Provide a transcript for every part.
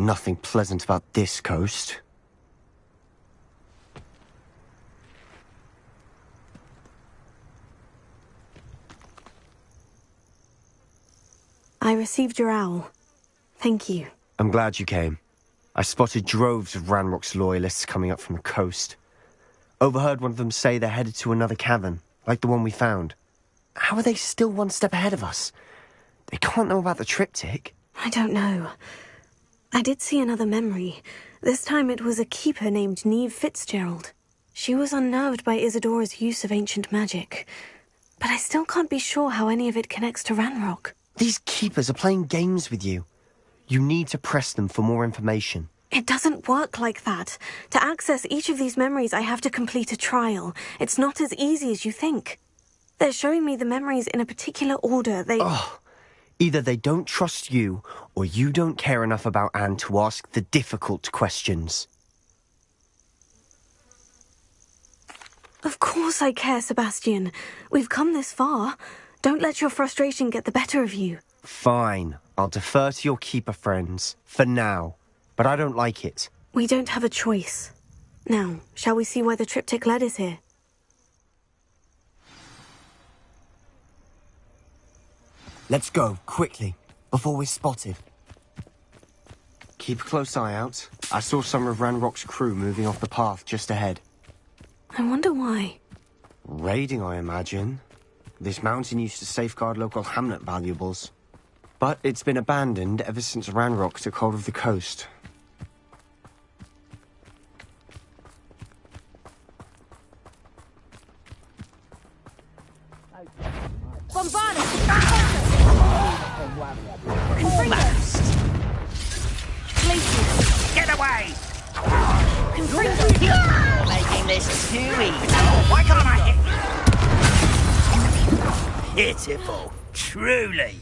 nothing pleasant about this coast. I received your owl. Thank you. I'm glad you came. I spotted droves of Ranrock's loyalists coming up from the coast. Overheard one of them say they're headed to another cavern, like the one we found. How are they still one step ahead of us? They can't know about the triptych. I don't know. I did see another memory. This time it was a keeper named Neve Fitzgerald. She was unnerved by Isadora's use of ancient magic. But I still can't be sure how any of it connects to Ranrock. These keepers are playing games with you. You need to press them for more information. It doesn't work like that. To access each of these memories, I have to complete a trial. It's not as easy as you think. They're showing me the memories in a particular order. Either they don't trust you, or you don't care enough about Anne to ask the difficult questions. Of course I care, Sebastian. We've come this far. Don't let your frustration get the better of you. Fine. I'll defer to your keeper friends, for now. But I don't like it. We don't have a choice. Now, shall we see why the triptych led us here? Let's go, quickly, before we're spotted. Keep a close eye out. I saw some of Ranrock's crew moving off the path just ahead. I wonder why. Raiding, I imagine. This mountain used to safeguard local hamlet valuables. But it's been abandoned ever since Ranrock took hold of the coast. Get away! You're making this too easy. Why can't I hit? Pitiful, truly.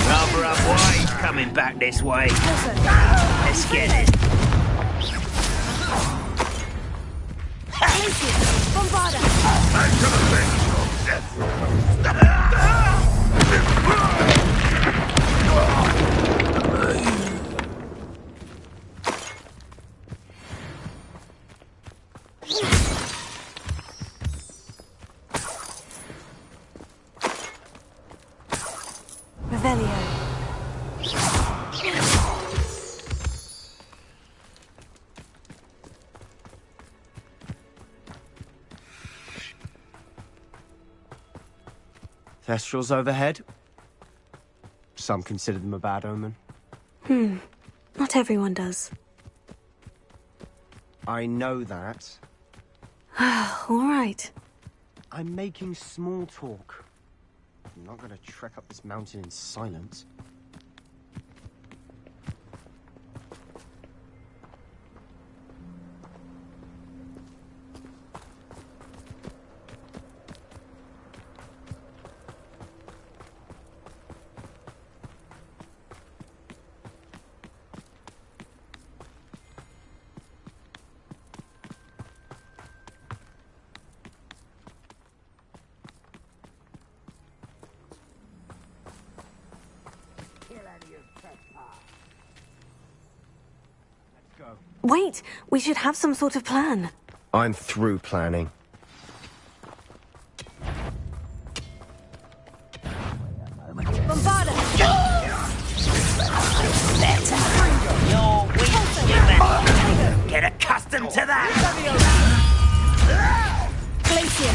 Rather unwise coming back this way. Let's get it. Back to the bench of death. Thestrals overhead. Some consider them a bad omen. Not everyone does. I know that. All right. I'm making small talk. I'm not going to trek up this mountain in silence. Wait, we should have some sort of plan. I'm through planning. Bombarda! Better. You're weak, human. Get accustomed to that. Glacier.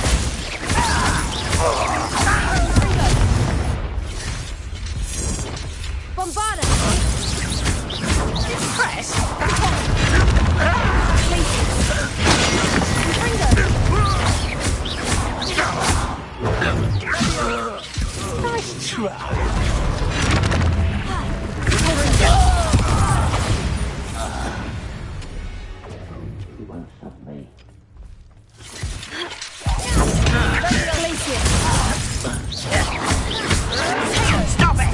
Bombarda! Press. Nice try. Stop it!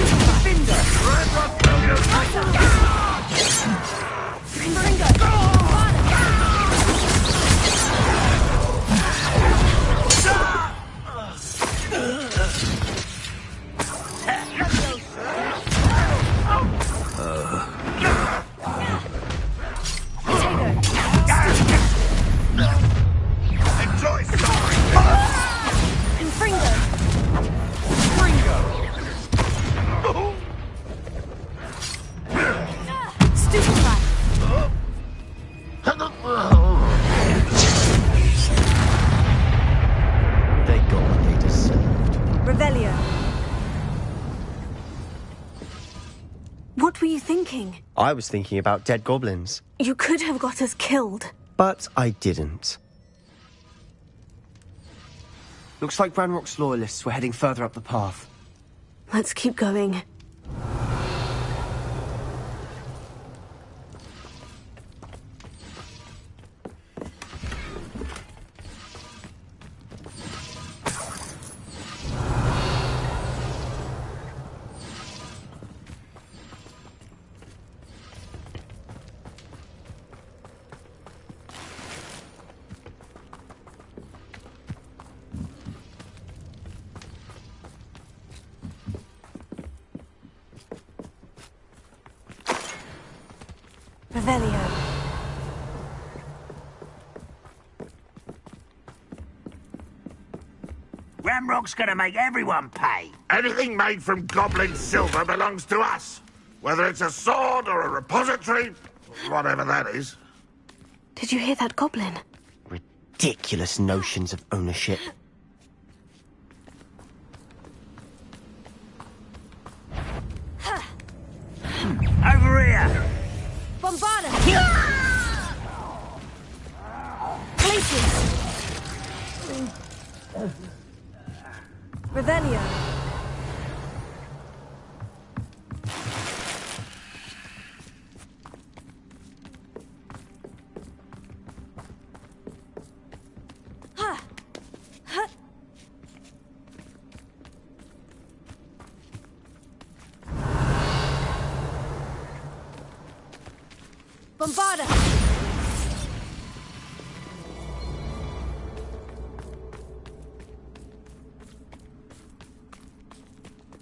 Revelio. What were you thinking? I was thinking about dead goblins. You could have got us killed. But I didn't. Looks like Ranrock's loyalists were heading further up the path. Let's keep going. Revelio. Ramrock's gonna make everyone pay. Anything made from goblin silver belongs to us. Whether it's a sword or a repository, whatever that is. Did you hear that goblin? Ridiculous notions of ownership. Over here! Bombarda! Glacius! Revelio. Bombarda!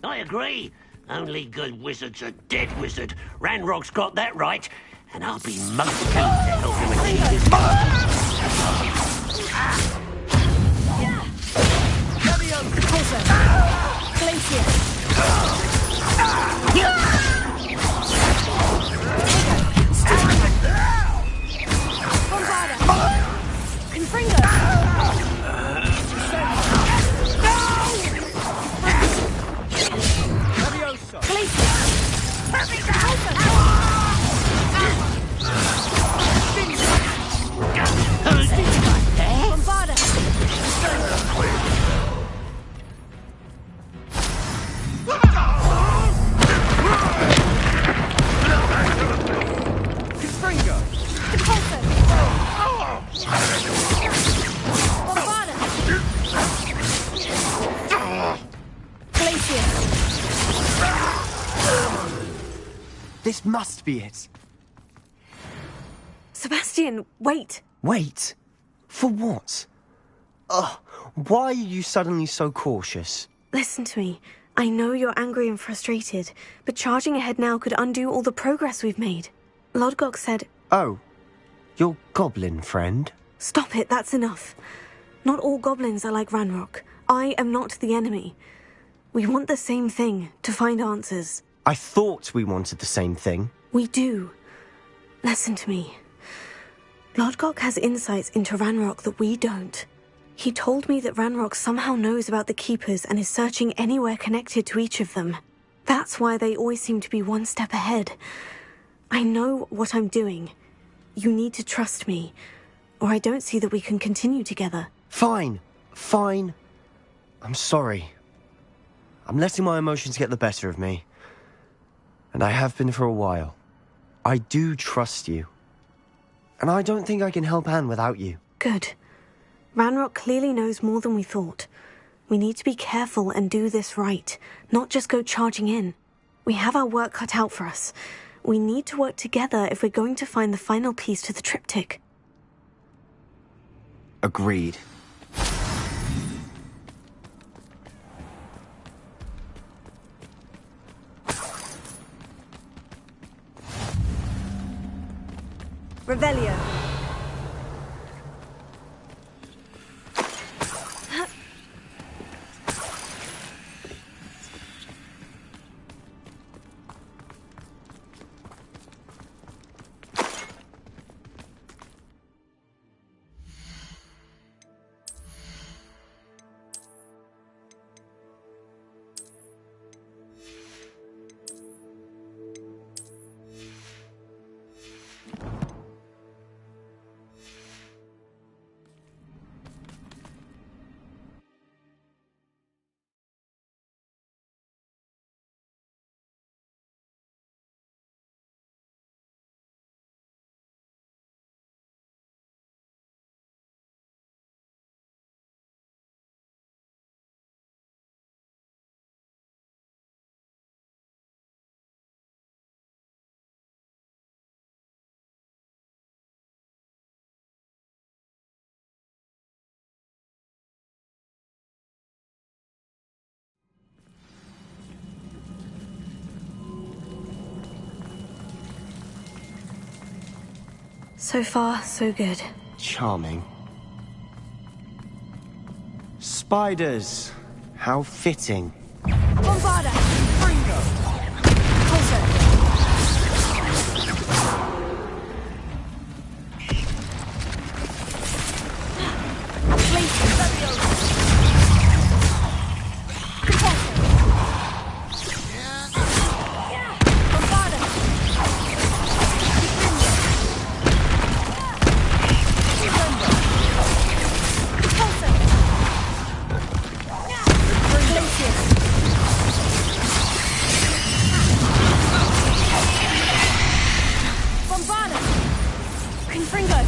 I agree. Only good wizards are dead wizard. Ranrock's got that right, and I'll be most keen to help him achieve his This must be it. Sebastian, wait. Wait? For what? Ugh, why are you suddenly so cautious? Listen to me. I know you're angry and frustrated, but charging ahead now could undo all the progress we've made. Lodgok said... Oh, your goblin friend? Stop it, that's enough. Not all goblins are like Ranrock. I am not the enemy. We want the same thing, to find answers. I thought we wanted the same thing. We do. Listen to me. Lodgok has insights into Ranrock that we don't. He told me that Ranrock somehow knows about the Keepers and is searching anywhere connected to each of them. That's why they always seem to be one step ahead. I know what I'm doing. You need to trust me, or I don't see that we can continue together. Fine. Fine. I'm sorry. I'm letting my emotions get the better of me. And I have been for a while. I do trust you. And I don't think I can help Anne without you. Good. Ranrock clearly knows more than we thought. We need to be careful and do this right, not just go charging in. We have our work cut out for us. We need to work together if we're going to find the final piece to the triptych. Agreed. Revelio. So far, so good. Charming. Spiders! How fitting. Bombarda! Fringo! Closer! Laser! Leviosa! Bombarda! Bombarda! Confringo!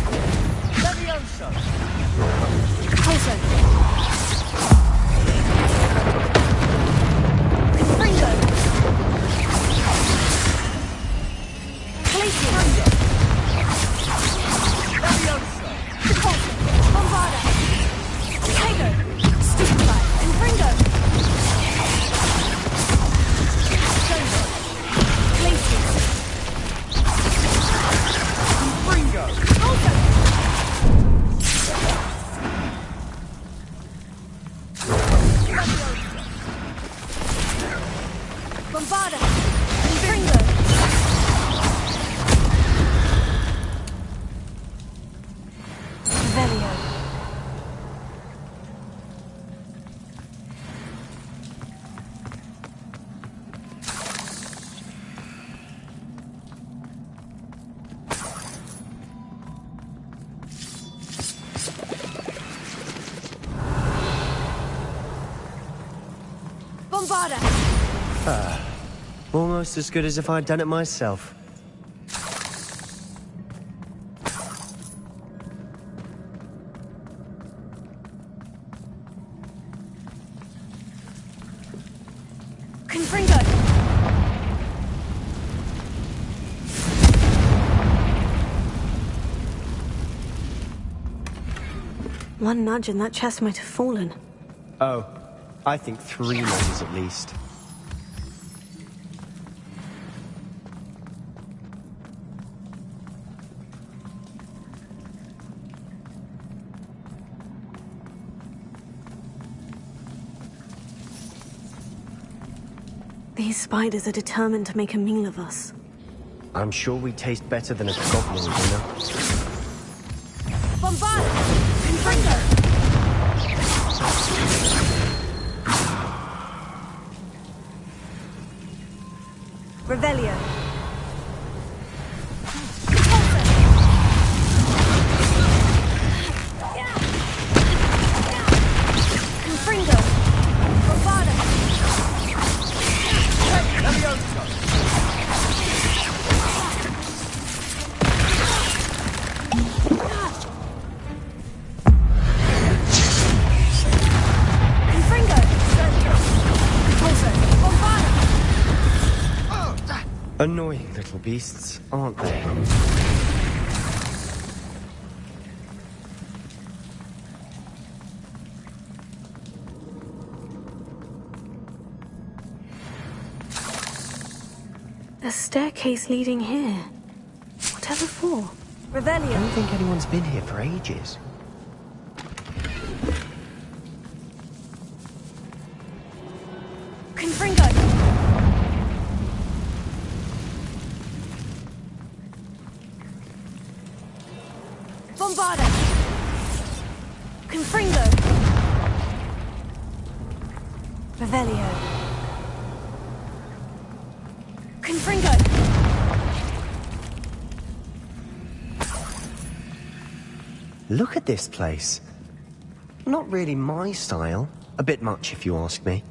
Leviosa! Closer! Confringo! Glacier! Leviosa! Closer! Bombarda! Tiger! Stupefy! Confringo! Glacier! Ringo! Closer! Bombarda! Confringo! Velio! Bombarda! Almost as good as if I'd done it myself. Confringo! One nudge and that chest might have fallen. Oh, I think 3 nudges at least. These spiders are determined to make a meal of us. I'm sure we taste better than a goblin dinner. Bombarda! Confringo! Revelio! Confringo! Bombarda! Confringo! Bombarda! Annoying little beasts, aren't they? A staircase leading here. Whatever for? I Revelio. don't think anyone's been here for ages. Confringo. Bombarda. Confringo. Revelio. Confringo. Look at this place. Not really my style. A bit much, if you ask me.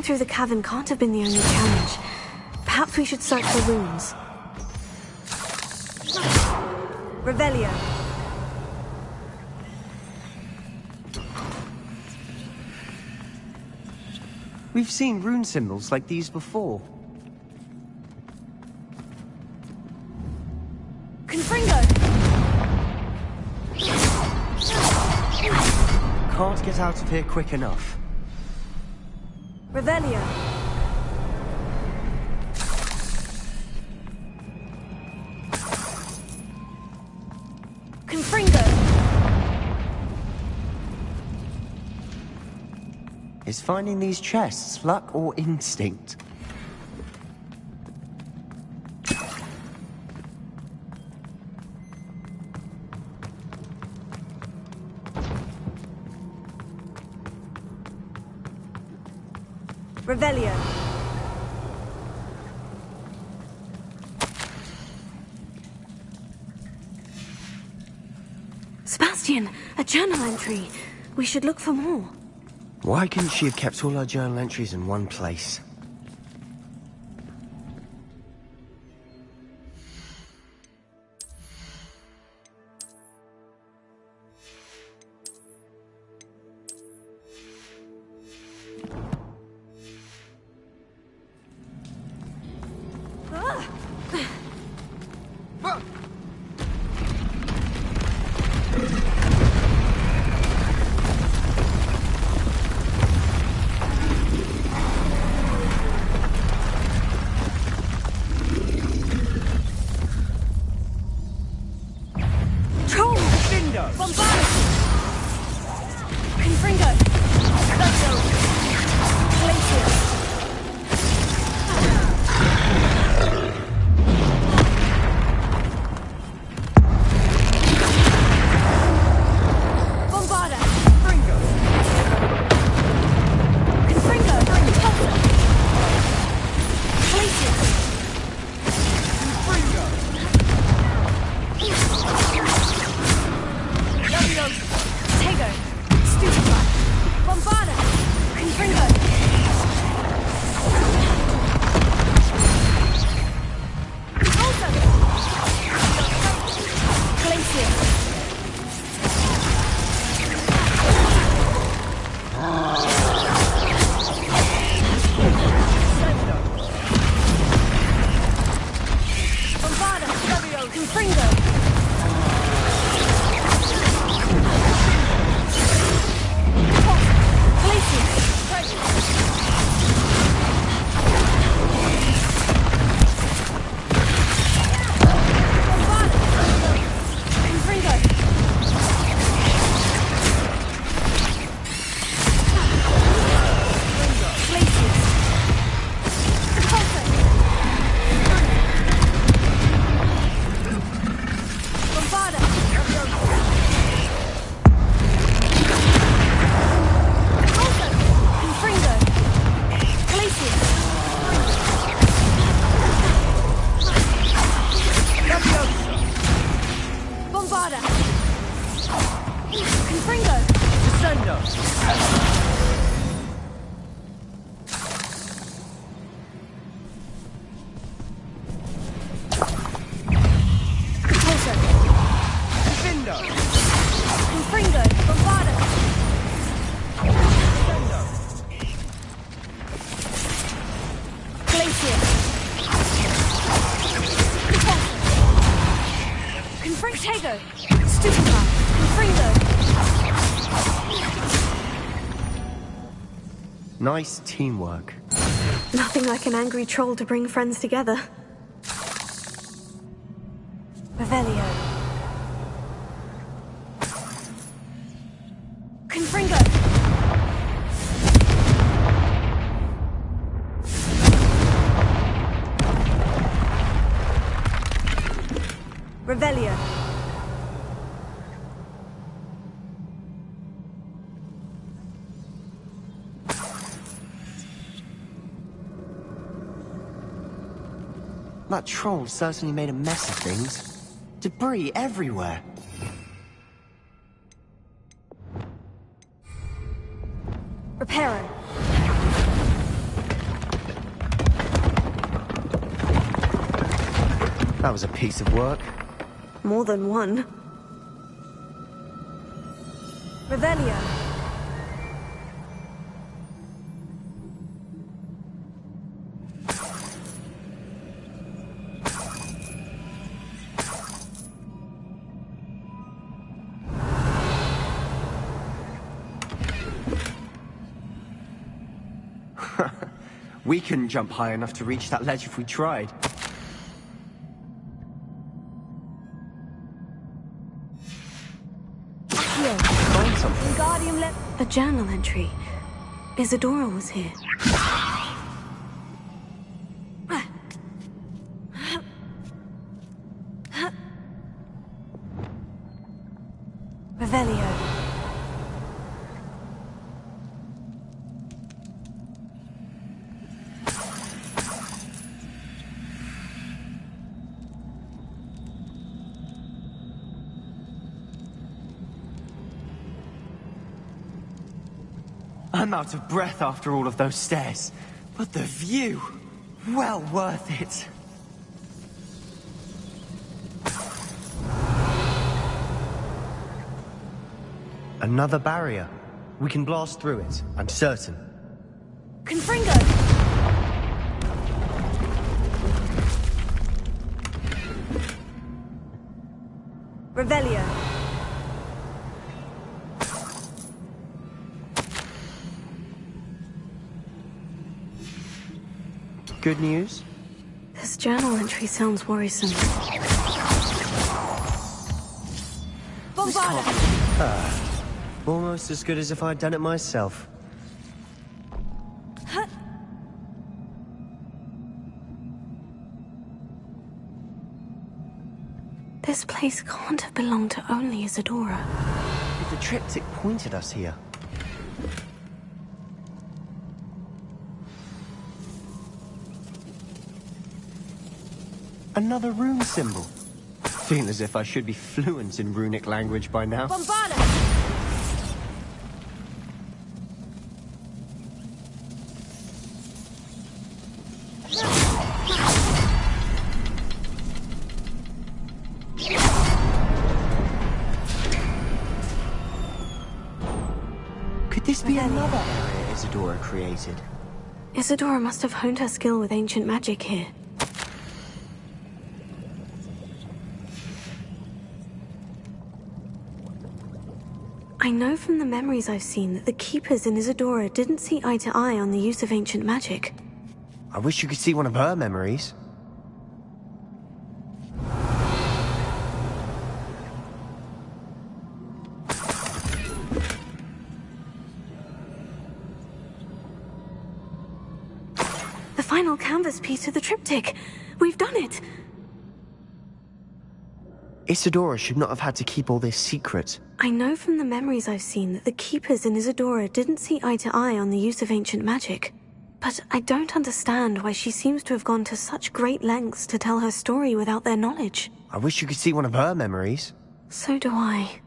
through the cavern can't have been the only challenge. Perhaps we should search for runes. Revelio. We've seen rune symbols like these before. Confringo! Can't get out of here quick enough. Revelio. Confringo! Is finding these chests luck or instinct? Revelio. Sebastian, a journal entry. We should look for more. Why couldn't she have kept all her journal entries in one place? Nice teamwork. Nothing like an angry troll to bring friends together. Revelio. Confringo. Revelio. That troll certainly made a mess of things. Debris everywhere. Reparo. That was a piece of work. More than one. Revelio. We couldn't jump high enough to reach that ledge if we tried. Find something. A journal entry. Isadora was here. Revelio. I'm out of breath after all of those stairs. But the view, well worth it. Another barrier. We can blast through it, I'm certain. Confringo! Revelio. Good news? This journal entry sounds worrisome. Bombarda! Almost as good as if I'd done it myself. This place can't have belonged to only Isadora. But the triptych pointed us here. Another rune symbol. Feel as if I should be fluent in runic language by now. Bombarda! Could this be another area Isadora created? Isadora must have honed her skill with ancient magic here. I know from the memories I've seen that the Keepers in Isadora didn't see eye to eye on the use of ancient magic. I wish you could see one of her memories. The final canvas piece of the triptych. We've done it! Isadora should not have had to keep all this secret. I know from the memories I've seen that the Keepers in Isadora didn't see eye to eye on the use of ancient magic. But I don't understand why she seems to have gone to such great lengths to tell her story without their knowledge. I wish you could see one of her memories. So do I.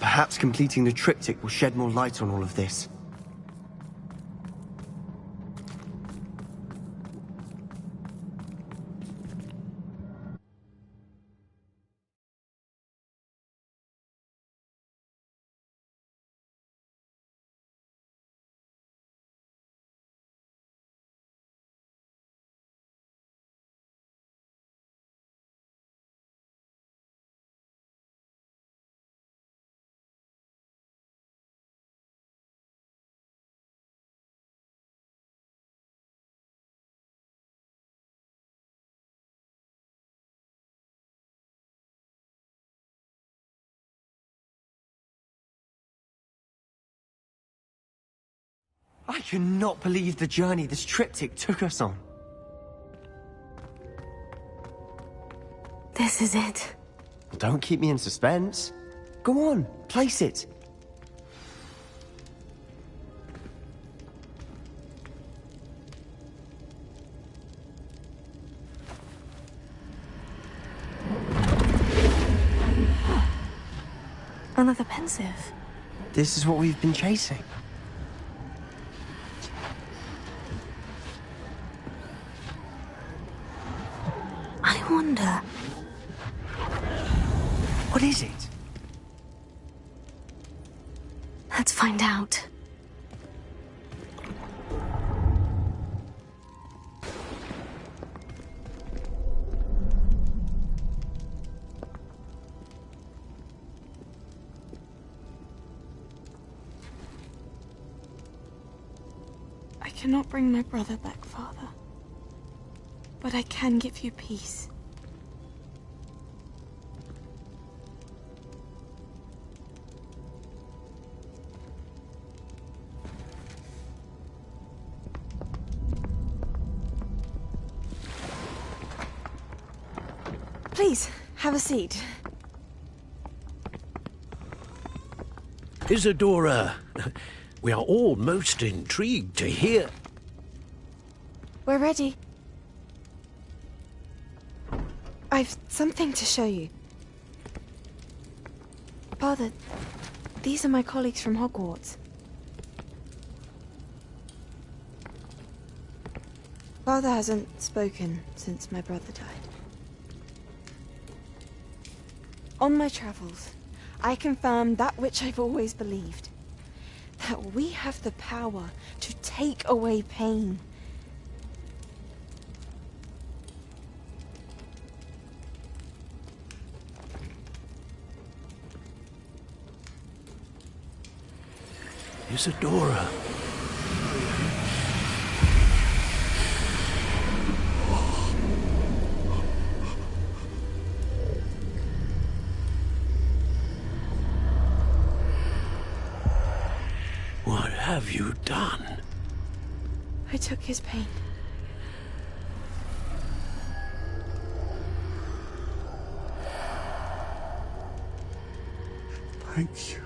Perhaps completing the triptych will shed more light on all of this. I cannot believe the journey this triptych took us on. This is it. Well, don't keep me in suspense. Go on, place it. Another pensive. This is what we've been chasing. What is it? Let's find out. I cannot bring my brother back, Father. But I can give you peace. Please, have a seat. Isadora, we are all most intrigued to hear. We're ready. I've something to show you. Father, these are my colleagues from Hogwarts. Father hasn't spoken since my brother died. On my travels, I confirmed that which I've always believed. That we have the power to take away pain. Isadora. What have you done? I took his pain. Thank you.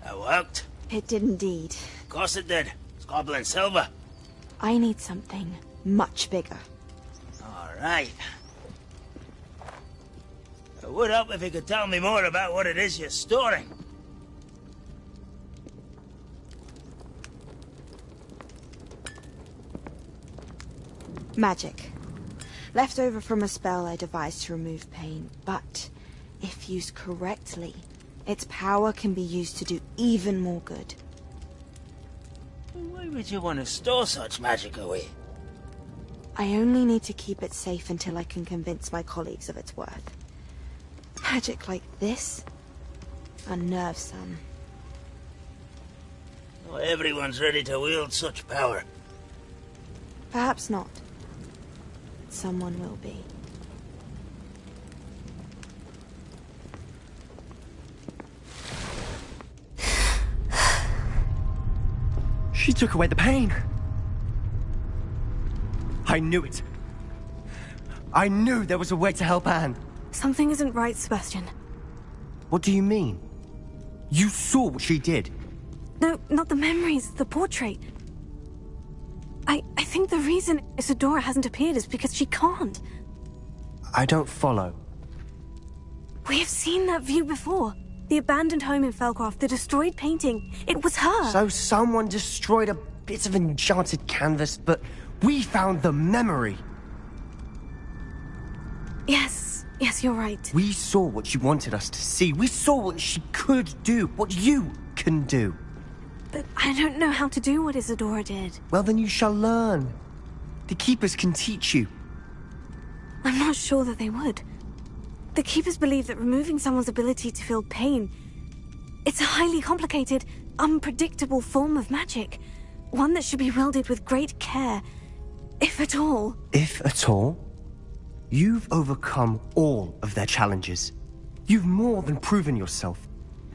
That worked. It did indeed. Of course it did. It's goblin silver. I need something much bigger. All right. It would help if you could tell me more about what it is you're storing. Magic. Left over from a spell I devised to remove pain, but if used correctly, its power can be used to do even more good. Why would you want to store such magic away? I only need to keep it safe until I can convince my colleagues of its worth. Magic like this unnerves some. Not everyone's ready to wield such power. Perhaps not. Someone will be. She took away the pain. I knew it. I knew there was a way to help Anne. Something isn't right, Sebastian. What do you mean? You saw what she did. No, not the memories, the portrait. I think the reason Isadora hasn't appeared is because she can't. I don't follow. We have seen that view before. The abandoned home in Felcroft, the destroyed painting. It was her. So someone destroyed a bit of enchanted canvas, but we found the memory. Yes, you're right. We saw what she wanted us to see. We saw what she could do, what you can do. But I don't know how to do what Isadora did. Well, then you shall learn. The Keepers can teach you. I'm not sure that they would. The Keepers believe that removing someone's ability to feel pain, it's a highly complicated, unpredictable form of magic. One that should be wielded with great care, if at all. If at all? You've overcome all of their challenges. You've more than proven yourself.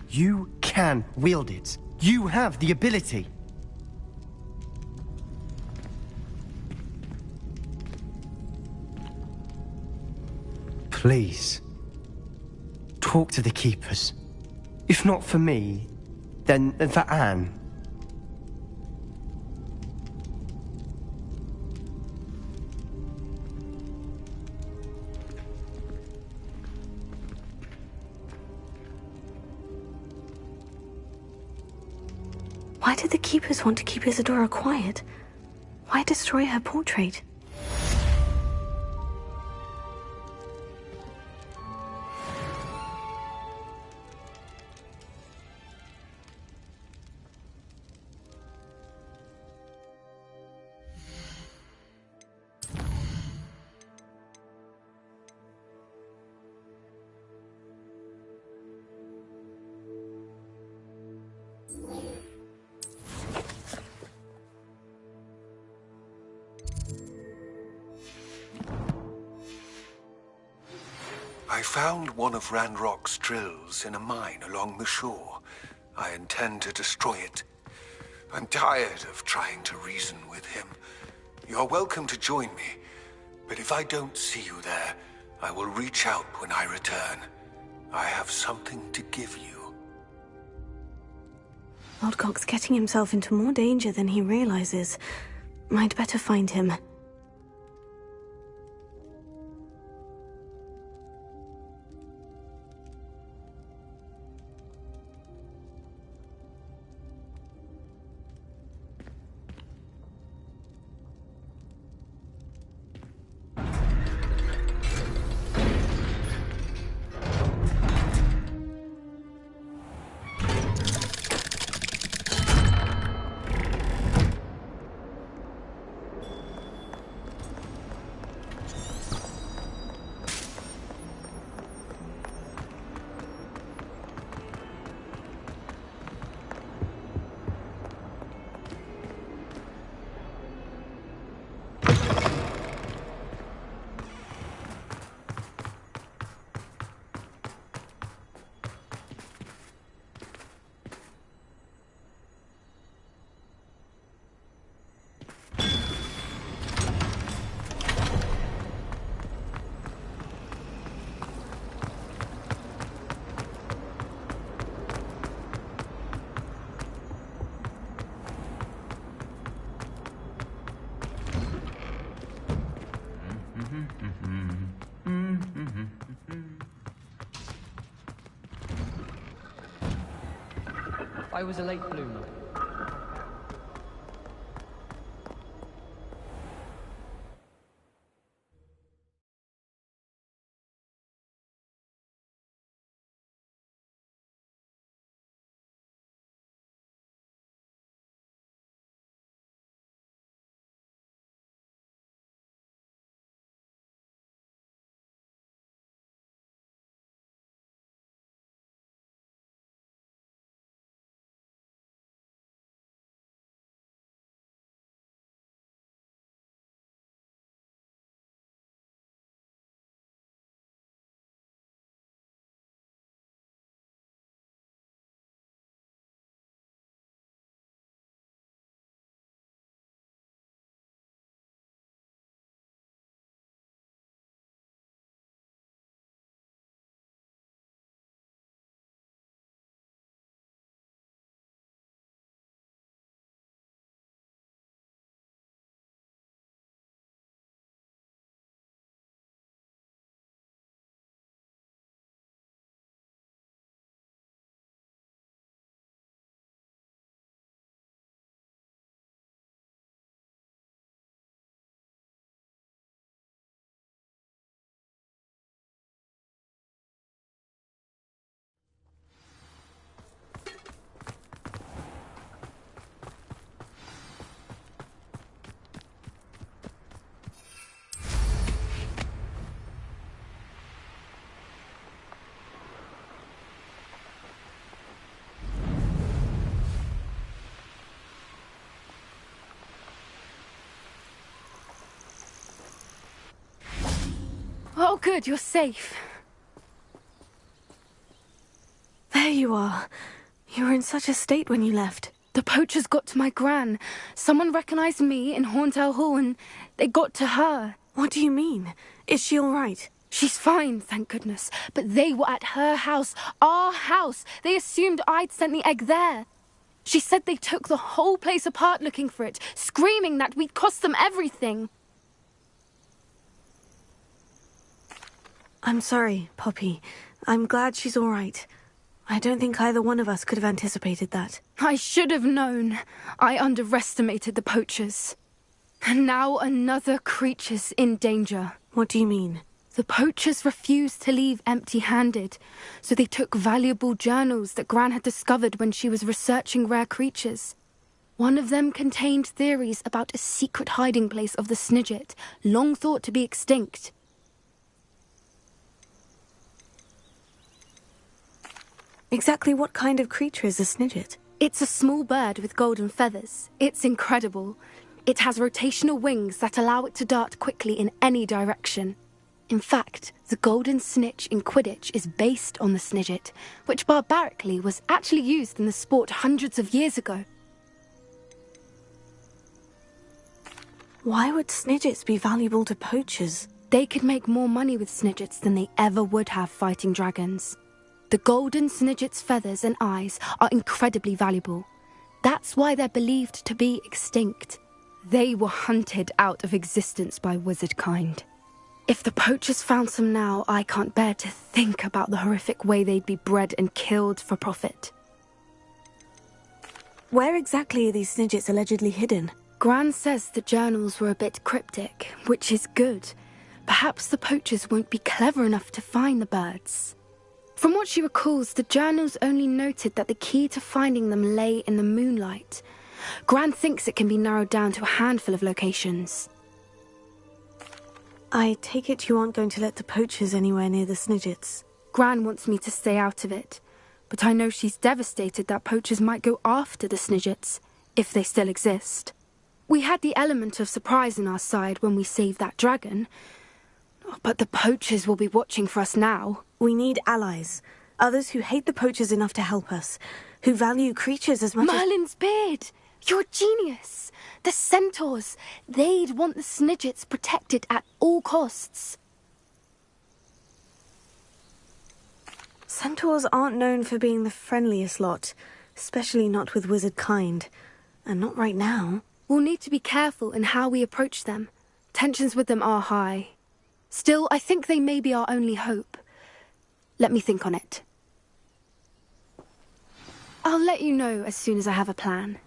You can wield it. You have the ability. Please, talk to the Keepers. If not for me, then for Anne. Why did the Keepers want to keep Isadora quiet? Why destroy her portrait? I found one of Ranrock's drills in a mine along the shore. I intend to destroy it. I'm tired of trying to reason with him. You're welcome to join me, but if I don't see you there, I will reach out when I return. I have something to give you. Lodgok's getting himself into more danger than he realizes. I'd better find him. I was a late bloomer. Oh, good, you're safe. There you are. You were in such a state when you left. The poachers got to my gran. Someone recognized me in Horndale Hall and they got to her. What do you mean? Is she all right? She's fine, thank goodness. But they were at her house, our house. They assumed I'd sent the egg there. She said they took the whole place apart looking for it, screaming that we'd cost them everything. I'm sorry, Poppy. I'm glad she's all right. I don't think either one of us could have anticipated that. I should have known. I underestimated the poachers. And now another creature's in danger. What do you mean? The poachers refused to leave empty-handed, so they took valuable journals that Gran had discovered when she was researching rare creatures. One of them contained theories about a secret hiding place of the Snidget, long thought to be extinct. Exactly what kind of creature is a Snidget? It's a small bird with golden feathers. It's incredible. It has rotational wings that allow it to dart quickly in any direction. In fact, the golden snitch in Quidditch is based on the Snidget, which barbarically was actually used in the sport hundreds of years ago. Why would Snidgets be valuable to poachers? They could make more money with Snidgets than they ever would have fighting dragons. The golden Snidget's feathers and eyes are incredibly valuable. That's why they're believed to be extinct. They were hunted out of existence by wizard kind. If the poachers found some now, I can't bear to think about the horrific way they'd be bred and killed for profit. Where exactly are these Snidgets allegedly hidden? Gran says the journals were a bit cryptic, which is good. Perhaps the poachers won't be clever enough to find the birds. From what she recalls, the journals only noted that the key to finding them lay in the moonlight. Gran thinks it can be narrowed down to a handful of locations. I take it you aren't going to let the poachers anywhere near the Snidgets. Gran wants me to stay out of it, but I know she's devastated that poachers might go after the Snidgets, if they still exist. We had the element of surprise on our side when we saved that dragon, but the poachers will be watching for us now. We need allies. Others who hate the poachers enough to help us, who value creatures as much Merlin's beard! You're a genius! The centaurs! They'd want the Snidgets protected at all costs. Centaurs aren't known for being the friendliest lot, especially not with wizard kind. And not right now. We'll need to be careful in how we approach them. Tensions with them are high. Still, I think they may be our only hope. Let me think on it. I'll let you know as soon as I have a plan.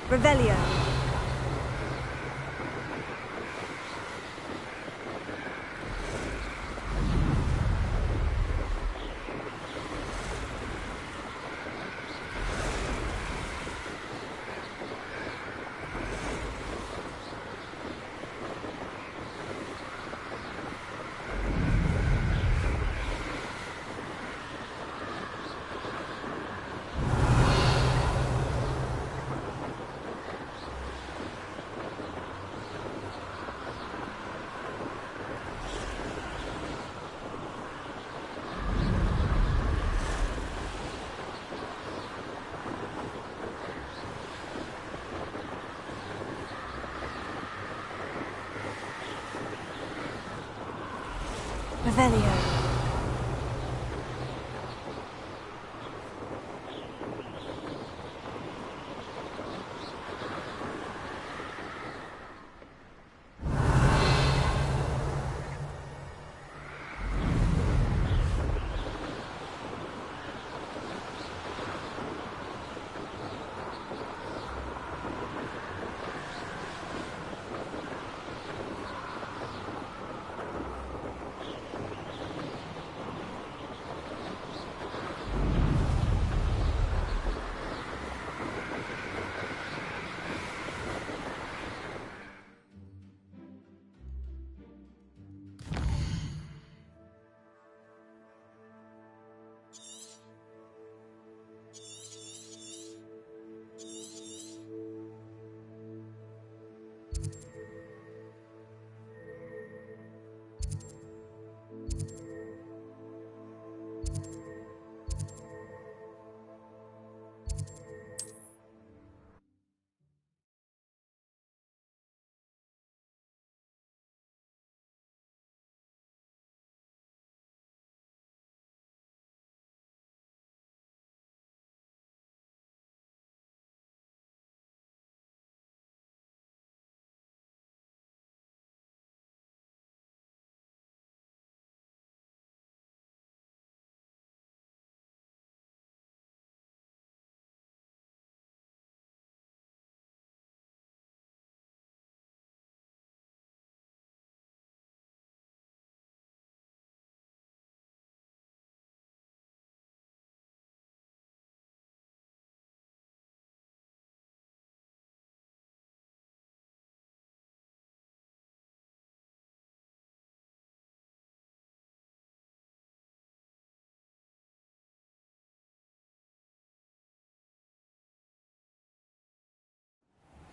Revelio. Revelio.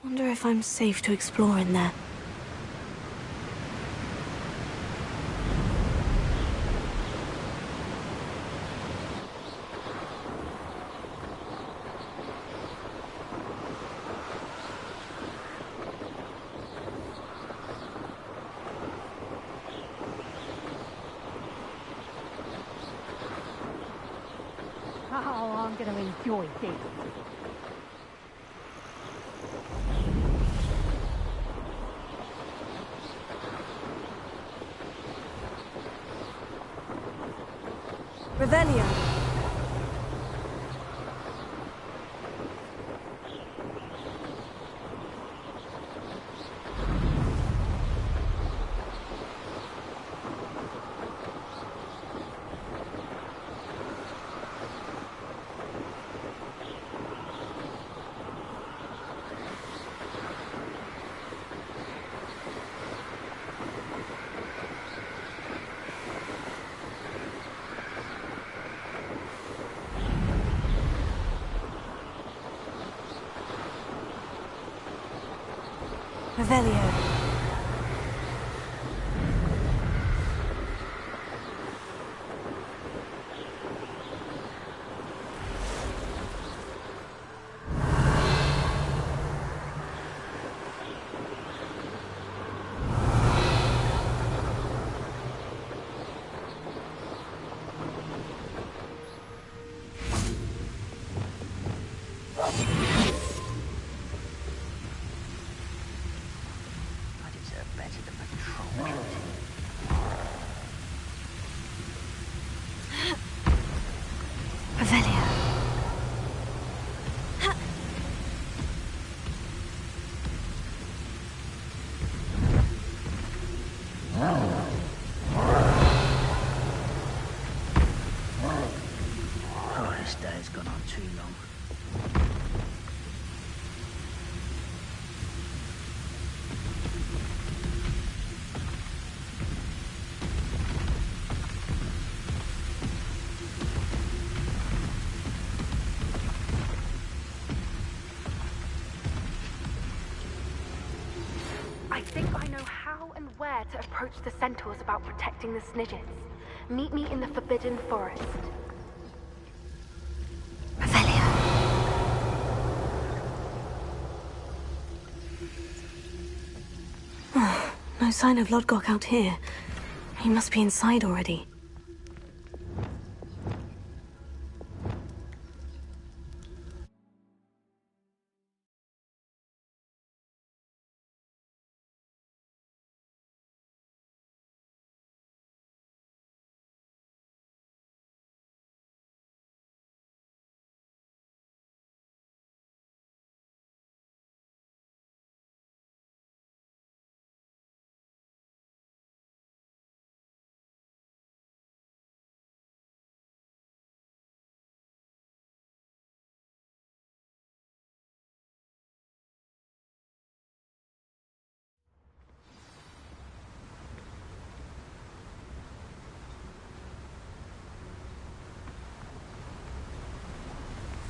Wonder if I'm safe to explore in there. Oh, I'm going to enjoy this. Revelio. Revelio. Revelio. Oh, this day's gone on too long. I think I know how and where to approach the centaurs about protecting the Snidgets. Meet me in the Forbidden Forest. Revelio. Oh, no sign of Lodgok out here. He must be inside already.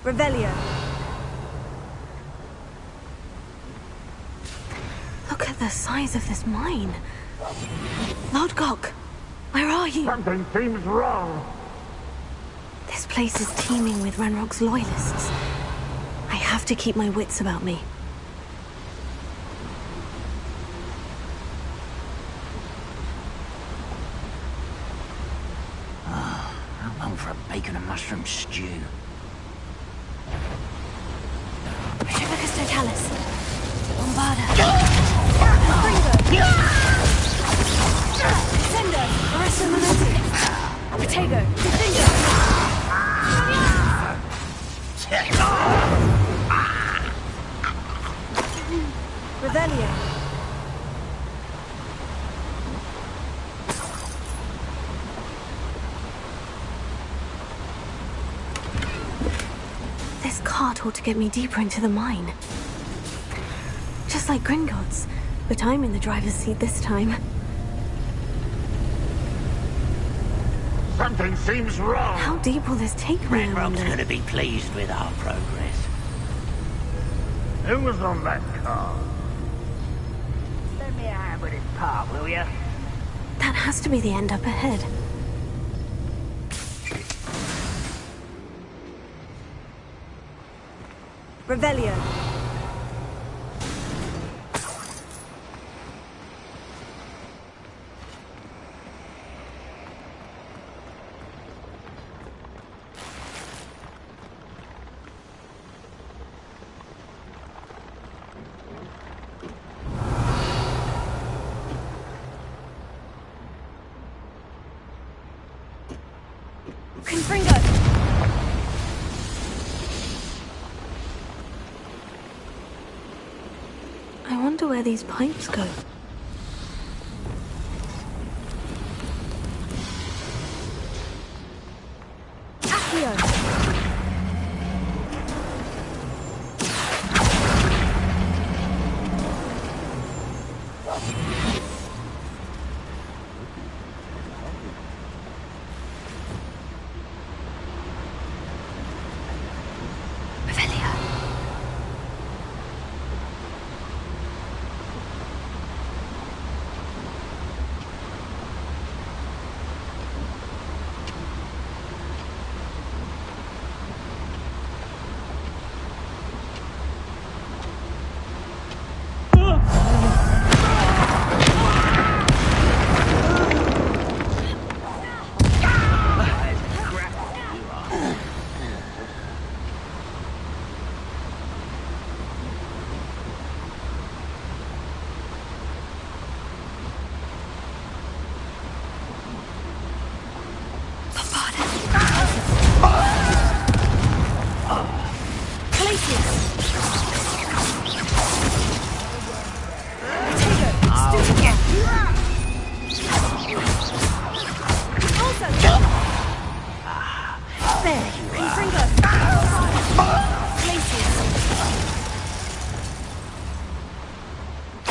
Revelio. Look at the size of this mine. Lodgok, where are you? Something seems wrong. This place is teeming with Ranrock's loyalists. I have to keep my wits about me. I'm on for a bacon and mushroom stew. Retrivicus totalis. Bombarda. Descendo. Arresto Momentum. Protego. Defendo. Revelio. This cart ought to get me deeper into the mine. Just like Gringotts, but I'm in the driver's seat this time. Something seems wrong. How deep will this take me, I Ranrock's wonder? gonna be pleased with our progress. Who was on that car? Lend me a hand with this part, will ya? That has to be the end up ahead. Revelio. Confringo! I wonder where these pipes go. Accio!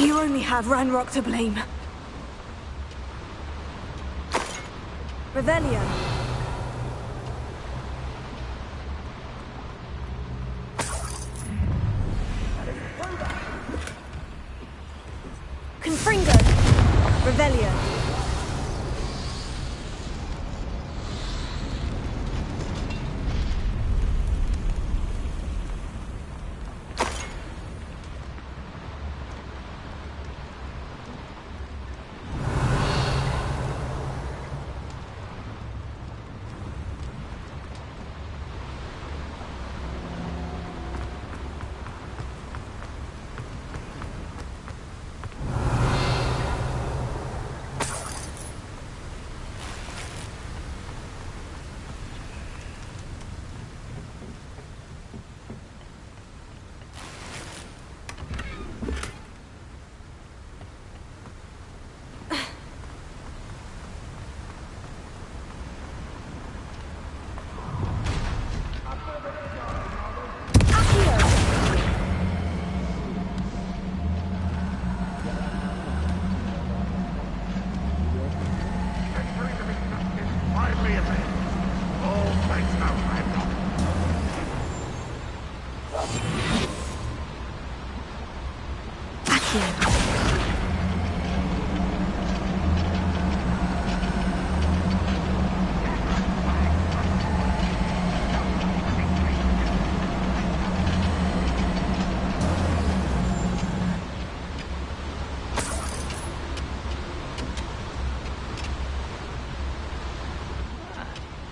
You only have Ranrock to blame. Revelio. Confringo. Revelio.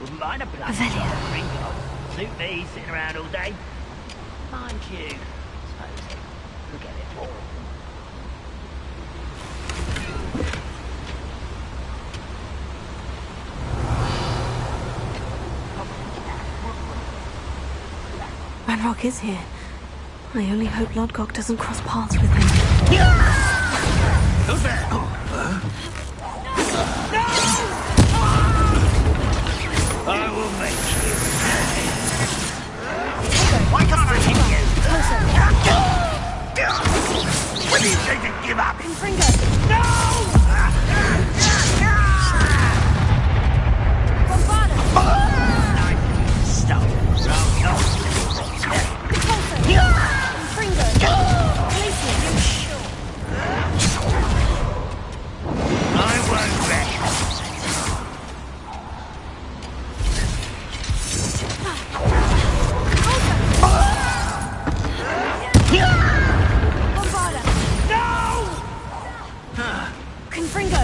Wouldn't mind a blood Ringo. Suit me, sitting around all day. Mind you, suppose look at it all. Ranrock is here. I only hope Lodgok doesn't cross paths with him. Who's there? I will make you. Why can't I hit you? When do you think to give up? Confringo! No! Stop. Confringo! Bombarda! No! Confringo!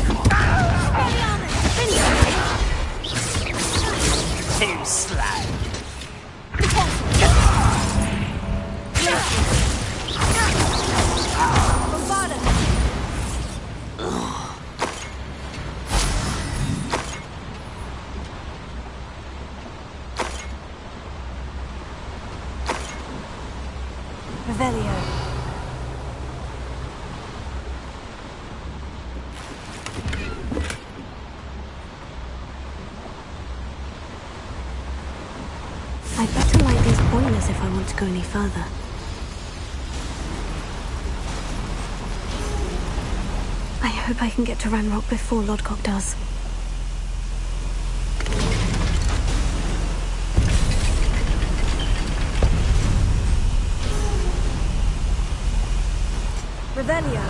Too slow. Bombarda! Revelio. I'd better light these boilers if I want to go any further. I hope I can get to Ranrock before Lodgok does. Revelio.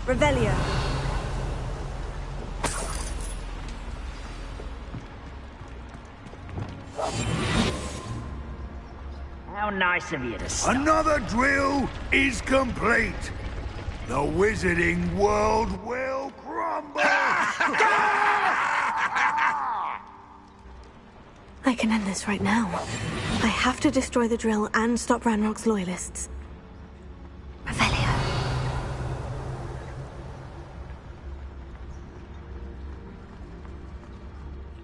Revelio. How nice of you to stop. Another drill is complete. The wizarding world will crumble. I can end this right now. I have to destroy the drill and stop Ranrock's loyalists. Revelio.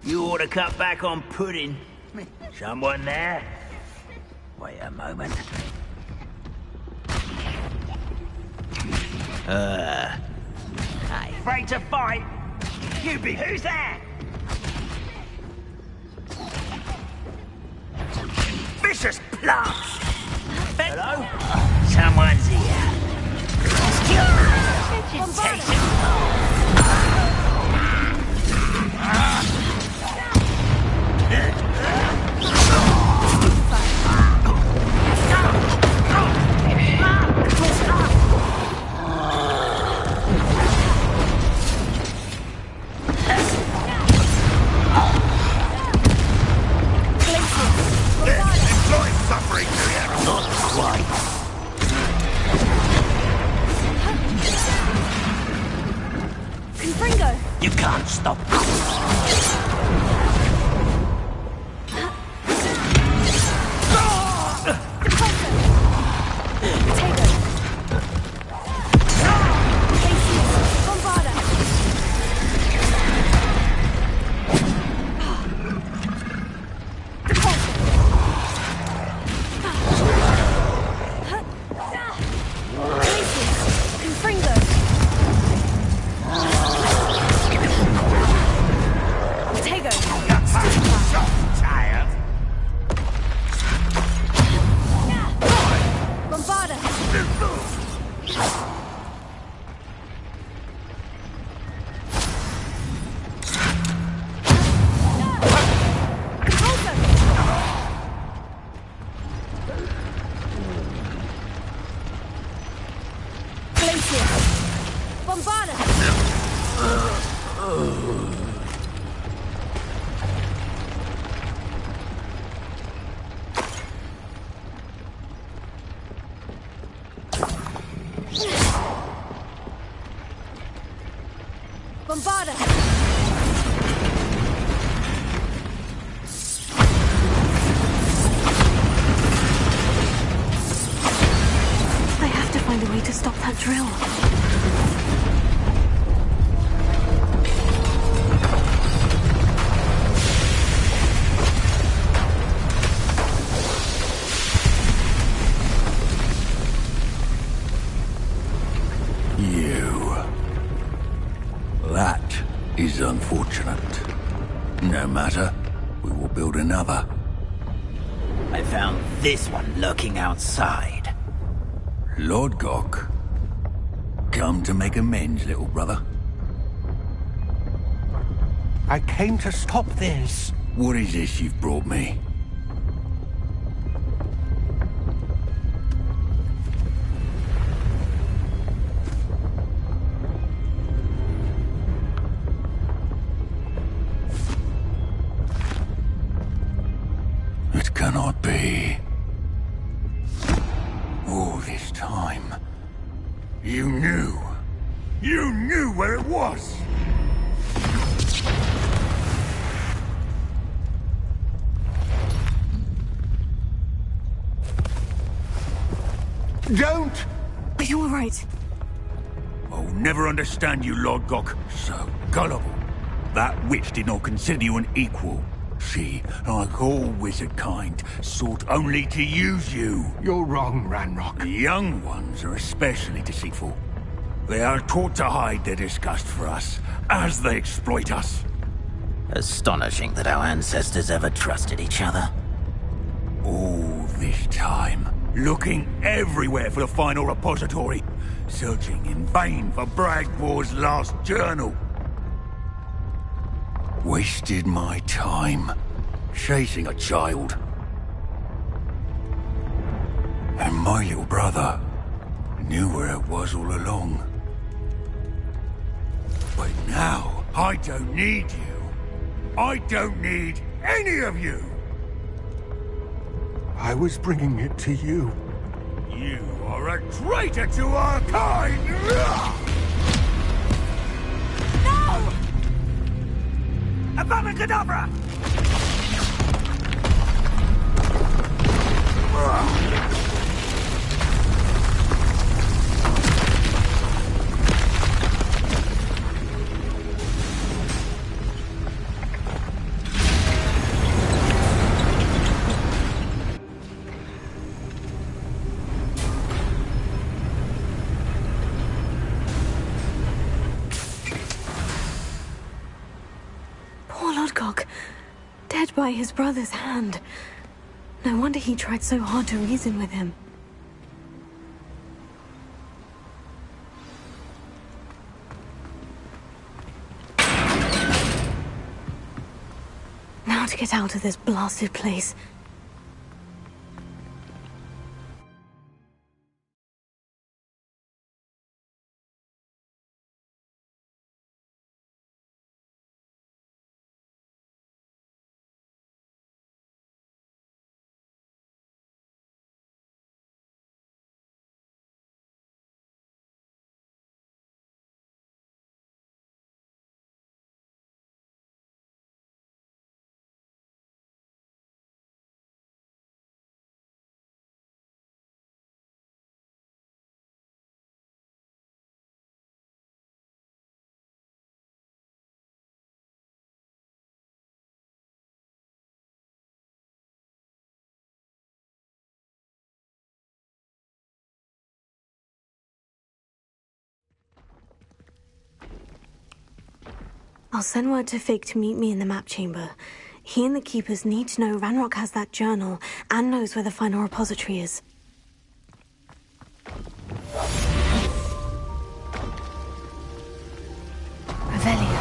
You ought to cut back on pudding. Someone there? Wait a moment. Hey, afraid to fight? You be who's there? Vicious plants! Hello? Someone's here. Suffering, do you? Not quite. Bombarda! I have to find a way to stop that drill. That is unfortunate. No matter, we will build another. I found this one lurking outside. Lord Gok, come to make amends, little brother. I came to stop this. What is this you've brought me? It cannot be. All this time, you knew. You knew where it was! Don't! Are you all right? I'll never understand you, Lord Gok. So gullible. That witch did not consider you an equal. She, like all wizard kind, sought only to use you. You're wrong, Ranrock. The young ones are especially deceitful. They are taught to hide their disgust for us, as they exploit us. Astonishing that our ancestors ever trusted each other. All this time, looking everywhere for the final repository, searching in vain for Bragbor's last journal. Wasted my time, chasing a child. And my little brother knew where it was all along. But now, I don't need you. I don't need any of you! I was bringing it to you. You are a traitor to our kind! No! Abamacadabra! Poor Lodgok, dead by his brother's hand. No wonder he tried so hard to reason with him. Now to get out of this blasted place. I'll send word to Fig to meet me in the map chamber. He and the Keepers need to know Ranrock has that journal and knows where the final repository is. Revelia.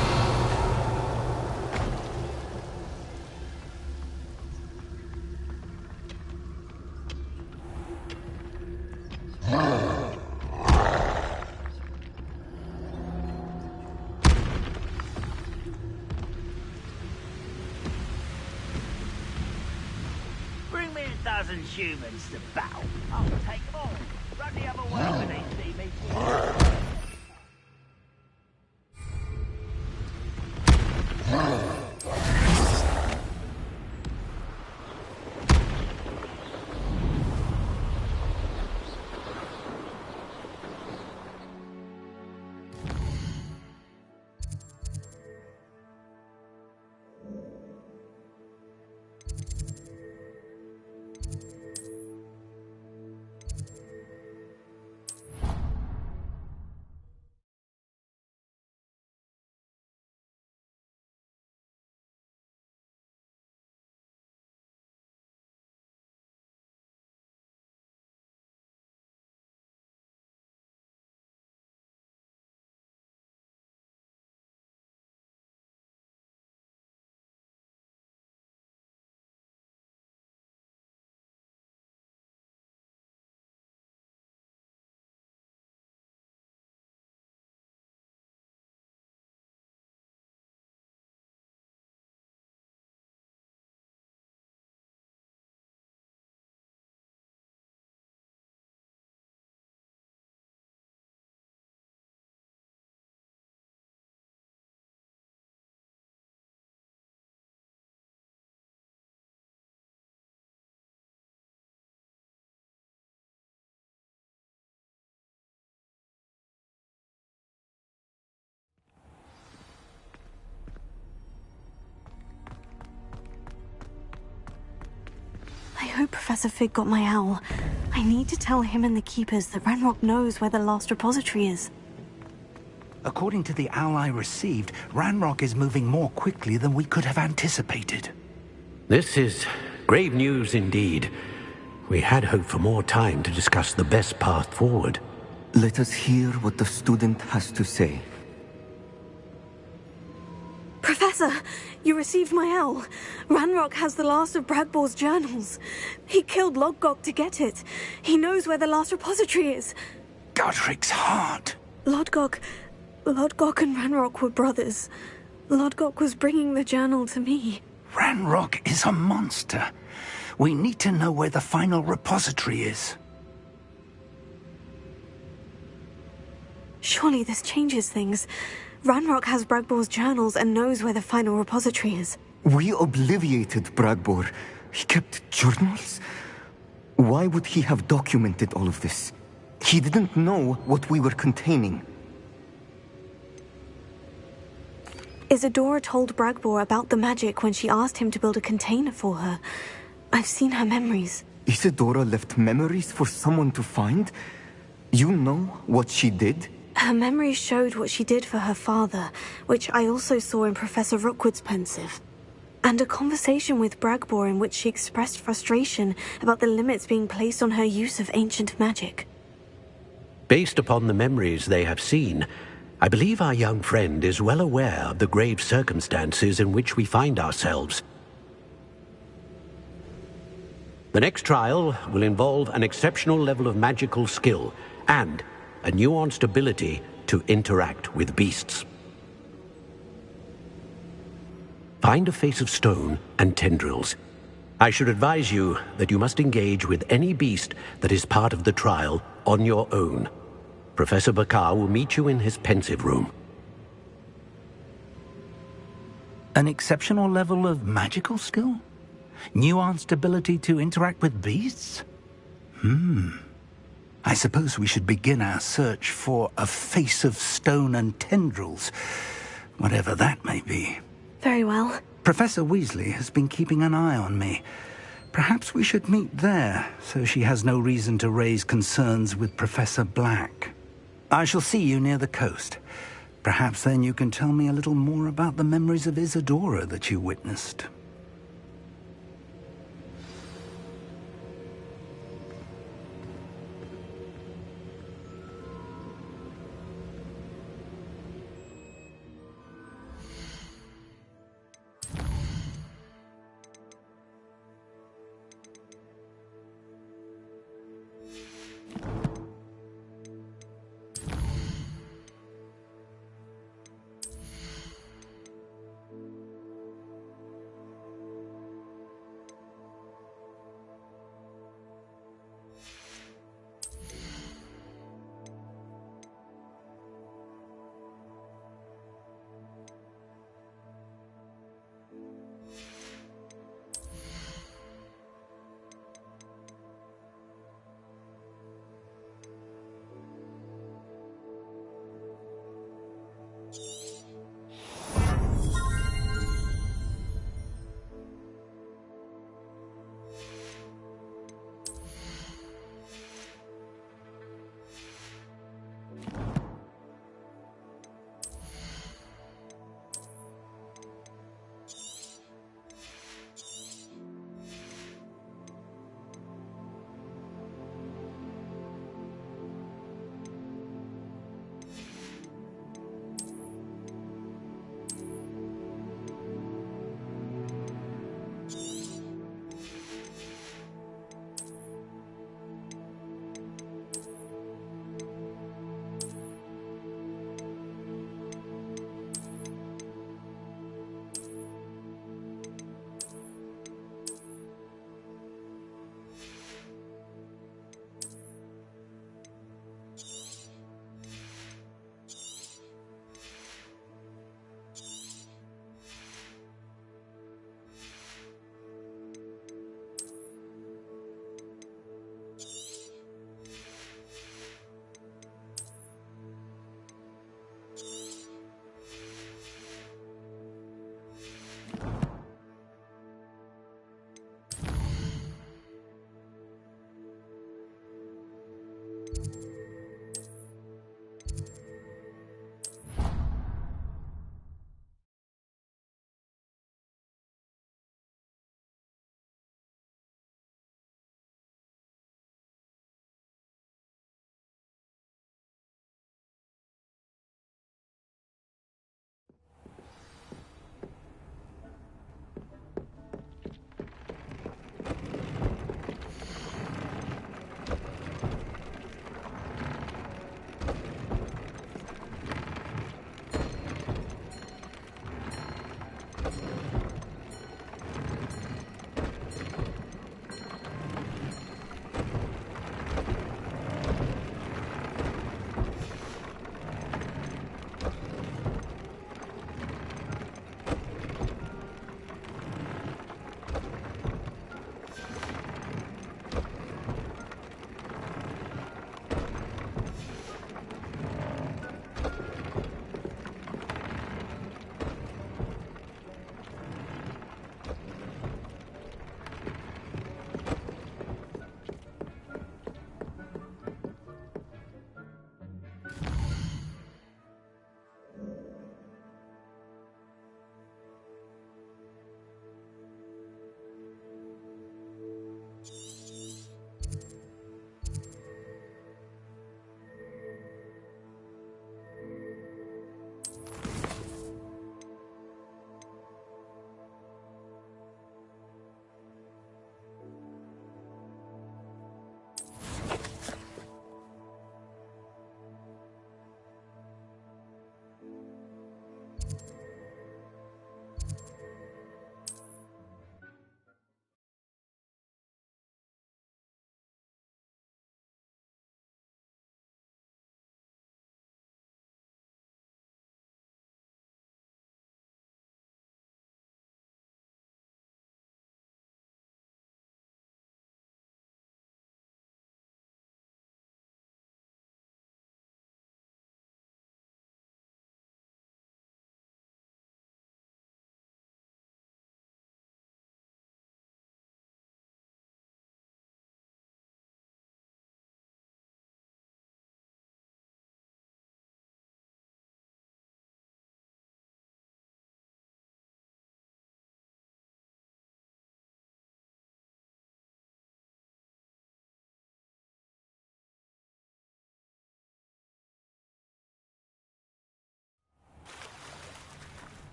Bring me 1,000 humans to battle. I'll take them all. Run the other way when they see me. I hope Professor Fig got my owl. I need to tell him and the Keepers that Ranrock knows where the last repository is. According to the owl I received, Ranrock is moving more quickly than we could have anticipated. This is grave news indeed. We had hoped for more time to discuss the best path forward. Let us hear what the student has to say. Professor, you received my owl. Ranrock has the last of Bragbor's journals. He killed Lodgok to get it. He knows where the last repository is. Godric's heart. Lodgok and Ranrock were brothers. Lodgok was bringing the journal to me. Ranrock is a monster. We need to know where the final repository is. Surely this changes things. Ranrock has Bragbor's journals and knows where the final repository is. We obliviated Bragbor. He kept journals? Why would he have documented all of this? He didn't know what we were containing. Isadora told Bragbor about the magic when she asked him to build a container for her. I've seen her memories. Isadora left memories for someone to find? You know what she did? Her memories showed what she did for her father, which I also saw in Professor Rookwood's pensive. And a conversation with Bragbor in which she expressed frustration about the limits being placed on her use of ancient magic. Based upon the memories they have seen, I believe our young friend is well aware of the grave circumstances in which we find ourselves. The next trial will involve an exceptional level of magical skill and a nuanced ability to interact with beasts. Find a face of stone and tendrils. I should advise you that you must engage with any beast that is part of the trial on your own. Professor Bakar will meet you in his pensive room. An exceptional level of magical skill? Nuanced ability to interact with beasts? I suppose we should begin our search for a face of stone and tendrils, whatever that may be. Very well. Professor Weasley has been keeping an eye on me. Perhaps we should meet there, so she has no reason to raise concerns with Professor Black. I shall see you near the coast. Perhaps then you can tell me a little more about the memories of Isadora that you witnessed.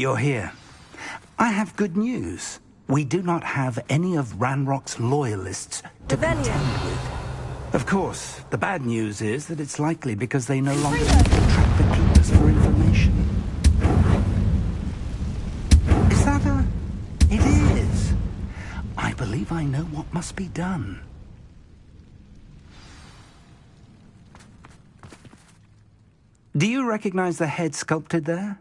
You're here. I have good news. We do not have any of Ranrock's loyalists to contend with. Of course, the bad news is that it's likely because they no longer need to track the keepers for information. Is that a... It is. I believe I know what must be done. Do you recognize the head sculpted there?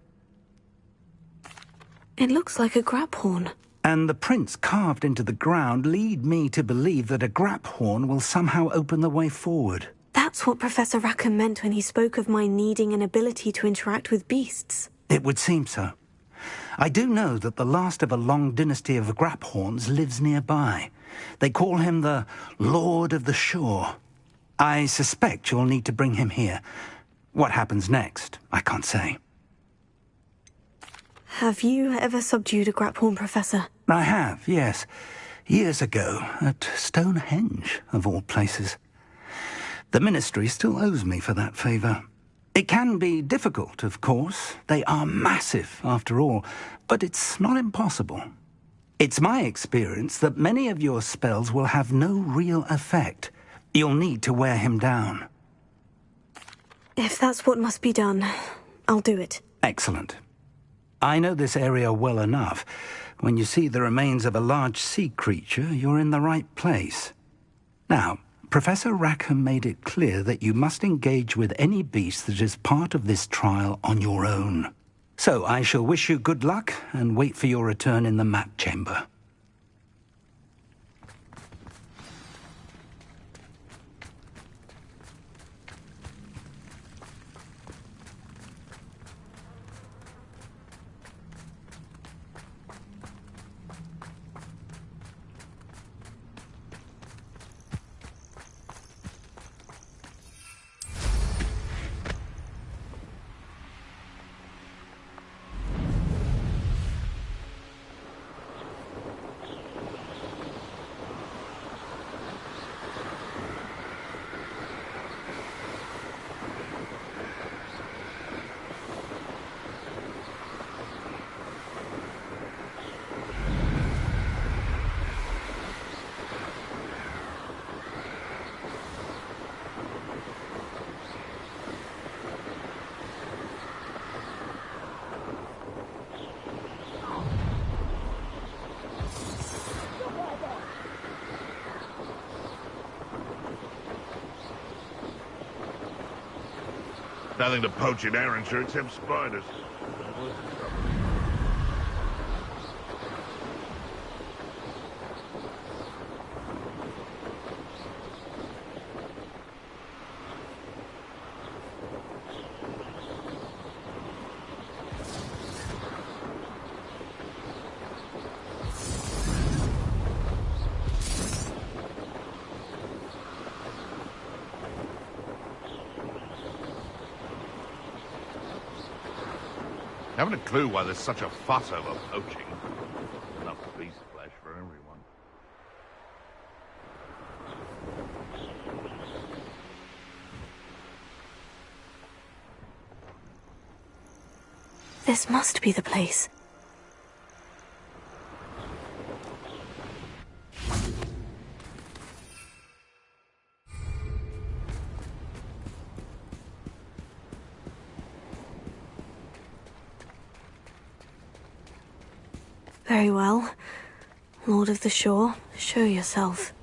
It looks like a grab horn. And the prints carved into the ground lead me to believe that a grab horn will somehow open the way forward. That's what Professor Rackham meant when he spoke of my needing an ability to interact with beasts. It would seem so. I do know that the last of a long dynasty of Graphorns lives nearby. They call him the Lord of the Shore. I suspect you'll need to bring him here. What happens next, I can't say. Have you ever subdued a Graphorn, Professor? I have, yes. Years ago, at Stonehenge, of all places. The Ministry still owes me for that favor. It can be difficult, of course. They are massive, after all, but it's not impossible. It's my experience that many of your spells will have no real effect. You'll need to wear him down. If that's what must be done, I'll do it. Excellent. I know this area well enough. When you see the remains of a large sea creature, you're in the right place. Now, Professor Rackham made it clear that you must engage with any beast that is part of this trial on your own. So I shall wish you good luck and wait for your return in the map chamber. Nothing to poach in Arrowshire except spiders. Haven't a clue why there's such a fuss over poaching. Enough beast flesh for everyone. This must be the place. Very well. Lord of the Shore, show yourself.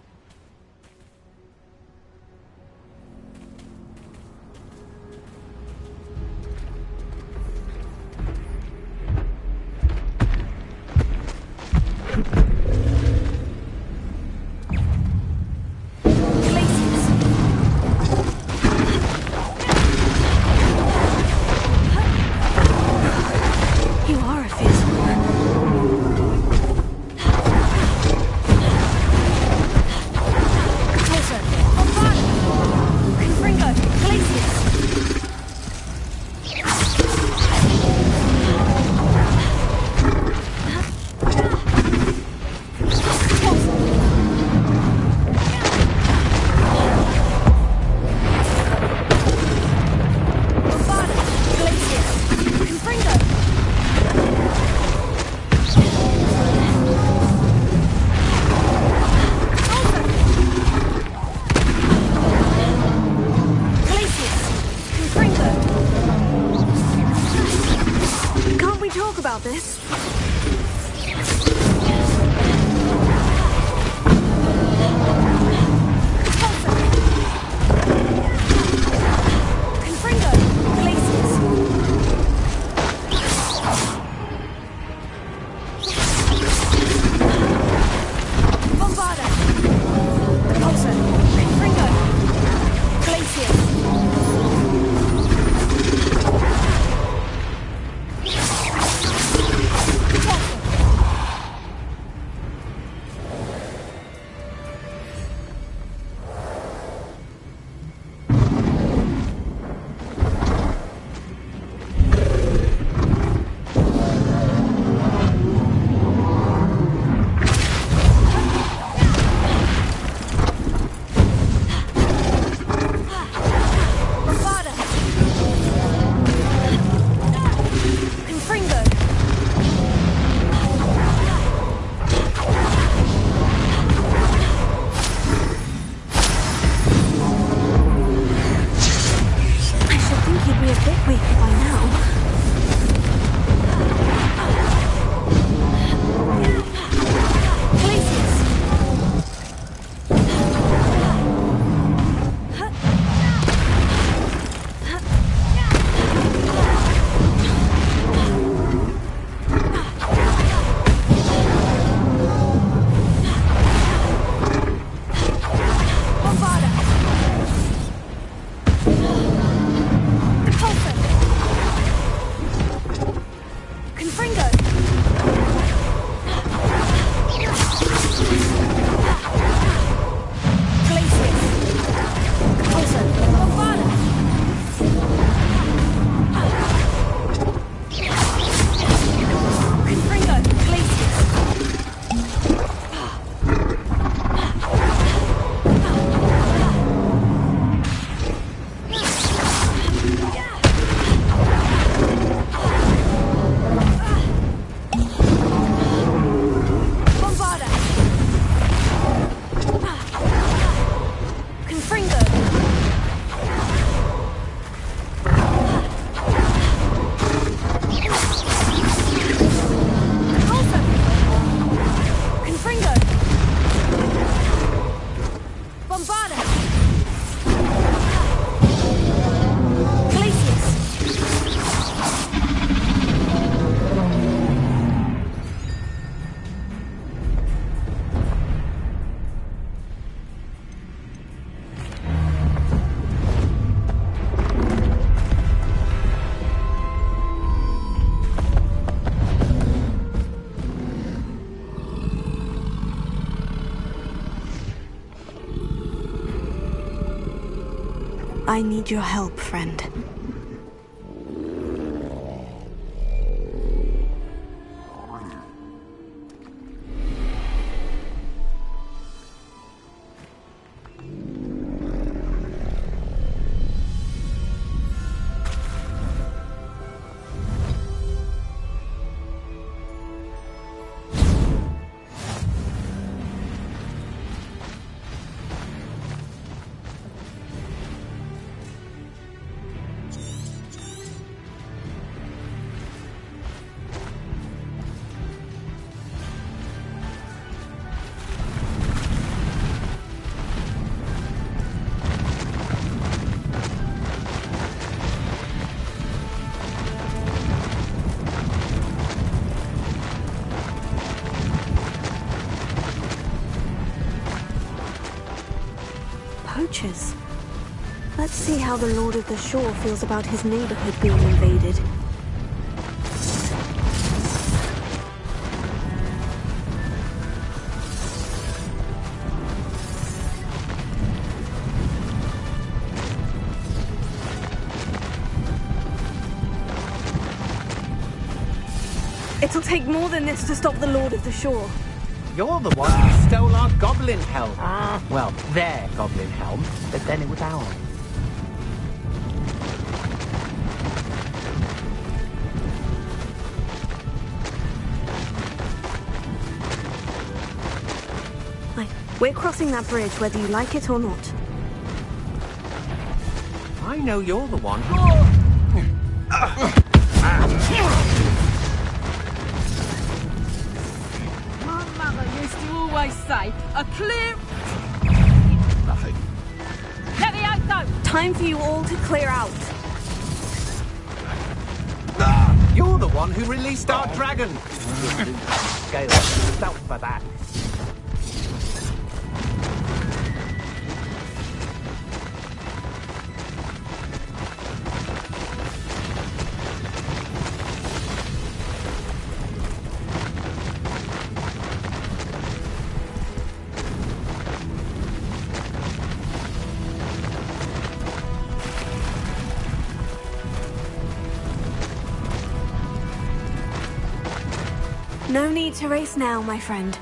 You are a fearsome one. I need your help, friend. Poachers. Let's see how the Lord of the Shore feels about his neighborhood being invaded. It'll take more than this to stop the Lord of the Shore. You're the one who stole our goblin helm. Well, their goblin helm, but then it was ours. We're crossing that bridge whether you like it or not. I know you're the one. My mother used to always say, a clear... Nothing. Let me out, though! Time for you all to clear out. You're the one who released our dragon. Scale yourself for that. No need to race now, my friend.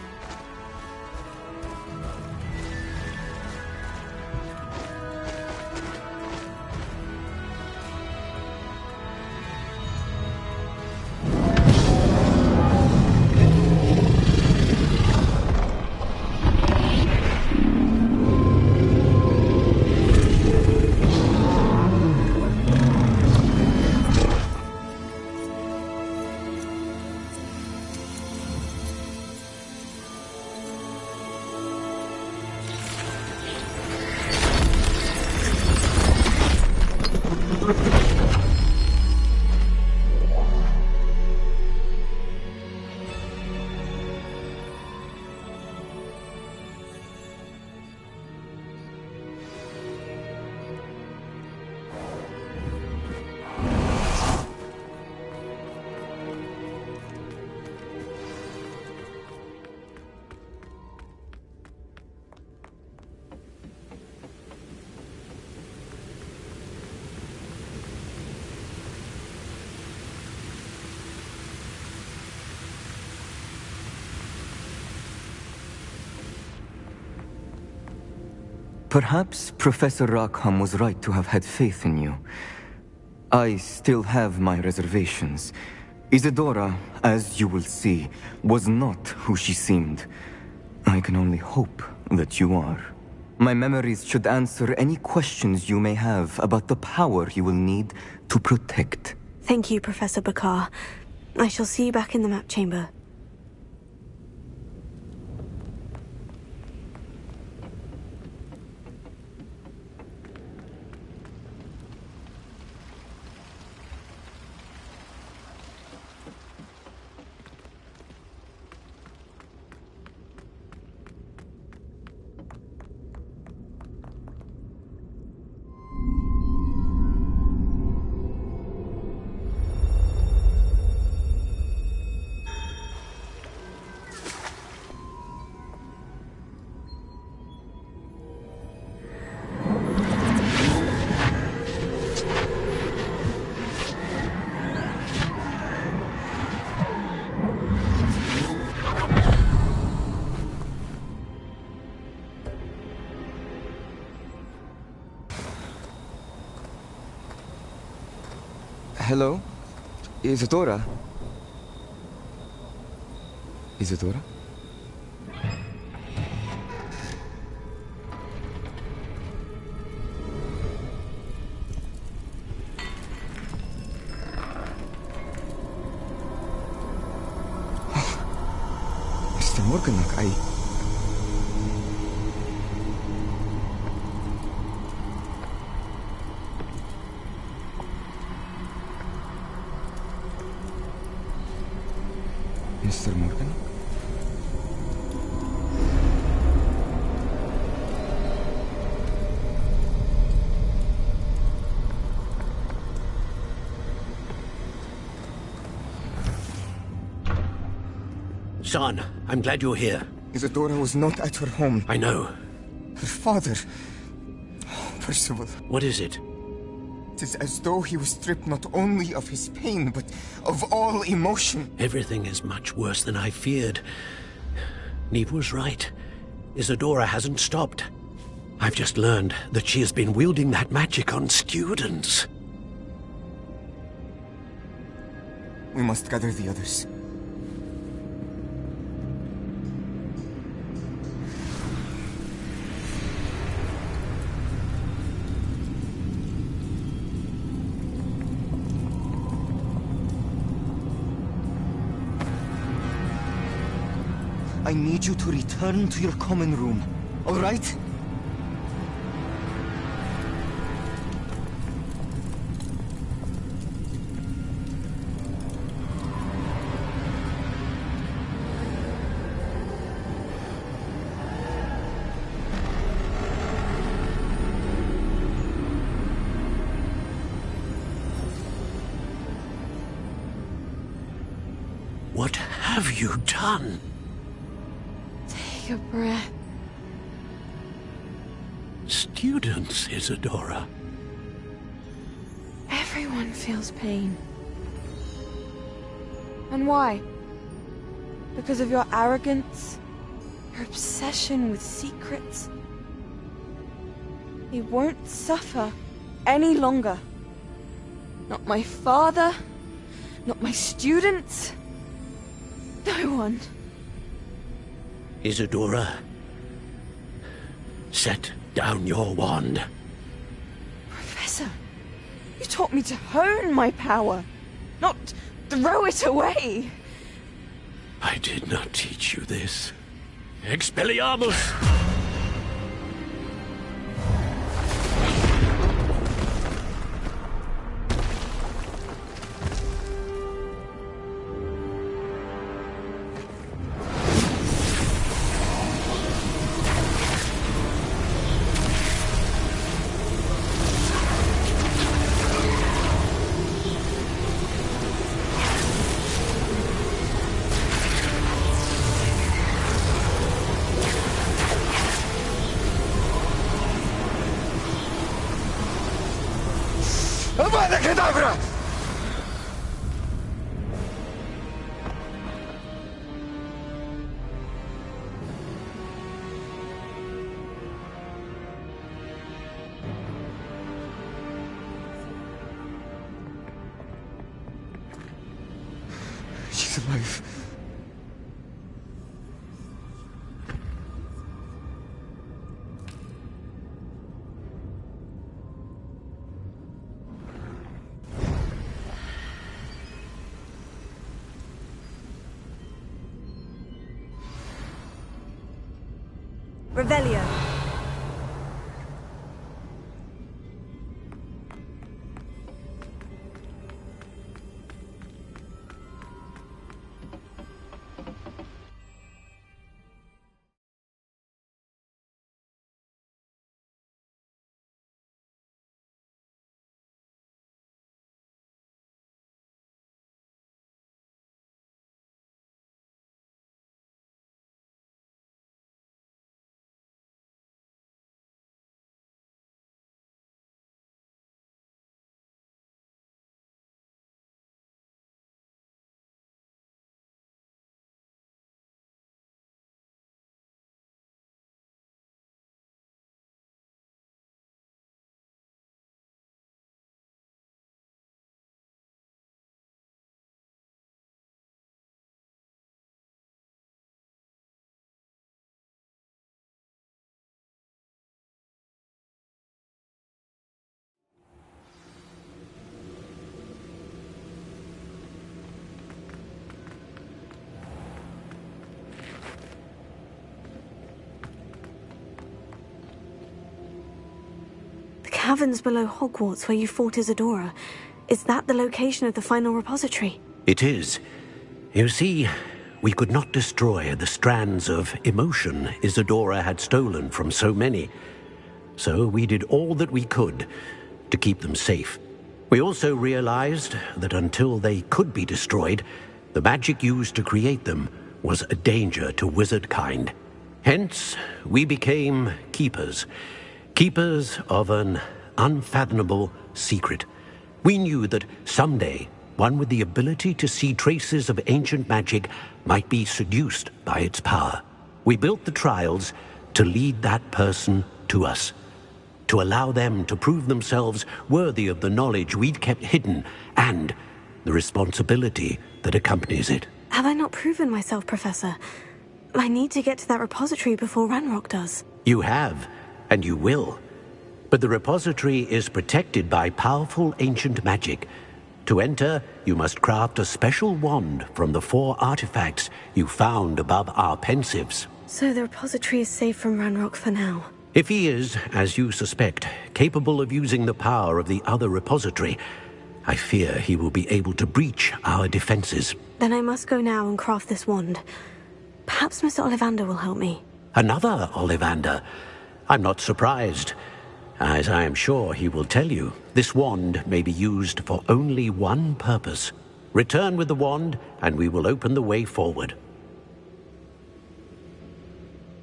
Perhaps Professor Rackham was right to have had faith in you. I still have my reservations. Isadora, as you will see, was not who she seemed. I can only hope that you are. My memories should answer any questions you may have about the power you will need to protect. Thank you, Professor Bakar. I shall see you back in the map chamber. Hello? Isadora? Isadora? Mr. Morganach, Mr. Morgan? Son, I'm glad you're here. Isadora was not at her home. I know. Her father... Percival. What is it? It is as though he was stripped not only of his pain, but of all emotion. Everything is much worse than I feared. Neve was right. Isadora hasn't stopped. I've just learned that she has been wielding that magic on students. We must gather the others. I need you to return to your common room, all right? What have you done? Take a breath. Students, Isadora. Everyone feels pain. And why? Because of your arrogance? Your obsession with secrets? He won't suffer any longer. Not my father, not my students, no one. Isadora, set down your wand. Professor, you taught me to hone my power, not throw it away. I did not teach you this. Expelliarmus! Avada Kedavra! She's alive. Revelio. caverns below Hogwarts where you fought Isadora. Is that the location of the final repository? It is. You see, we could not destroy the strands of emotion Isadora had stolen from so many. So we did all that we could to keep them safe. We also realized that until they could be destroyed, the magic used to create them was a danger to wizard kind. Hence, we became keepers. Keepers of an unfathomable secret. We knew that someday, one with the ability to see traces of ancient magic might be seduced by its power. We built the trials to lead that person to us, to allow them to prove themselves worthy of the knowledge we'd kept hidden and the responsibility that accompanies it. Have I not proven myself, Professor? I need to get to that repository before Ranrock does. You have, and you will. But the repository is protected by powerful ancient magic. To enter, you must craft a special wand from the 4 artifacts you found above our pensives. So the repository is safe from Ranrock for now. If he is, as you suspect, capable of using the power of the other repository, I fear he will be able to breach our defenses. Then I must go now and craft this wand. Perhaps Mr. Ollivander will help me. Another Ollivander? I'm not surprised. As I am sure he will tell you, this wand may be used for only one purpose. Return with the wand, and we will open the way forward.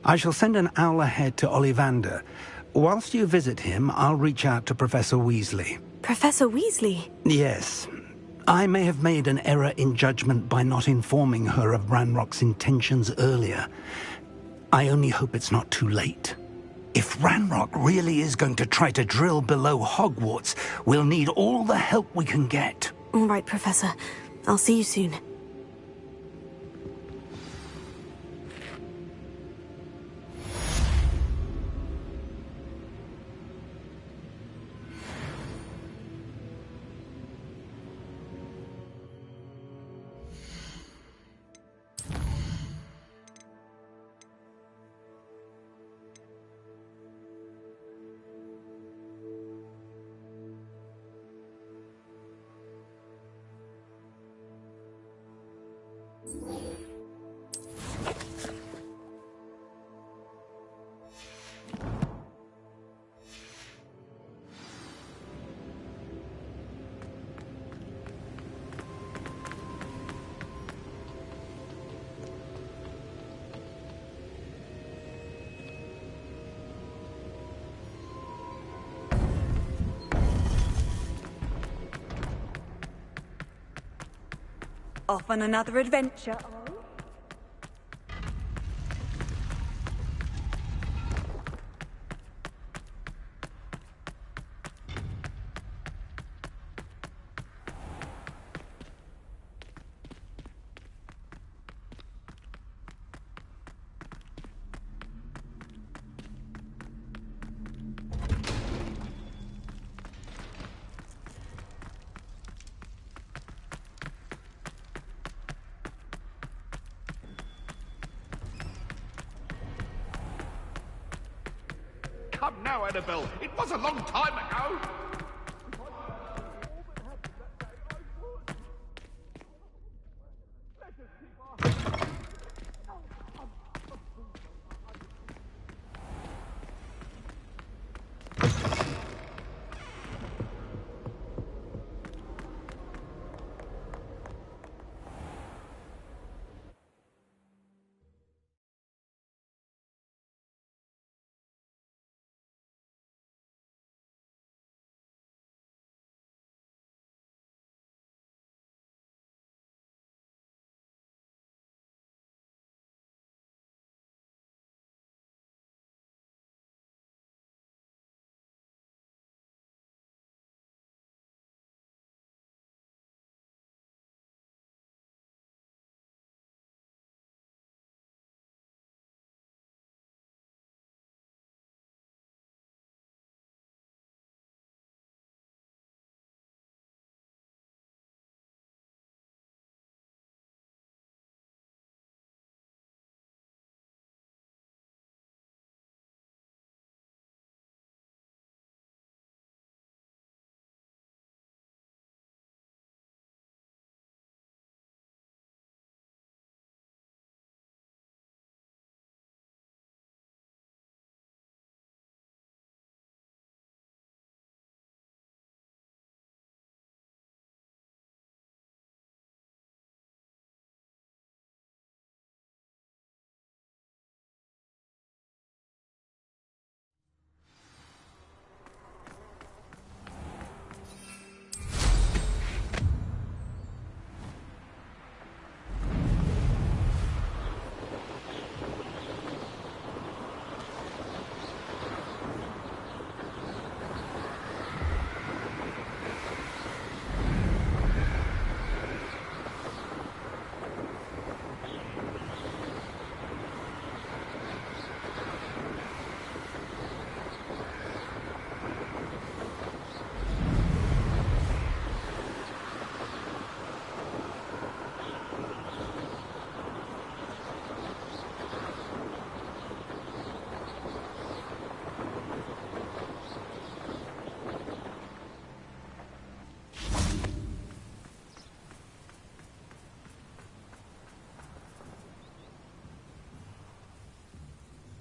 I shall send an owl ahead to Ollivander. Whilst you visit him, I'll reach out to Professor Weasley. Professor Weasley? Yes. I may have made an error in judgment by not informing her of Ranrock's intentions earlier. I only hope it's not too late. If Ranrock really is going to try to drill below Hogwarts, we'll need all the help we can get. All right, Professor. I'll see you soon. Off on another adventure. Come now, Annabelle. It was a long time ago.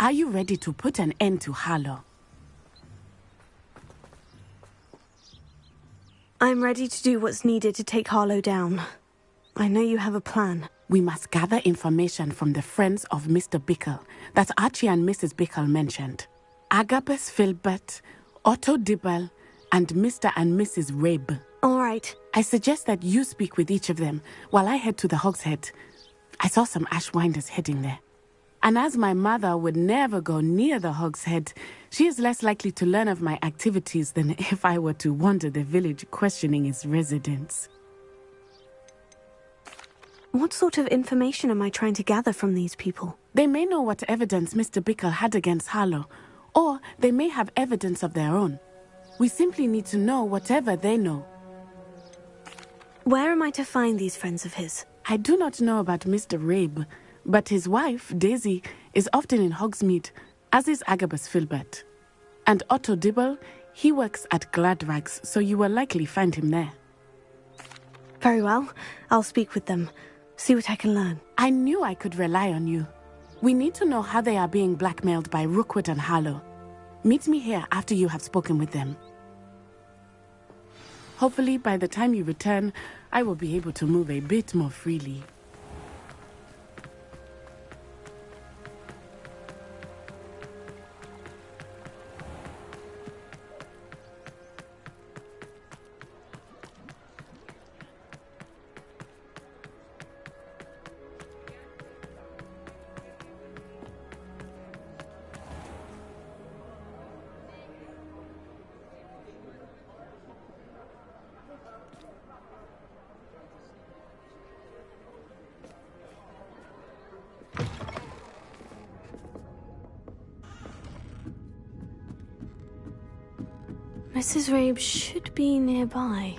Are you ready to put an end to Harlow? I'm ready to do what's needed to take Harlow down. I know you have a plan. We must gather information from the friends of Mr. Bickle that Archie and Mrs. Bickle mentioned. Agabus Filbert, Otto Dibble, and Mr. and Mrs. Rabe. All right. I suggest that you speak with each of them while I head to the Hogshead. I saw some Ashwinders heading there. And as my mother would never go near the Hogshead, she is less likely to learn of my activities than if I were to wander the village questioning its residents. What sort of information am I trying to gather from these people? They may know what evidence Mr. Bickle had against Harlow, or they may have evidence of their own. We simply need to know whatever they know. Where am I to find these friends of his? I do not know about Mr. Rabe, but his wife, Daisy, is often in Hogsmeade, as is Agabus Filbert. And Otto Dibble, he works at Gladrags, so you will likely find him there. Very well. I'll speak with them. See what I can learn. I knew I could rely on you. We need to know how they are being blackmailed by Rookwood and Harlow. Meet me here after you have spoken with them. Hopefully, by the time you return, I will be able to move a bit more freely. Mrs. Rabe should be nearby.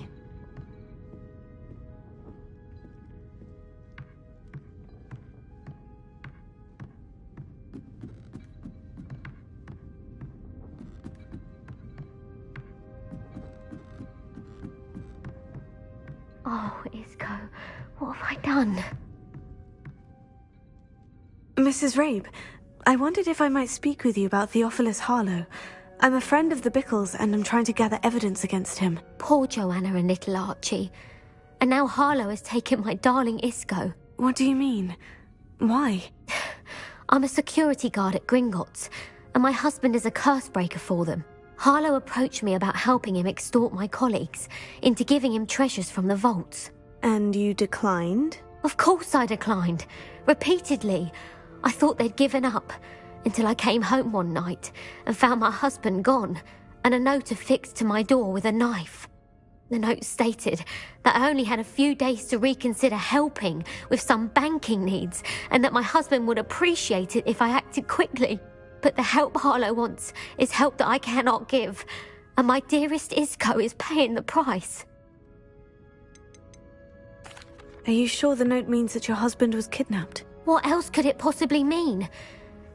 Oh, Isco, what have I done? Mrs. Rabe, I wondered if I might speak with you about Theophilus Harlow. I'm a friend of the Bickles, and I'm trying to gather evidence against him. Poor Joanna and little Archie. And now Harlow has taken my darling Isco. What do you mean? Why? I'm a security guard at Gringotts, and my husband is a curse breaker for them. Harlow approached me about helping him extort my colleagues into giving him treasures from the vaults. And you declined? Of course I declined. Repeatedly. I thought they'd given up, until I came home one night and found my husband gone, and a note affixed to my door with a knife. The note stated that I only had a few days to reconsider helping with some banking needs, and that my husband would appreciate it if I acted quickly. But the help Harlow wants is help that I cannot give, and my dearest Isco is paying the price. Are you sure the note means that your husband was kidnapped? What else could it possibly mean?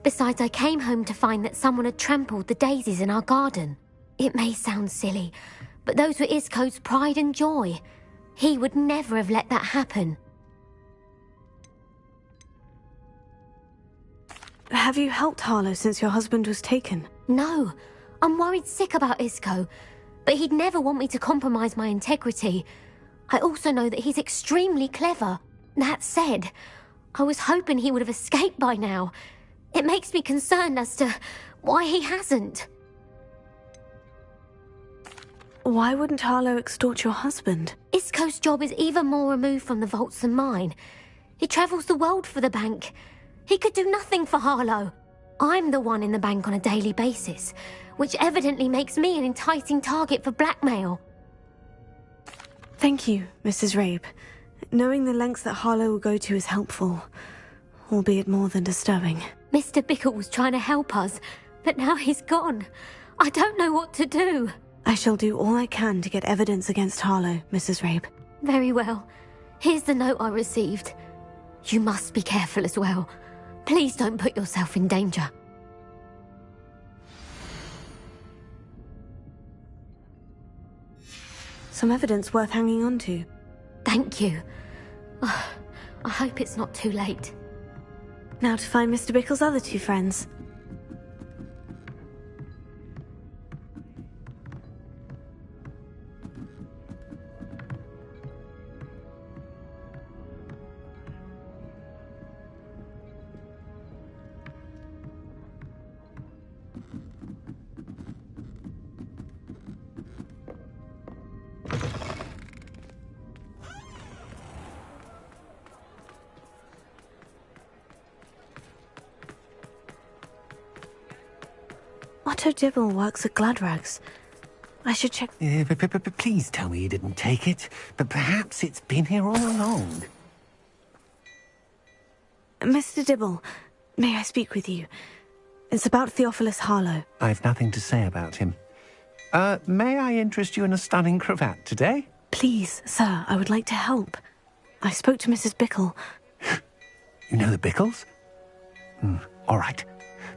Besides, I came home to find that someone had trampled the daisies in our garden. It may sound silly, but those were Isco's pride and joy. He would never have let that happen. Have you helped Harlow since your husband was taken? No. I'm worried sick about Isco, but he'd never want me to compromise my integrity. I also know that he's extremely clever. That said, I was hoping he would have escaped by now. It makes me concerned as to why he hasn't. Why wouldn't Harlow extort your husband? Isco's job is even more removed from the vaults than mine. He travels the world for the bank. He could do nothing for Harlow. I'm the one in the bank on a daily basis, which evidently makes me an enticing target for blackmail. Thank you, Mrs. Rabe. Knowing the lengths that Harlow will go to is helpful, albeit more than disturbing. Mr. Bickle was trying to help us, but now he's gone. I don't know what to do. I shall do all I can to get evidence against Harlow, Mrs. Rabe. Very well. Here's the note I received. You must be careful as well. Please don't put yourself in danger. Some evidence worth hanging on to. Thank you. Oh, I hope it's not too late. Now to find Mr. Bickle's other two friends. Otto Dibble works at Gladrags. I should check... But please tell me you didn't take it. But perhaps it's been here all along. Mr. Dibble, may I speak with you? It's about Theophilus Harlow. I've nothing to say about him. May I interest you in a stunning cravat today? Please, sir, I would like to help. I spoke to Mrs. Bickle. You know the Bickles? All right.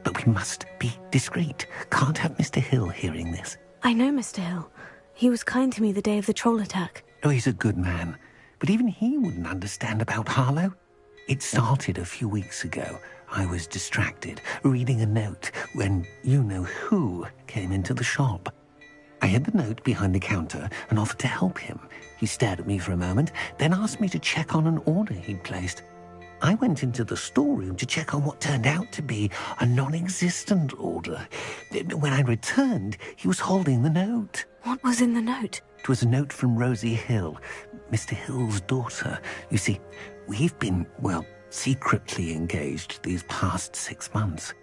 But we must be discreet. Can't have Mr. Hill hearing this. I know Mr. Hill. He was kind to me the day of the troll attack. Oh, he's a good man. But even he wouldn't understand about Harlow. It started a few weeks ago. I was distracted, reading a note, when you-know-who came into the shop. I hid the note behind the counter and offered to help him. He stared at me for a moment, then asked me to check on an order he'd placed. I went into the storeroom to check on what turned out to be a non-existent order. When I returned, he was holding the note. What was in the note? It was a note from Rosie Hill, Mr. Hill's daughter. You see, we've been, well, secretly engaged these past 6 months.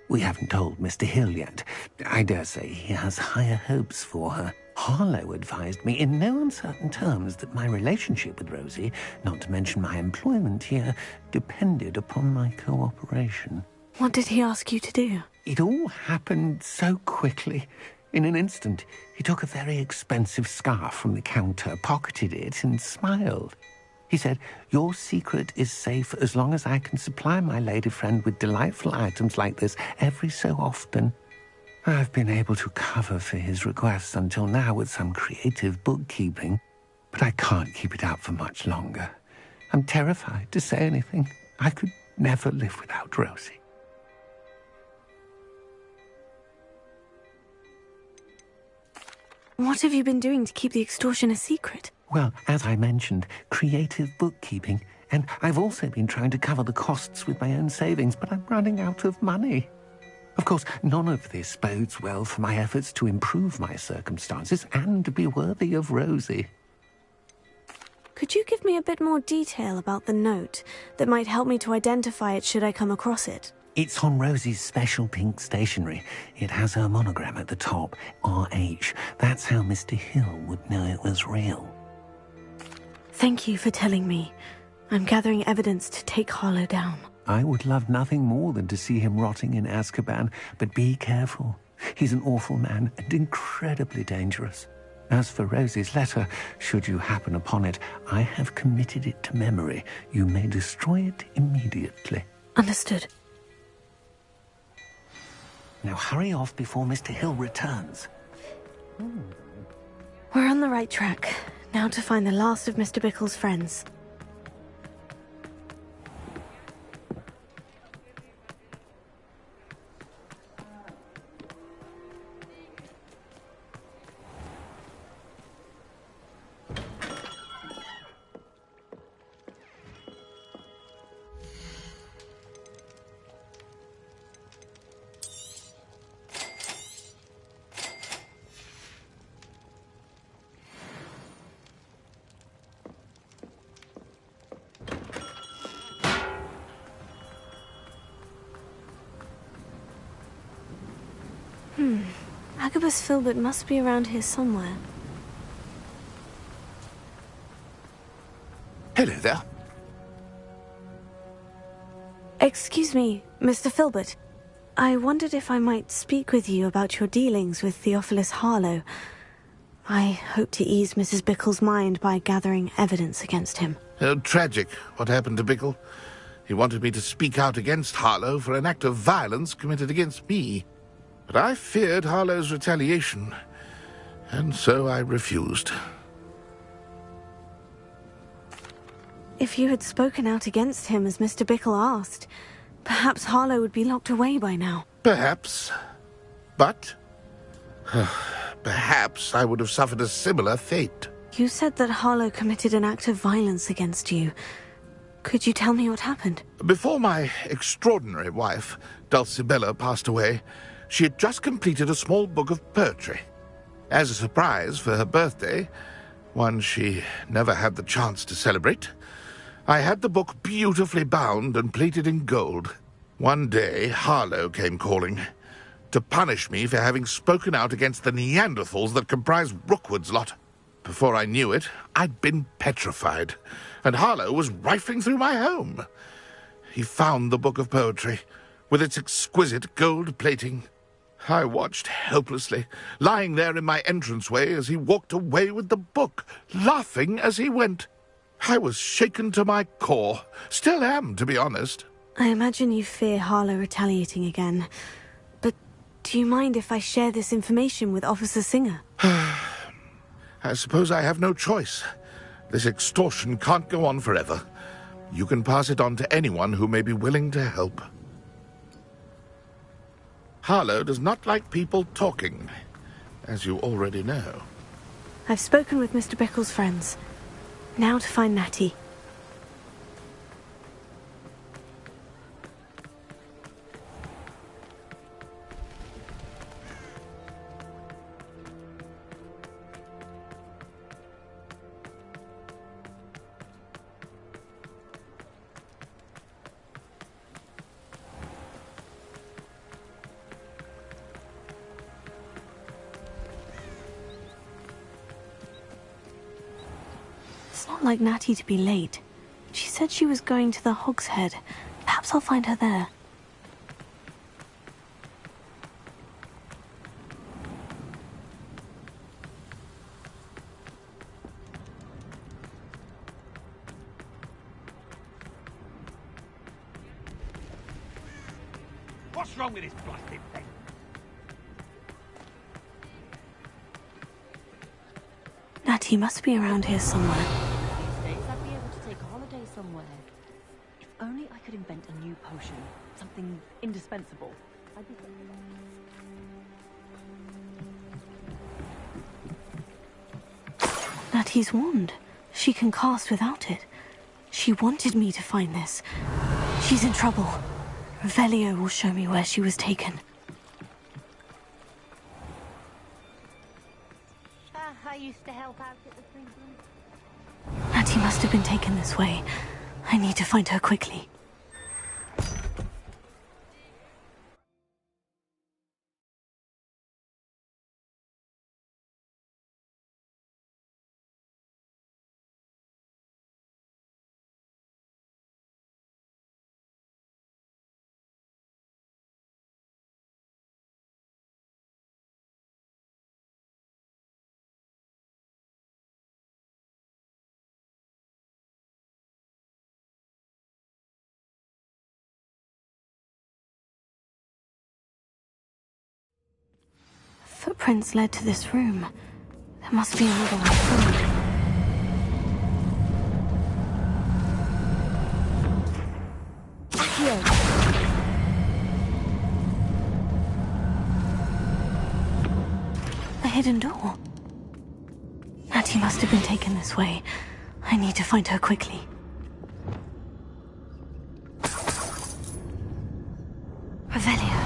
We haven't told Mr. Hill yet. I dare say he has higher hopes for her. Harlow advised me in no uncertain terms that my relationship with Rosie, not to mention my employment here, depended upon my cooperation. What did he ask you to do? It all happened so quickly. In an instant, he took a very expensive scarf from the counter, pocketed it, and smiled. He said, "Your secret is safe as long as I can supply my lady friend with delightful items like this every so often." I've been able to cover for his requests until now with some creative bookkeeping, but I can't keep it out for much longer. I'm terrified to say anything. I could never live without Rosie. What have you been doing to keep the extortion a secret? Well, as I mentioned, creative bookkeeping. And I've also been trying to cover the costs with my own savings, but I'm running out of money. Of course, none of this bodes well for my efforts to improve my circumstances and be worthy of Rosie. Could you give me a bit more detail about the note that might help me to identify it should I come across it? It's on Rosie's special pink stationery. It has her monogram at the top, RH. That's how Mr. Hill would know it was real. Thank you for telling me. I'm gathering evidence to take Harlow down. I would love nothing more than to see him rotting in Azkaban, but be careful. He's an awful man and incredibly dangerous. As for Rosie's letter, should you happen upon it, I have committed it to memory. You may destroy it immediately. Understood. Now hurry off before Mr. Hill returns. We're on the right track. Now to find the last of Mr. Bickle's friends. Agabus Filbert must be around here somewhere. Hello there. Excuse me, Mr. Filbert. I wondered if I might speak with you about your dealings with Theophilus Harlow. I hope to ease Mrs. Bickle's mind by gathering evidence against him. Oh, tragic, what happened to Bickle. He wanted me to speak out against Harlow for an act of violence committed against me. But I feared Harlow's retaliation, and so I refused. If you had spoken out against him as Mr. Bickle asked, perhaps Harlow would be locked away by now. Perhaps. But perhaps I would have suffered a similar fate. You said that Harlow committed an act of violence against you. Could you tell me what happened? Before my extraordinary wife, Dulcibella, passed away, she had just completed a small book of poetry. As a surprise for her birthday, one she never had the chance to celebrate, I had the book beautifully bound and plated in gold. One day, Harlow came calling, to punish me for having spoken out against the Neanderthals that comprise Rookwood's lot. Before I knew it, I'd been petrified, and Harlow was rifling through my home. He found the book of poetry, with its exquisite gold plating. I watched helplessly, lying there in my entranceway as he walked away with the book, laughing as he went. I was shaken to my core. Still am, to be honest. I imagine you fear Harlow retaliating again. But do you mind if I share this information with Officer Singer? I suppose I have no choice. This extortion can't go on forever. You can pass it on to anyone who may be willing to help. Harlow does not like people talking, as you already know. I've spoken with Mr. Bickle's friends. Now to find Natty. It's not like Natty to be late. She said she was going to the Hog's Head. Perhaps I'll find her there. What's wrong with this blasted thing? Natty must be around here somewhere. These days I'd be able to take a holiday somewhere. If only I could invent a new potion. Something indispensable. I'd be... Natty's wand. She can cast without it. She wanted me to find this. She's in trouble. Revelio will show me where she was taken. I used to help out at the prison. Natty must have been taken this way. I need to find her quickly. Footprints led to this room. There must be another way through. Accio! A hidden door. Natty must have been taken this way. I need to find her quickly. Revelio.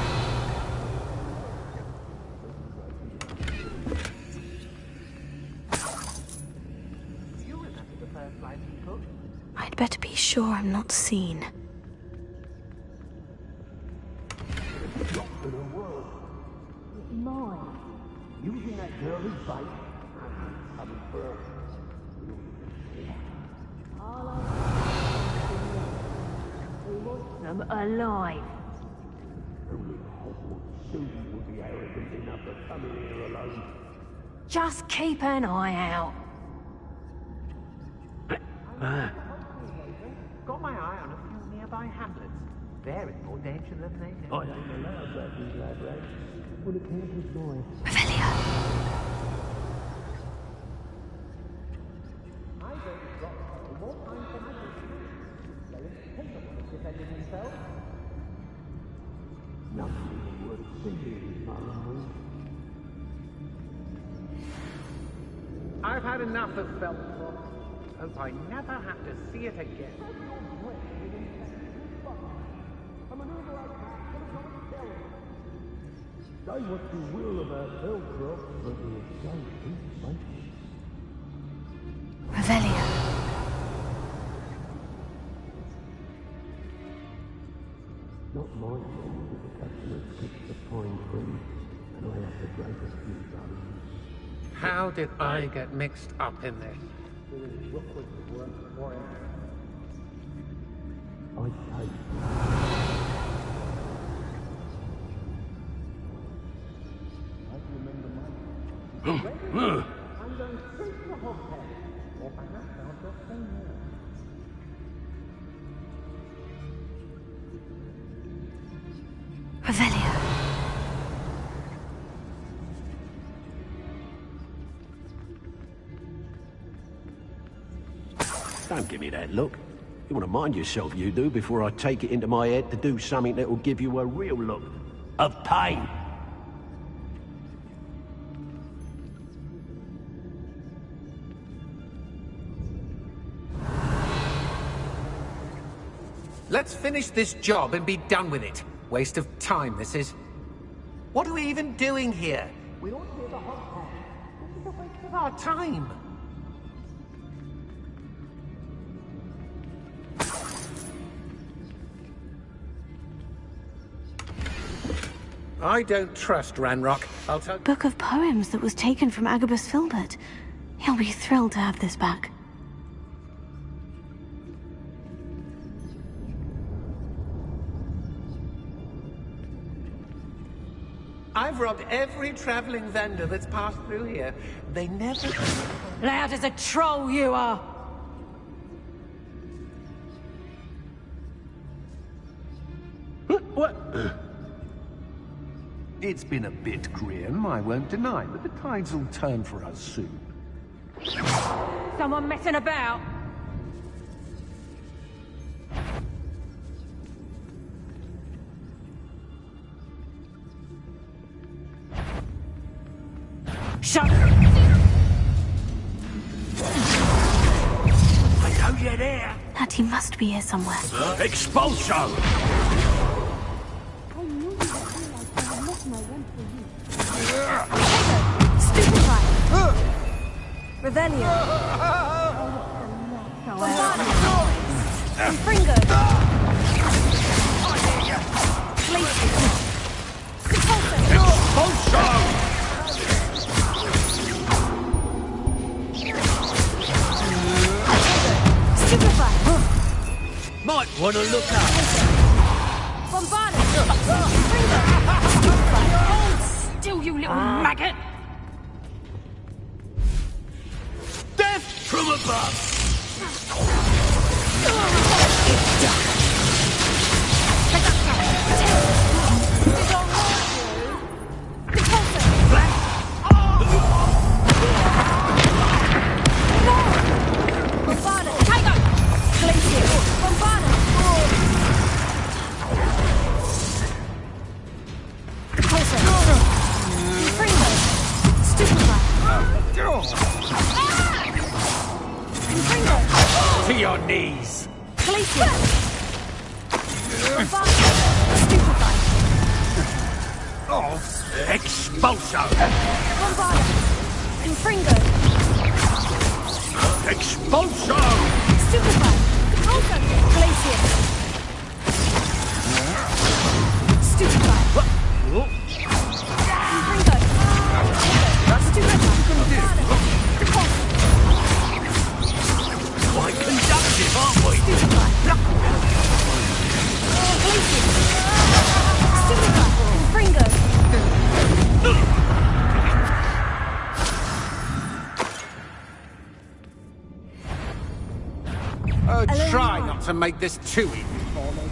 I'd better be sure I'm not seen. Using that girl as bait. Them alive. Only Hogwarts students would be arrogant enough to come in here alone. Just keep an eye out. Got my eye on a few nearby hamlets. They're in more danger than they know. I ain't allowed that, you lad, right? What a campus boy. Revelio. I don't drop more time than I do. Players take them on defending themselves. Nothing worth seeing, Marlon. I've had enough of Belfort. Hope I never have to see it again. Say what you will about Belfort, but it's so deep, mate. Revelio. No not my fault that the customers picked the fine print, and I have to break a few bones. How did I get mixed up in this? I take. I'm going straight to the hotel, or perhaps I'll just say no. Revelio. Don't give me that look. You want to mind yourself, you do, before I take it into my head to do something that will give you a real look of pain. Let's finish this job and be done with it. Waste of time, this is. What are we even doing here? We ought to be at the hotel. This is a waste of our time. I don't trust Ranrock. I'll tell you. Book of poems that was taken from Agabus Filbert. He'll be thrilled to have this back. I've robbed every traveling vendor that's passed through here. They never... Loud as a troll you are! What? It's been a bit grim, I won't deny, but the tides will turn for us soon. Someone messing about? Shut up! I know you're there. That he must be here somewhere. Expulso! Stupefy! Revelio! Fringo! Expulso! Might want to look up. Bombarded! Hold still, you little maggot! Death from above! To your knees! Expulso! Fringo! Expulso! Stupefy! Glacier! Stupefy! Fringo! Quite conductive, aren't we? Fringo! Oh, try not to make this too easy for me.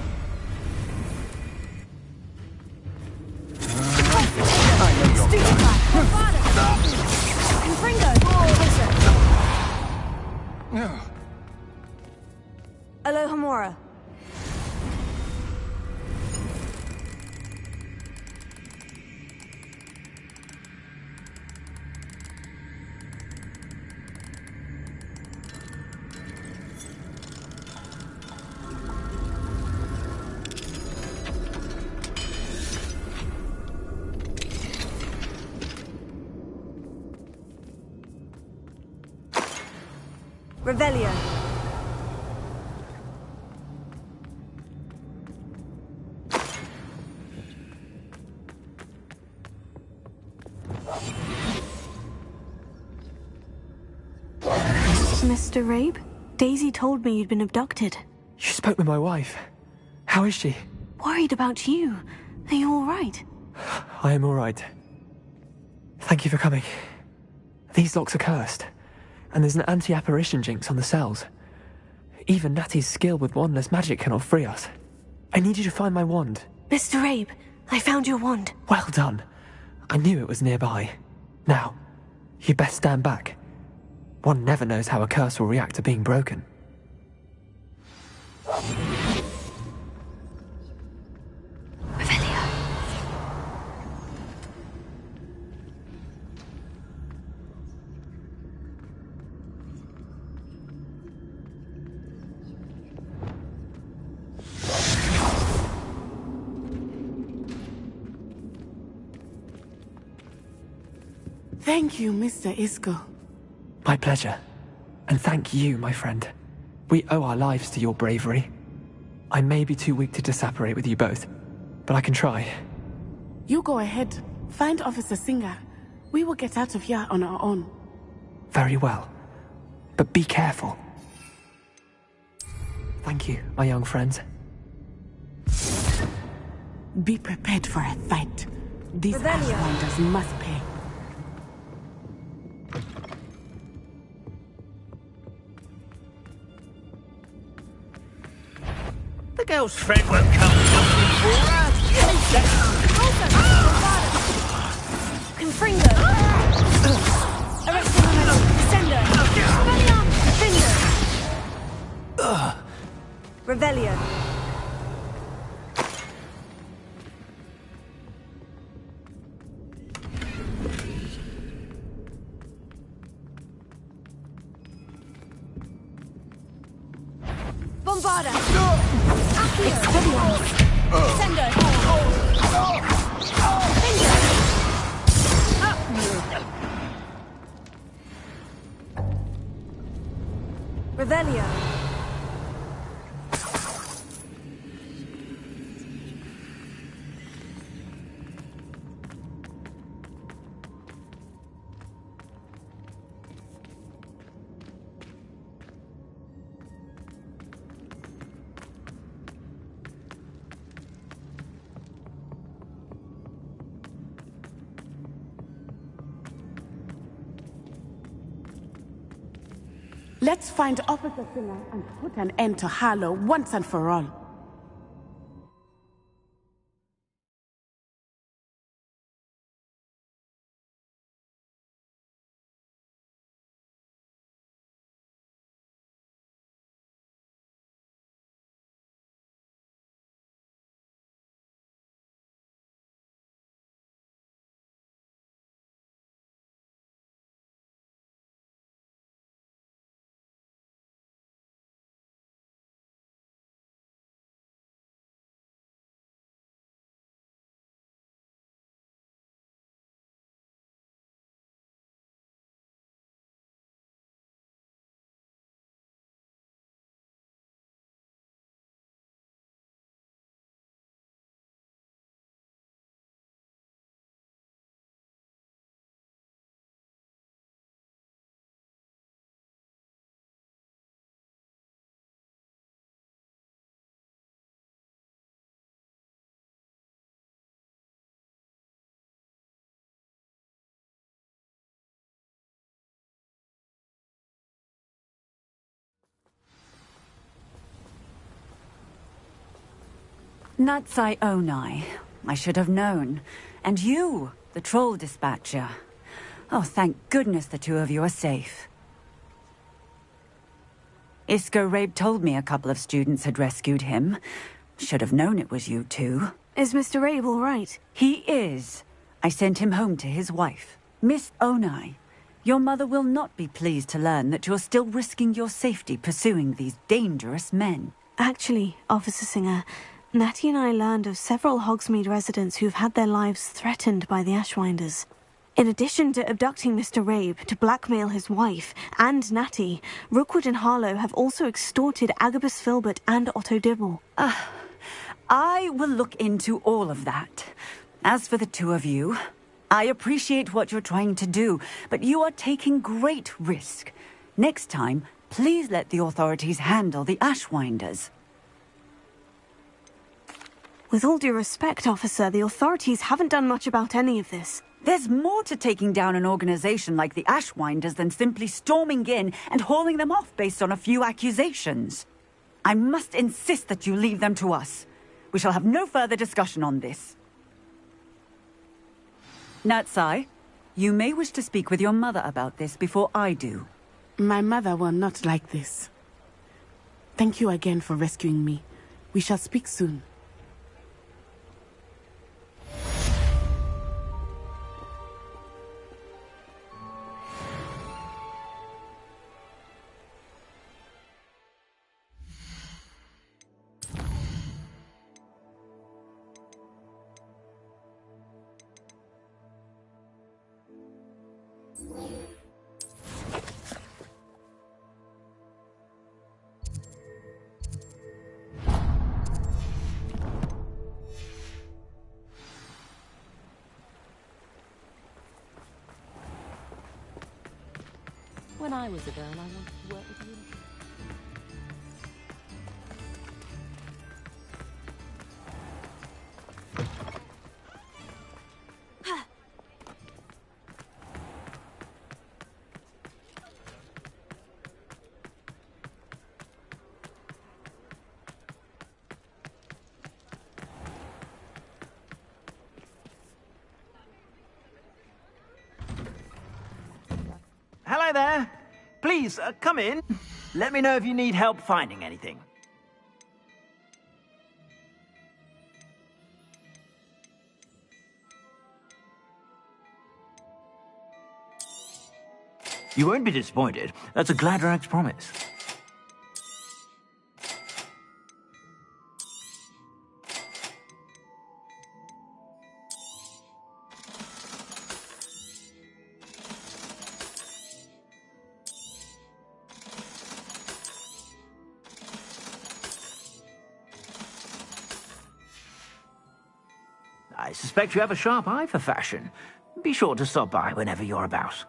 I know you're Fringo! Alohomora. Revelio. Mr. Rabe, Daisy told me you'd been abducted. You spoke with my wife. How is she? Worried about you. Are you all right? I am all right. Thank you for coming. These locks are cursed, and there's an anti-apparition jinx on the cells. Even Natty's skill with wandless magic cannot free us. I need you to find my wand. Mr. Rabe, I found your wand. Well done. I knew it was nearby. Now, you best stand back. One never knows how a curse will react to being broken. Thank you, Mr. Isco. My pleasure. And thank you, my friend. We owe our lives to your bravery. I may be too weak to disapparate with you both, but I can try. You go ahead. Find Officer Singer. We will get out of here on our own. Very well. But be careful. Thank you, my young friends. Be prepared for a fight. These Ashwinders must pay. The girl's friend won't come jumping for her. Confringo! Arresting the middle. Descender! Finger! Revelio! Bombarda! Expelliarmus! Sendo! Finger! Revelio! Let's find Officer Singer and put an end to Harlow once and for all. Natsai Onai. I should have known. And you, the troll dispatcher. Oh, thank goodness the two of you are safe. Isco Rabe told me a couple of students had rescued him. Should have known it was you two. Is Mr. Rabe all right? He is. I sent him home to his wife. Miss Onai, your mother will not be pleased to learn that you're still risking your safety pursuing these dangerous men. Actually, Officer Singer, Natty and I learned of several Hogsmeade residents who've had their lives threatened by the Ashwinders. In addition to abducting Mr. Rabe to blackmail his wife and Natty, Rookwood and Harlow have also extorted Agabus Filbert and Otto Dibble. I will look into all of that. As for the two of you, I appreciate what you're trying to do, but you are taking great risk. Next time, please let the authorities handle the Ashwinders. With all due respect, officer, the authorities haven't done much about any of this. There's more to taking down an organization like the Ashwinders than simply storming in and hauling them off based on a few accusations. I must insist that you leave them to us. We shall have no further discussion on this. Natsai, you may wish to speak with your mother about this before I do. My mother will not like this. Thank you again for rescuing me. We shall speak soon. When I was a girl, I wanted to work with you. Hello there. Please, come in. Let me know if you need help finding anything. You won't be disappointed. That's a Gladrag's promise. I suspect you have a sharp eye for fashion. Be sure to stop by whenever you're about.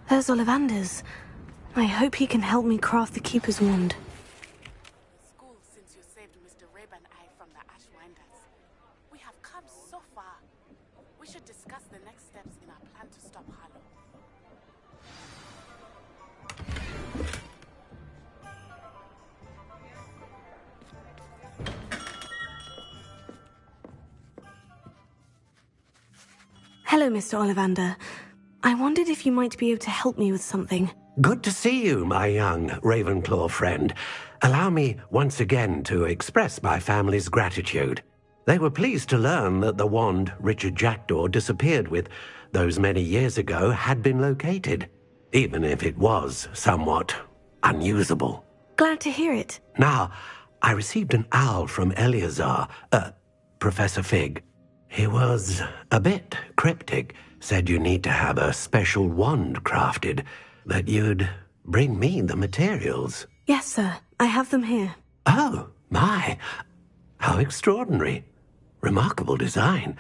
There's Ollivander's. I hope he can help me craft the Keeper's wand. School since you saved Mr. Rabe and I from the Ashwinders. We have come so far. We should discuss the next steps in our plan to stop Harlow. Hello, Mr. Ollivander. I wondered if you might be able to help me with something. Good to see you, my young Ravenclaw friend. Allow me once again to express my family's gratitude. They were pleased to learn that the wand Richard Jackdaw disappeared with those many years ago had been located, even if it was somewhat unusable. Glad to hear it. Now, I received an owl from Eleazar, Professor Fig. He was a bit cryptic, said you need to have a special wand crafted, that you'd bring me the materials. Yes, sir. I have them here. Oh, my. How extraordinary. Remarkable design.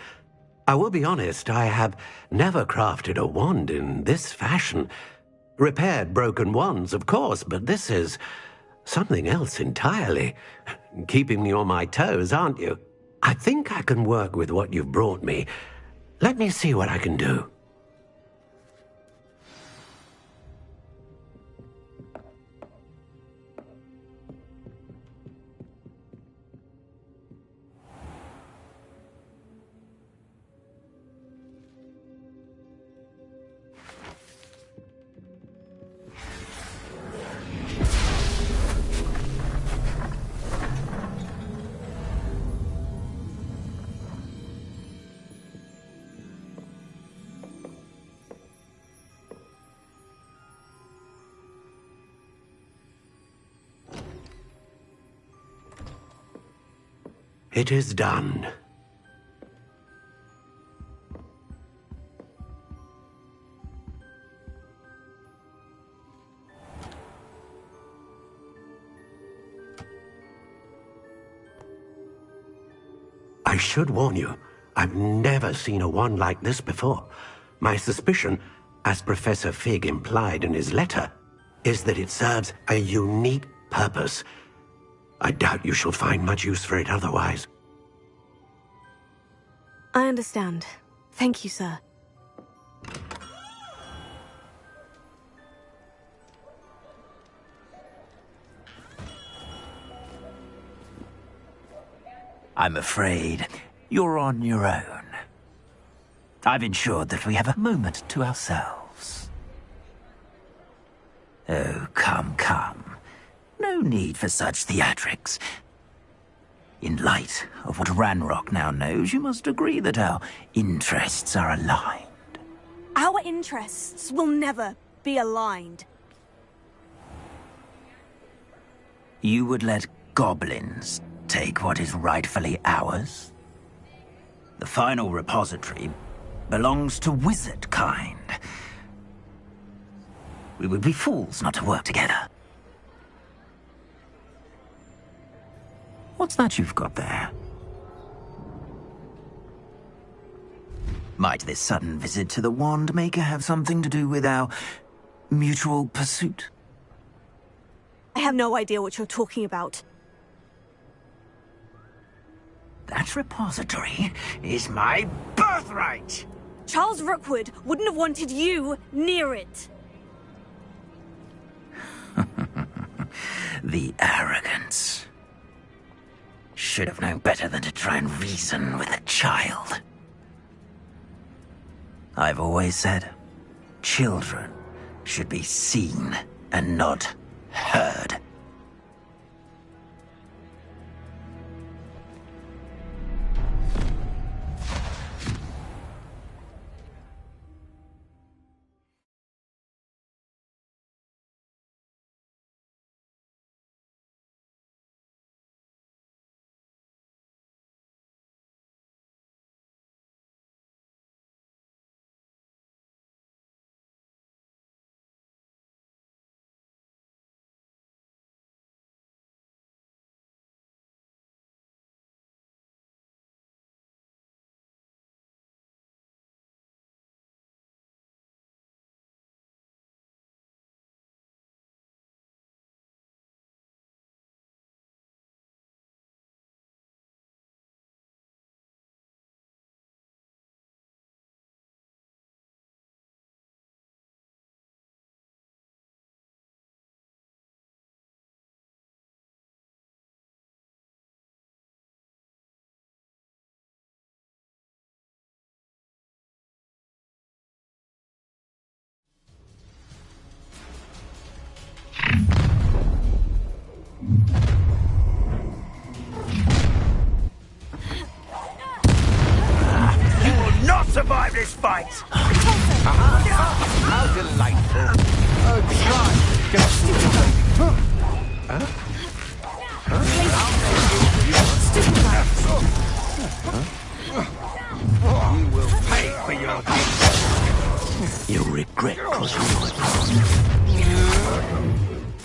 I will be honest, I have never crafted a wand in this fashion. Repaired broken wands, of course, but this is something else entirely. Keeping me on my toes, aren't you? I think I can work with what you've brought me. Let me see what I can do. It is done. I should warn you, I've never seen a wand like this before. My suspicion, as Professor Fig implied in his letter, is that it serves a unique purpose. I doubt you shall find much use for it otherwise. I understand. Thank you, sir. I'm afraid you're on your own. I've ensured that we have a moment to ourselves. Oh, come, come. No need for such theatrics. In light of what Ranrock now knows, you must agree that our interests are aligned. Our interests will never be aligned. You would let goblins take what is rightfully ours? The final repository belongs to wizard kind. We would be fools not to work together. What's that you've got there? Might this sudden visit to the Wand Maker have something to do with our mutual pursuit? I have no idea what you're talking about. That repository is my birthright! Charles Rookwood wouldn't have wanted you near it. The arrogance. Should have known better than to try and reason with a child. I've always said, children should be seen and not heard. this fight! How delightful. Oh, try. Just see your baby. Huh? Huh? You will pay for your deeds. You'll regret crossing my path.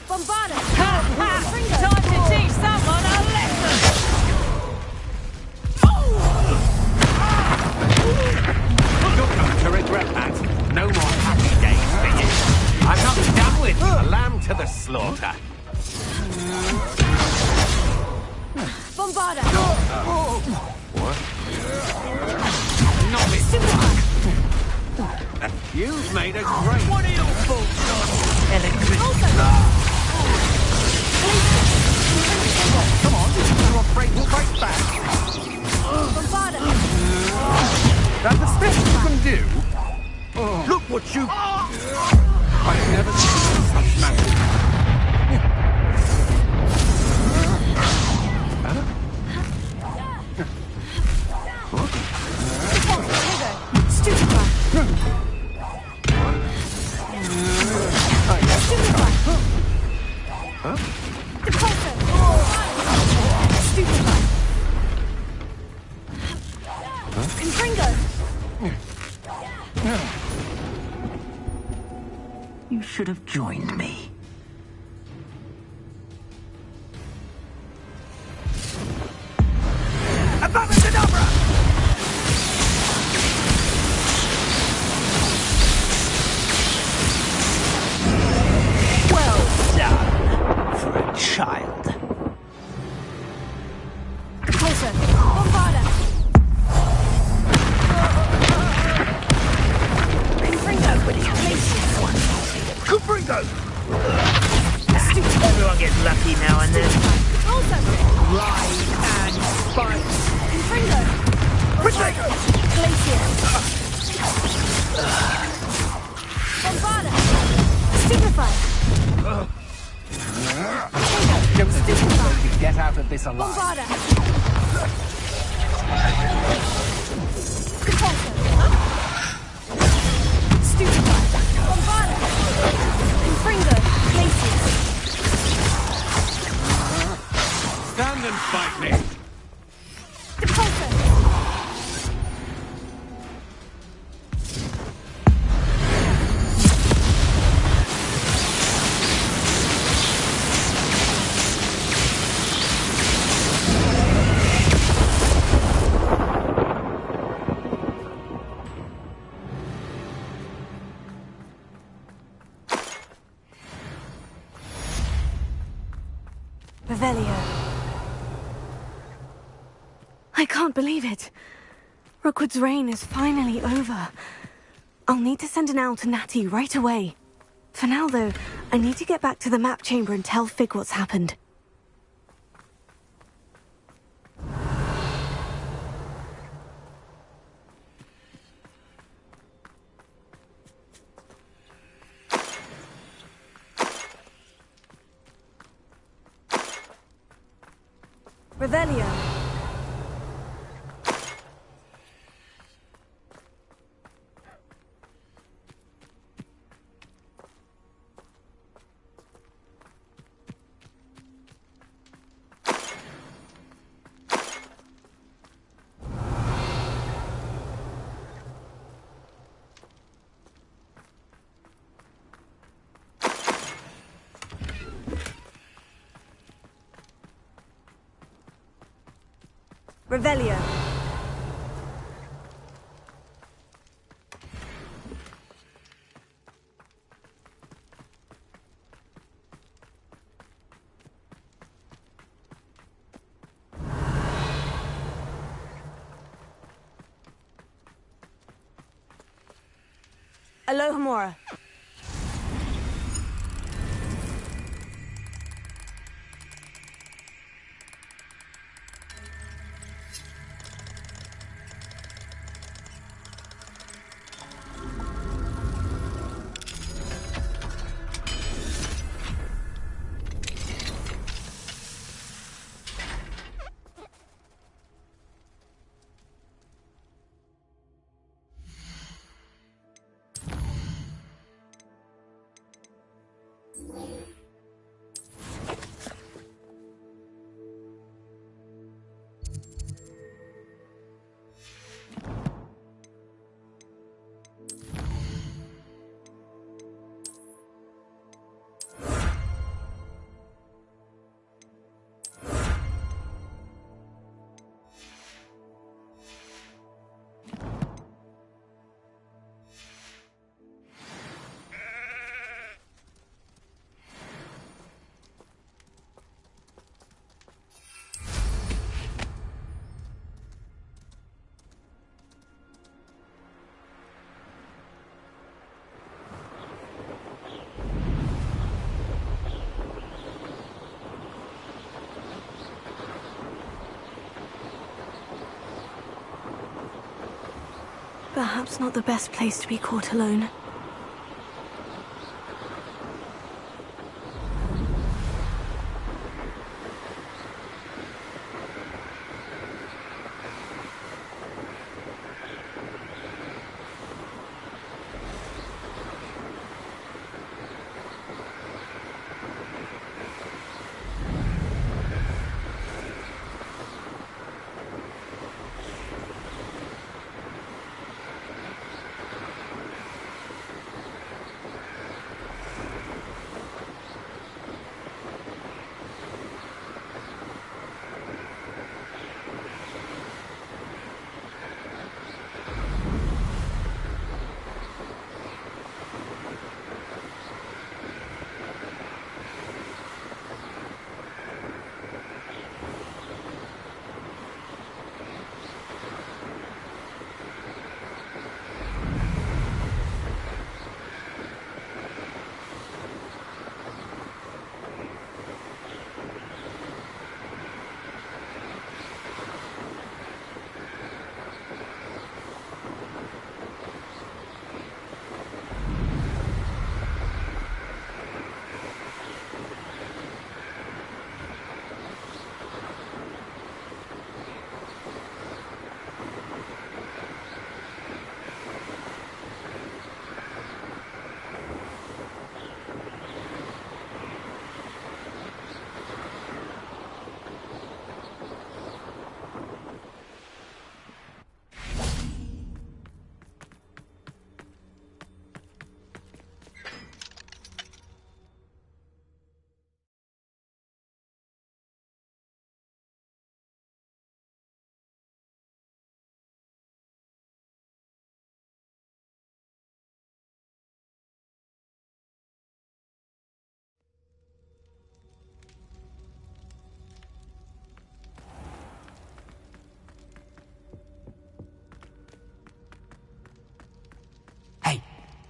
Bombarda! Ha ha! Time to teach someone a lesson! You're going to regret that. No more happy days for you. I'm not done with you. A lamb to the slaughter. Bombarda! What? Not this one. You've made a great... What are your faults on? Electricity. Come on, you're afraid to fight back. Bombarda! That's the best you can do. Look what you... I've never seen such magic. Stupefy! Huh? Depulso! Stupefy! Confringo! You should have joined me. Abacadabra! Well done for a child. Depulso! Bombarda! Confringo! Confringo! Everyone gets lucky now and then. Also! Ride and fight. Confringo! Protego! Glacier! Bombarda! Stupefy! Don't stupefy. Get out of this alive. Bombarda! Depulso! Stupefy! Bombarda! Confringo! Glacier! Stand and fight me. Depulso! Revelio. I can't believe it. Rookwood's reign is finally over. I'll need to send an owl to Natty right away. For now, though, I need to get back to the map chamber and tell Fig what's happened. Revelio. Revelio. Alohomora. Perhaps not the best place to be caught alone.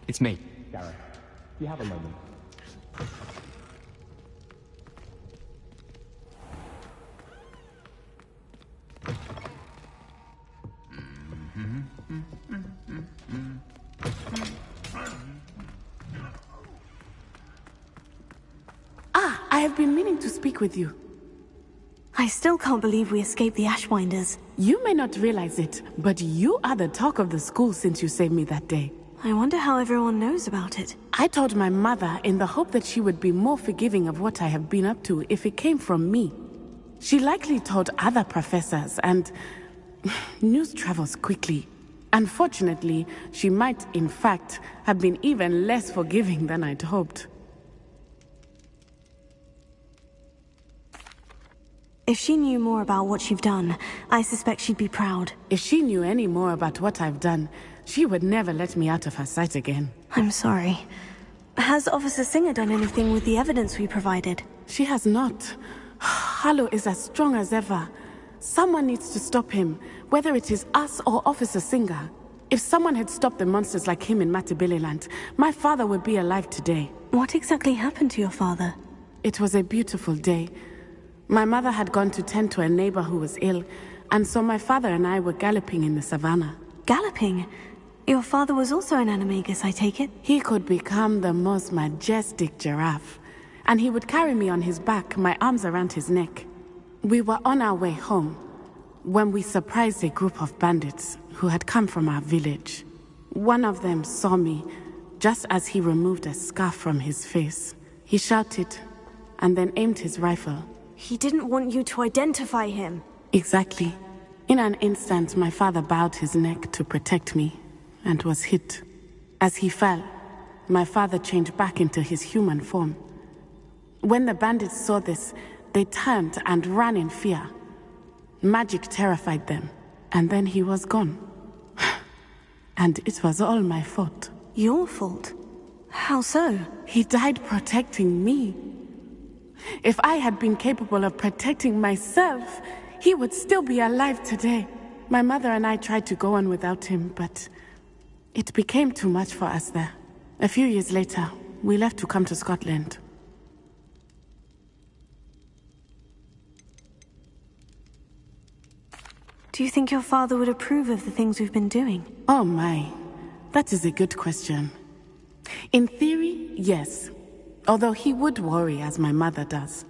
It's me, Gareth. Do you have a moment? I have been meaning to speak with you. I still can't believe we escaped the Ashwinders. You may not realize it, but you are the talk of the school since you saved me that day. I wonder how everyone knows about it. I told my mother in the hope that she would be more forgiving of what I have been up to if it came from me. She likely told other professors, and news travels quickly. Unfortunately, she might, in fact, have been even less forgiving than I'd hoped. If she knew more about what you've done, I suspect she'd be proud. If she knew any more about what I've done, she would never let me out of her sight again. I'm sorry. Has Officer Singer done anything with the evidence we provided? She has not. Harlow is as strong as ever. Someone needs to stop him, whether it is us or Officer Singer. If someone had stopped the monsters like him in Matabeleland, my father would be alive today. What exactly happened to your father? It was a beautiful day. My mother had gone to tend to a neighbor who was ill, and so my father and I were galloping in the savannah. Galloping? Your father was also an animagus, I take it? He could become the most majestic giraffe, and he would carry me on his back, my arms around his neck. We were on our way home when we surprised a group of bandits who had come from our village. One of them saw me just as he removed a scarf from his face. He shouted and then aimed his rifle. He didn't want you to identify him. Exactly. In an instant, my father bowed his neck to protect me and was hit. As he fell, my father changed back into his human form. When the bandits saw this, they turned and ran in fear. Magic terrified them, and then he was gone. And it was all my fault. Your fault? How so? He died protecting me. If I had been capable of protecting myself, he would still be alive today. My mother and I tried to go on without him, but it became too much for us there. A few years later, we left to come to Scotland. Do you think your father would approve of the things we've been doing? Oh my, that is a good question. In theory, yes. Although he would worry as my mother does.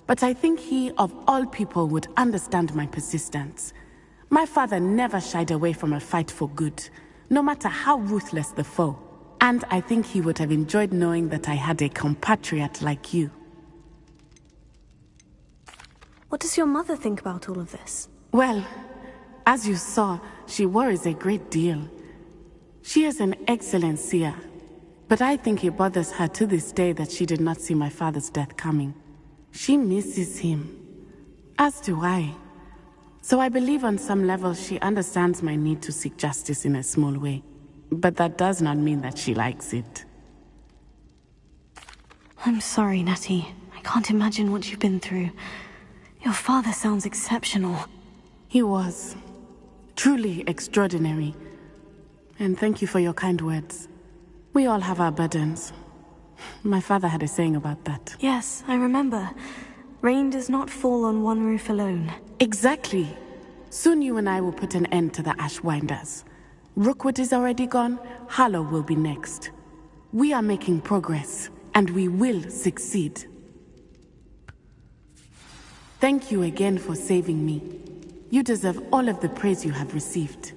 But I think he, of all people, would understand my persistence. My father never shied away from a fight for good, no matter how ruthless the foe. And I think he would have enjoyed knowing that I had a compatriot like you. What does your mother think about all of this? Well, as you saw, she worries a great deal. She is an excellent seer, but I think it bothers her to this day that she did not see my father's death coming. She misses him, as do I. So I believe on some level she understands my need to seek justice in a small way. But that does not mean that she likes it. I'm sorry, Natty. I can't imagine what you've been through. Your father sounds exceptional. He was. Truly extraordinary. And thank you for your kind words. We all have our burdens. My father had a saying about that. Yes, I remember. Rain does not fall on one roof alone. Exactly. Soon you and I will put an end to the Ashwinders. Rookwood is already gone. Harlow will be next. We are making progress, and we will succeed. Thank you again for saving me. You deserve all of the praise you have received.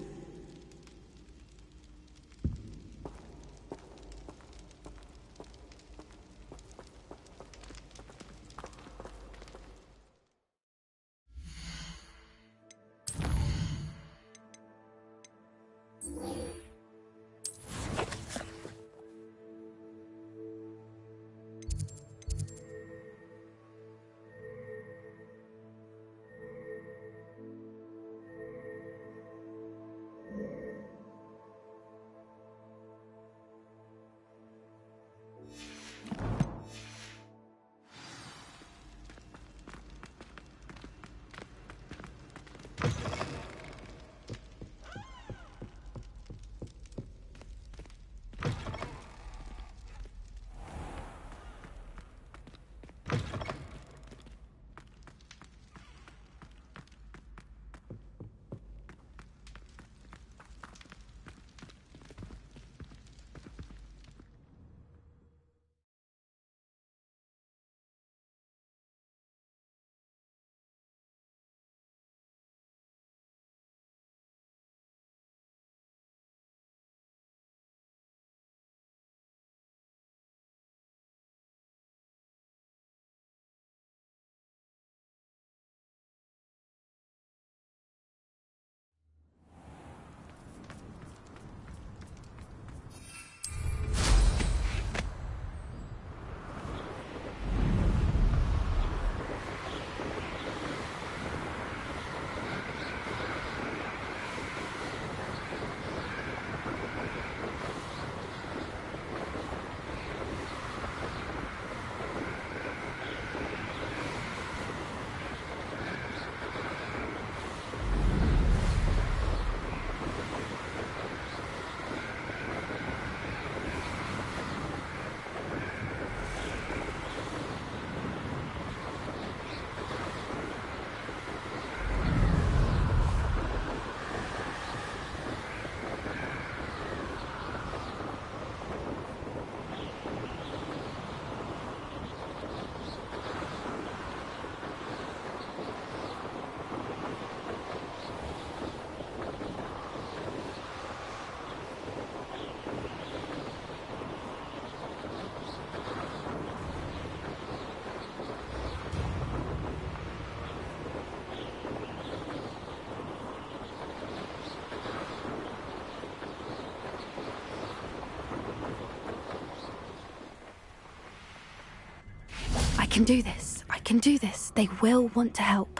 I can do this. I can do this. They will want to help.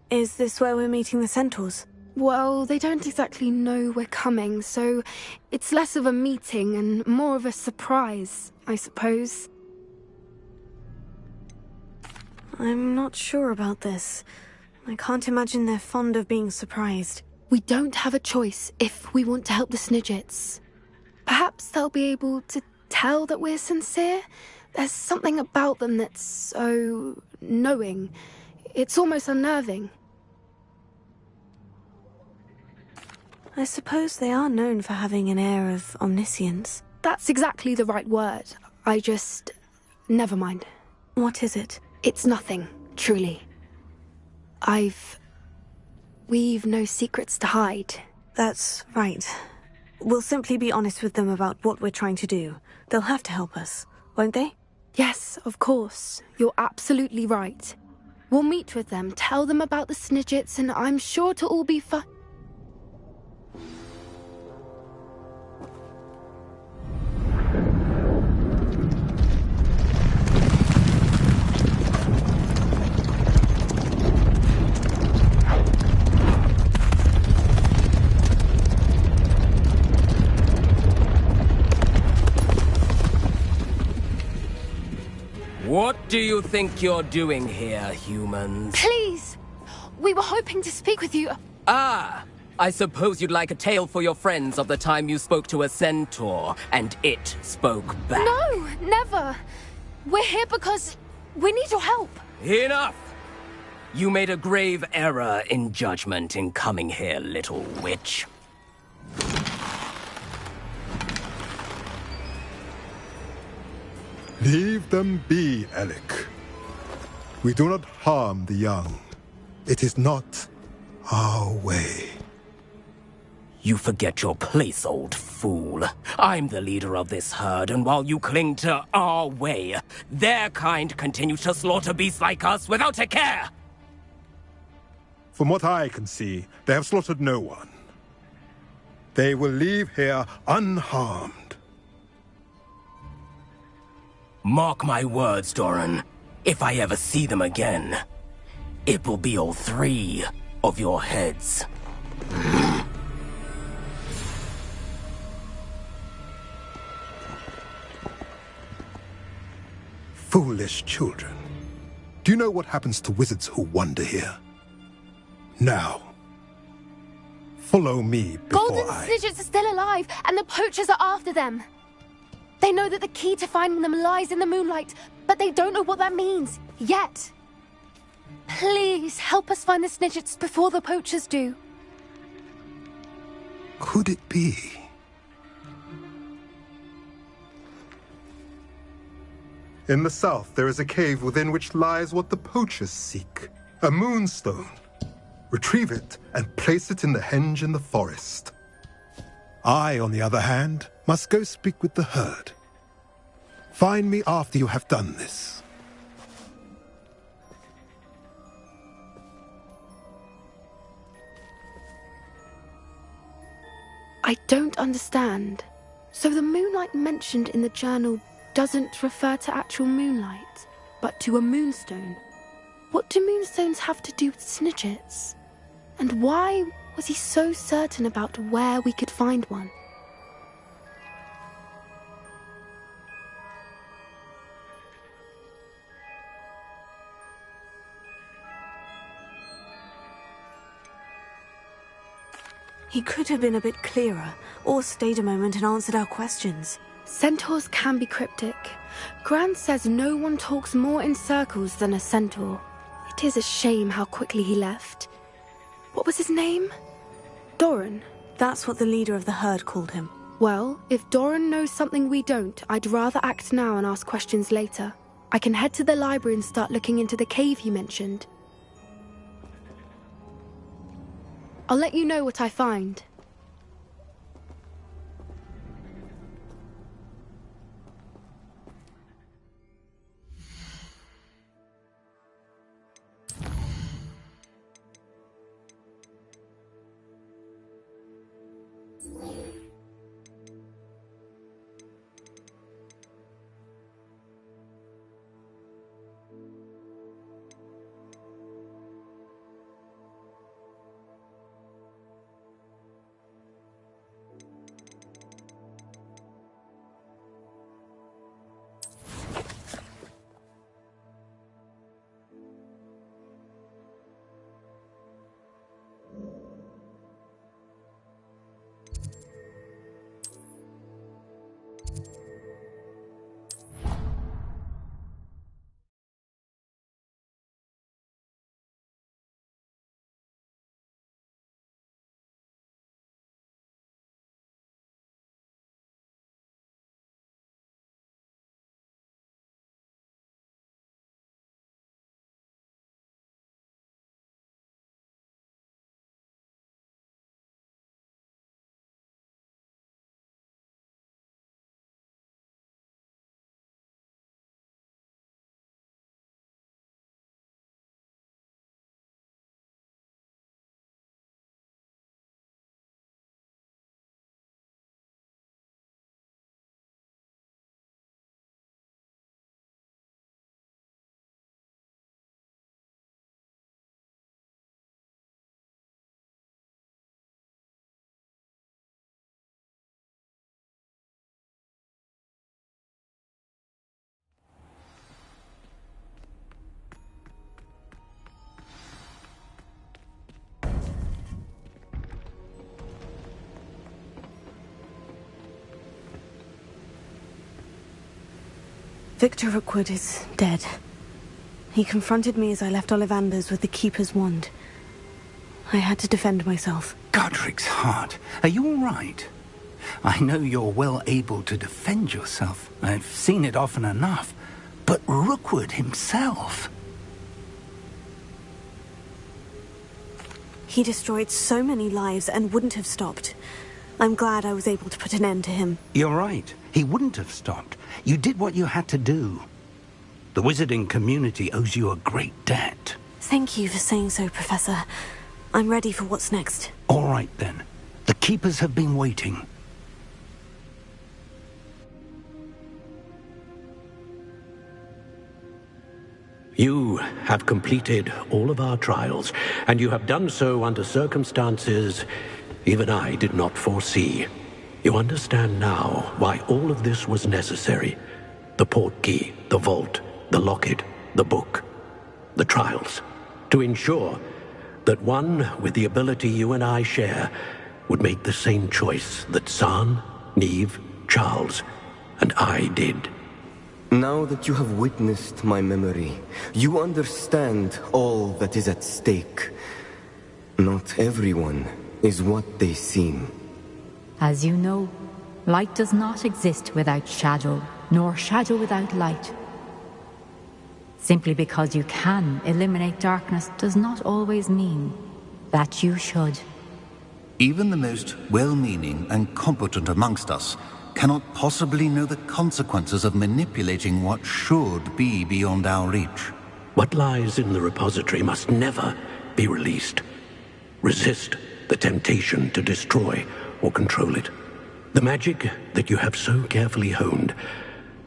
Is this where we're meeting the centaurs? Well, they don't exactly know we're coming, so it's less of a meeting and more of a surprise, I suppose. I'm not sure about this. I can't imagine they're fond of being surprised. We don't have a choice if we want to help the Snidgets. Perhaps they'll be able to tell that we're sincere. There's something about them that's so knowing. It's almost unnerving. I suppose they are known for having an air of omniscience. That's exactly the right word. I just... Never mind. What is it? It's nothing, truly. We've no secrets to hide. That's right. We'll simply be honest with them about what we're trying to do. They'll have to help us, won't they? Yes, of course. You're absolutely right. We'll meet with them, tell them about the Snidgets, and I'm sure to all be fine. What do you think you're doing here, humans? Please! We were hoping to speak with you. Ah! I suppose you'd like a tale for your friends of the time you spoke to a centaur, and it spoke back. No, never! We're here because we need your help. Enough! You made a grave error in judgment in coming here, little witch. Leave them be, Alec. We do not harm the young. It is not our way. You forget your place, old fool. I'm the leader of this herd, and while you cling to our way, their kind continues to slaughter beasts like us without a care! From what I can see, they have slaughtered no one. They will leave here unharmed. Mark my words, Doran. If I ever see them again, it will be all 3 of your heads. Foolish children. Do you know what happens to wizards who wander here? Now, follow me before Golden Snidgets are still alive, and the poachers are after them. They know that the key to finding them lies in the moonlight, but they don't know what that means, yet. Please, help us find the Snidgets before the poachers do. Could it be? In the south, there is a cave within which lies what the poachers seek. A moonstone. Retrieve it and place it in the henge in the forest. I, on the other hand, must go speak with the herd. Find me after you have done this. I don't understand. So the moonlight mentioned in the journal doesn't refer to actual moonlight, but to a moonstone. What do moonstones have to do with Snidgets? And why was he so certain about where we could find one? He could have been a bit clearer, or stayed a moment and answered our questions. Centaurs can be cryptic. Gran says no one talks more in circles than a centaur. It is a shame how quickly he left. What was his name? Doran. That's what the leader of the herd called him. Well, if Doran knows something we don't, I'd rather act now and ask questions later. I can head to the library and start looking into the cave you mentioned. I'll let you know what I find. Victor Rookwood is dead. He confronted me as I left Ollivander's with the Keeper's wand. I had to defend myself. Godric's heart. Are you all right? I know you're well able to defend yourself. I've seen it often enough. But Rookwood himself... He destroyed so many lives and wouldn't have stopped. I'm glad I was able to put an end to him. You're right. He wouldn't have stopped. You did what you had to do. The wizarding community owes you a great debt. Thank you for saying so, Professor. I'm ready for what's next. All right, then. The Keepers have been waiting. You have completed all of our trials, and you have done so under circumstances even I did not foresee. You understand now why all of this was necessary. The portkey, the vault, the locket, the book, the trials. To ensure that one with the ability you and I share would make the same choice that San, Neve, Charles, and I did. Now that you have witnessed my memory, you understand all that is at stake. Not everyone is what they seem. As you know, light does not exist without shadow, nor shadow without light. Simply because you can eliminate darkness does not always mean that you should. Even the most well-meaning and competent amongst us cannot possibly know the consequences of manipulating what should be beyond our reach. What lies in the repository must never be released. Resist the temptation to destroy or control it. The magic that you have so carefully honed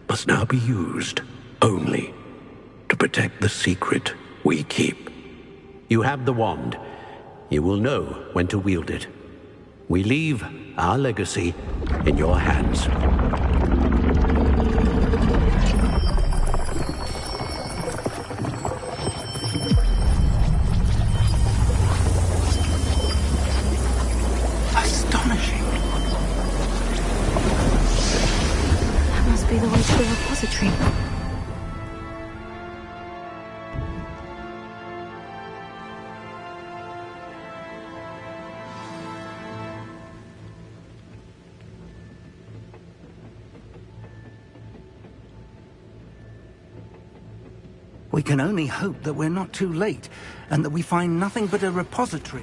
must now be used only to protect the secret we keep. You have the wand. You will know when to wield it. We leave our legacy in your hands. Astonishing. That must be the way to the repository. We can only hope that we're not too late, and that we find nothing but a repository.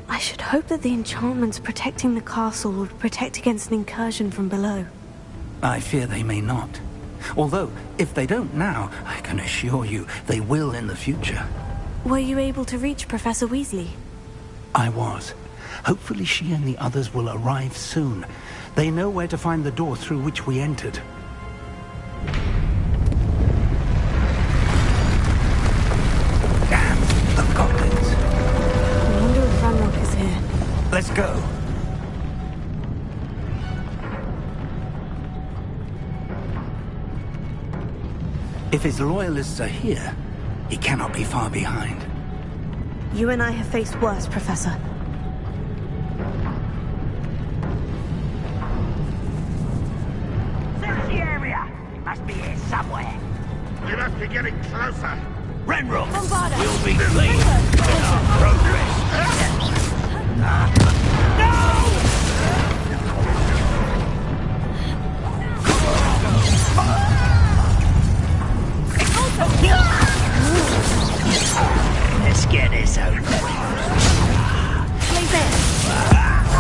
I should hope that the enchantments protecting the castle would protect against an incursion from below. I fear they may not. Although, if they don't now, I can assure you they will in the future. Were you able to reach Professor Weasley? I was. Hopefully she and the others will arrive soon. They know where to find the door through which we entered. Damn, the goblins. I wonder if Ranrock is here. Let's go. If his loyalists are here, he cannot be far behind. You and I have faced worse, Professor. There's the area. It must be here somewhere. You must be getting closer. Renrock, Bombarda. we'll be late in our progress. Let's get this over. Play this.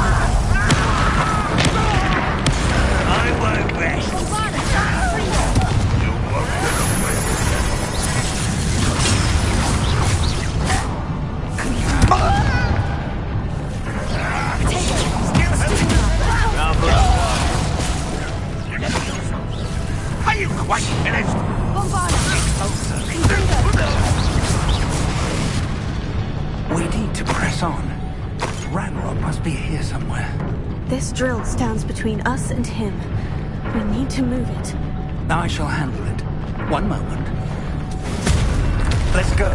must be here somewhere. This drill stands between us and him. We need to move it. I shall handle it. One moment. Let's go.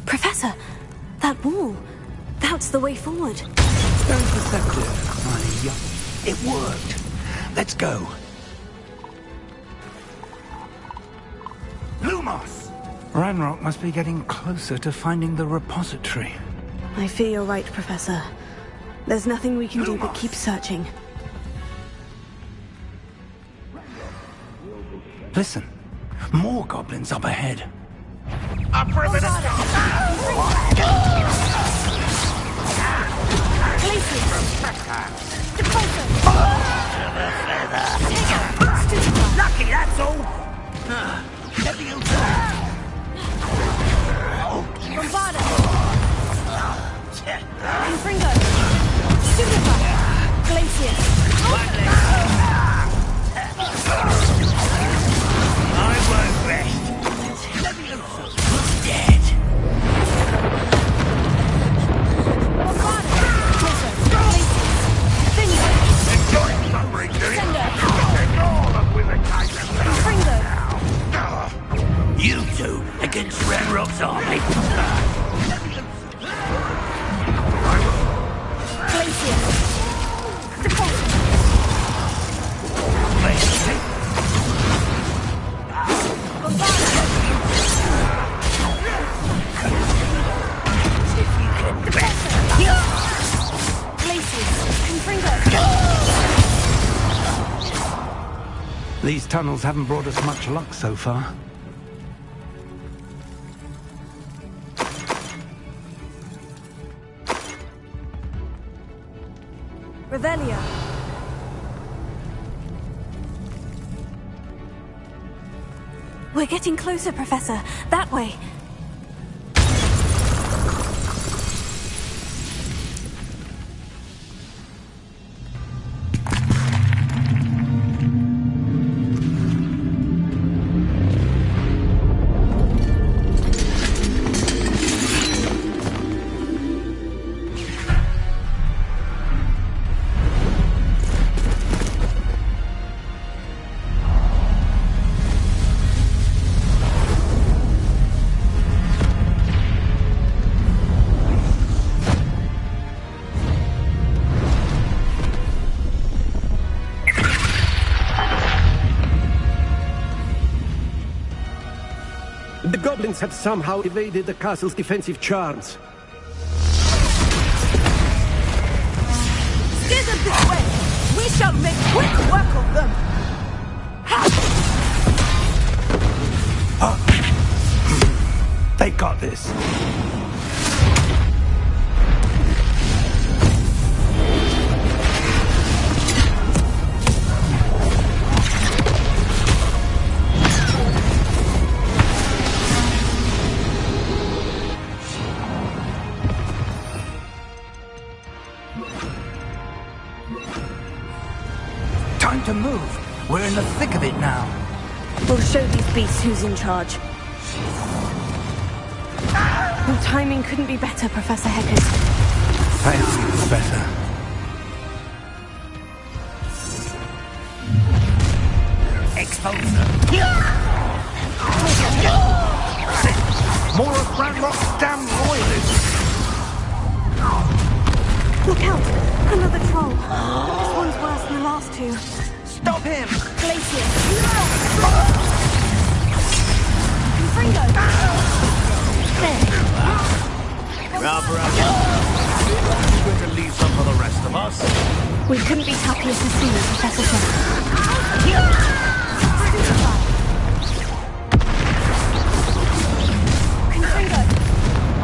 Professor, that wall. That's the way forward. Very perceptive. It worked. Let's go. Lumos! Ranrock must be getting closer to finding the repository. I fear you're right, Professor. There's nothing we can do but keep searching. Listen. More goblins up ahead. Lucky, that's all. Bombarda! Confringo! Stupefy! Glacier! I won't rest. Leviosa! Dead. Bombarda! Glacier! Finger! Enjoy summary, do you? These tunnels haven't brought us much luck so far. Revelia. We're getting closer, Professor. That way. The goblins have somehow evaded the castle's defensive charms. Steer them this way! We shall make quick work of them! They got this. Time to move. We're in the thick of it now. We'll show these beasts who's in charge. Your timing couldn't be better, Professor Hecat. Thanks, Professor. Expulsor. More of Ranrock's damn royalists. Look out! Another troll. This one's worse than the last two. Stop him! Glacier! Confringo! Rather, you're going to leave some for the rest of us? We couldn't be happier to see you, Professor Shepard. Confringo!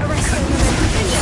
Arrest him. Confringo!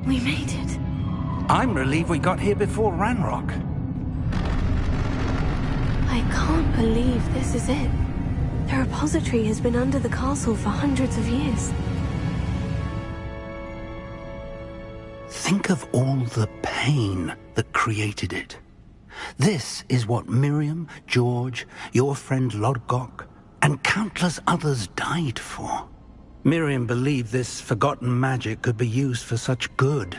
We made it. I'm relieved we got here before Ranrock. I can't believe this is it. The repository has been under the castle for hundreds of years. Think of all the pain that created it. This is what Miriam, George, your friend Lodgok, and countless others died for. Miriam believed this forgotten magic could be used for such good.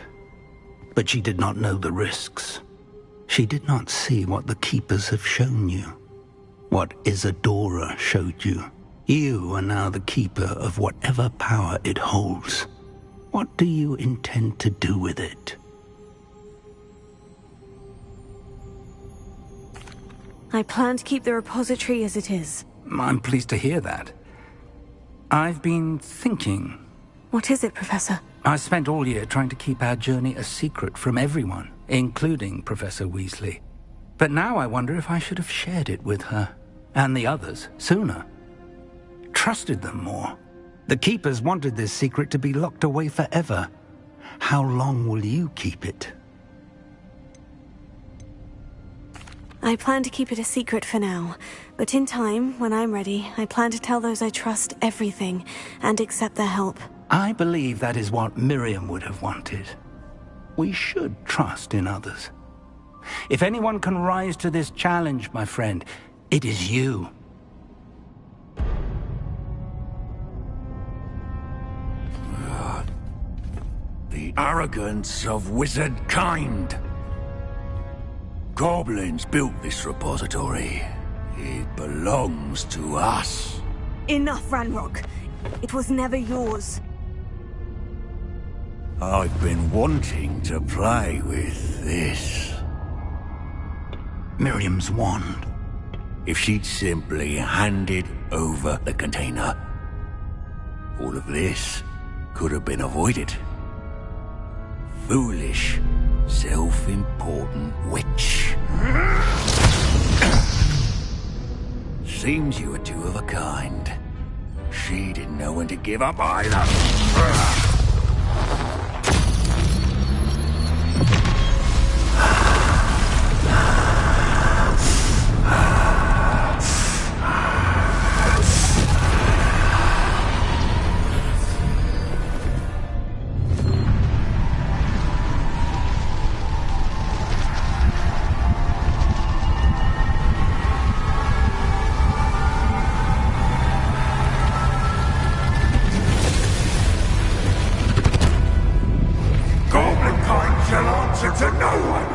But she did not know the risks. She did not see what the Keepers have shown you. What Isadora showed you. You are now the Keeper of whatever power it holds. What do you intend to do with it? I plan to keep the repository as it is. I'm pleased to hear that. I've been thinking. What is it, Professor? I spent all year trying to keep our journey a secret from everyone, including Professor Weasley. But now I wonder if I should have shared it with her, and the others, sooner. Trusted them more. The Keepers wanted this secret to be locked away forever. How long will you keep it? I plan to keep it a secret for now, but in time, when I'm ready, I plan to tell those I trust everything and accept their help. I believe that is what Miriam would have wanted. We should trust in others. If anyone can rise to this challenge, my friend, it is you. The arrogance of wizard kind. Goblins built this repository. It belongs to us. Enough, Ranrock. It was never yours. I've been wanting to play with this. Miriam's wand. If she'd simply handed over the container, all of this could have been avoided. Foolish, self-important witch. Seems you were two of a kind. She didn't know when to give up either. To no one!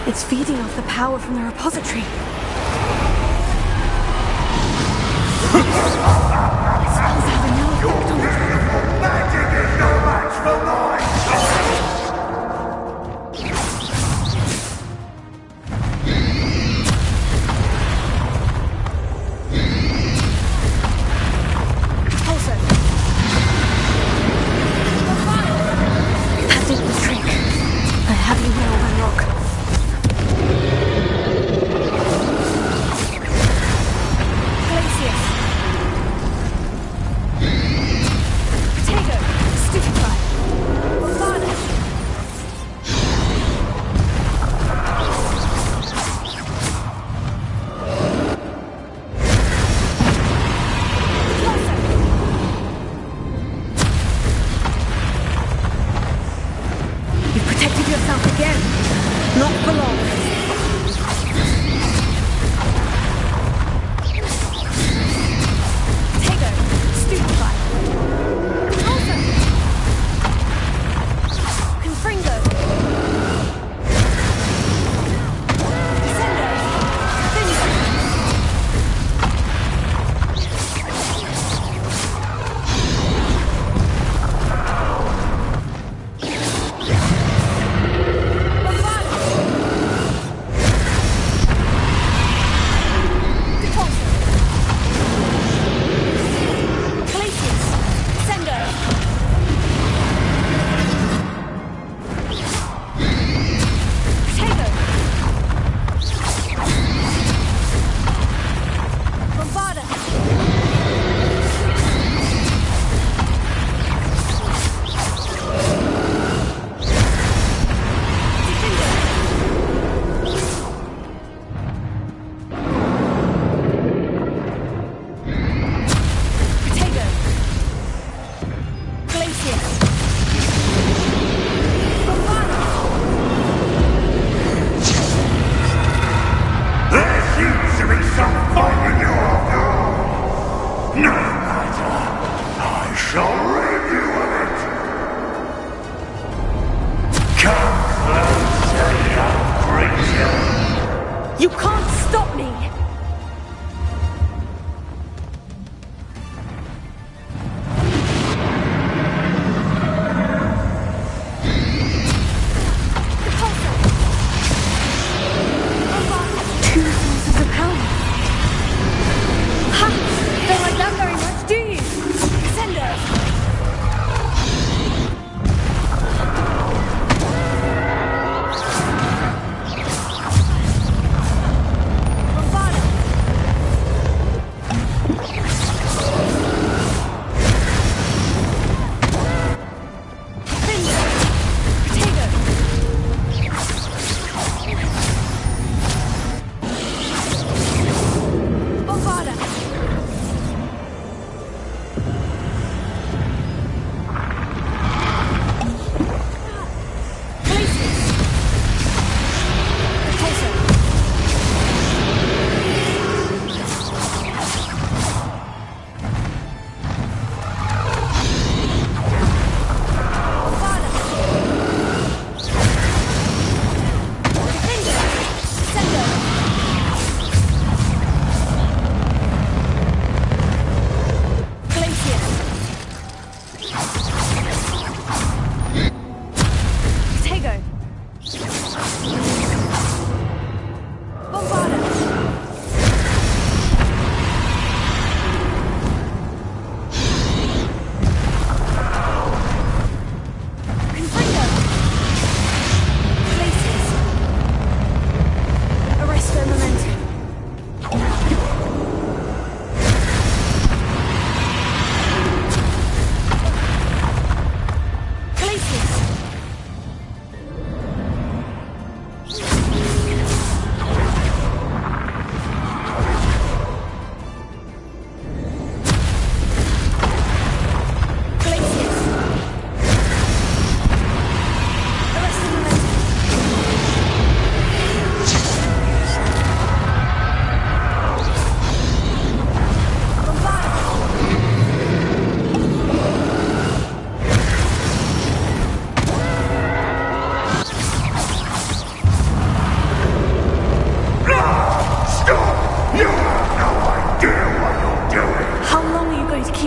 It's feeding off the power from the repository. It spells having no effect on it. Magic is no match for mine! Pulsar. That did the trick. I have you now, Ranrock.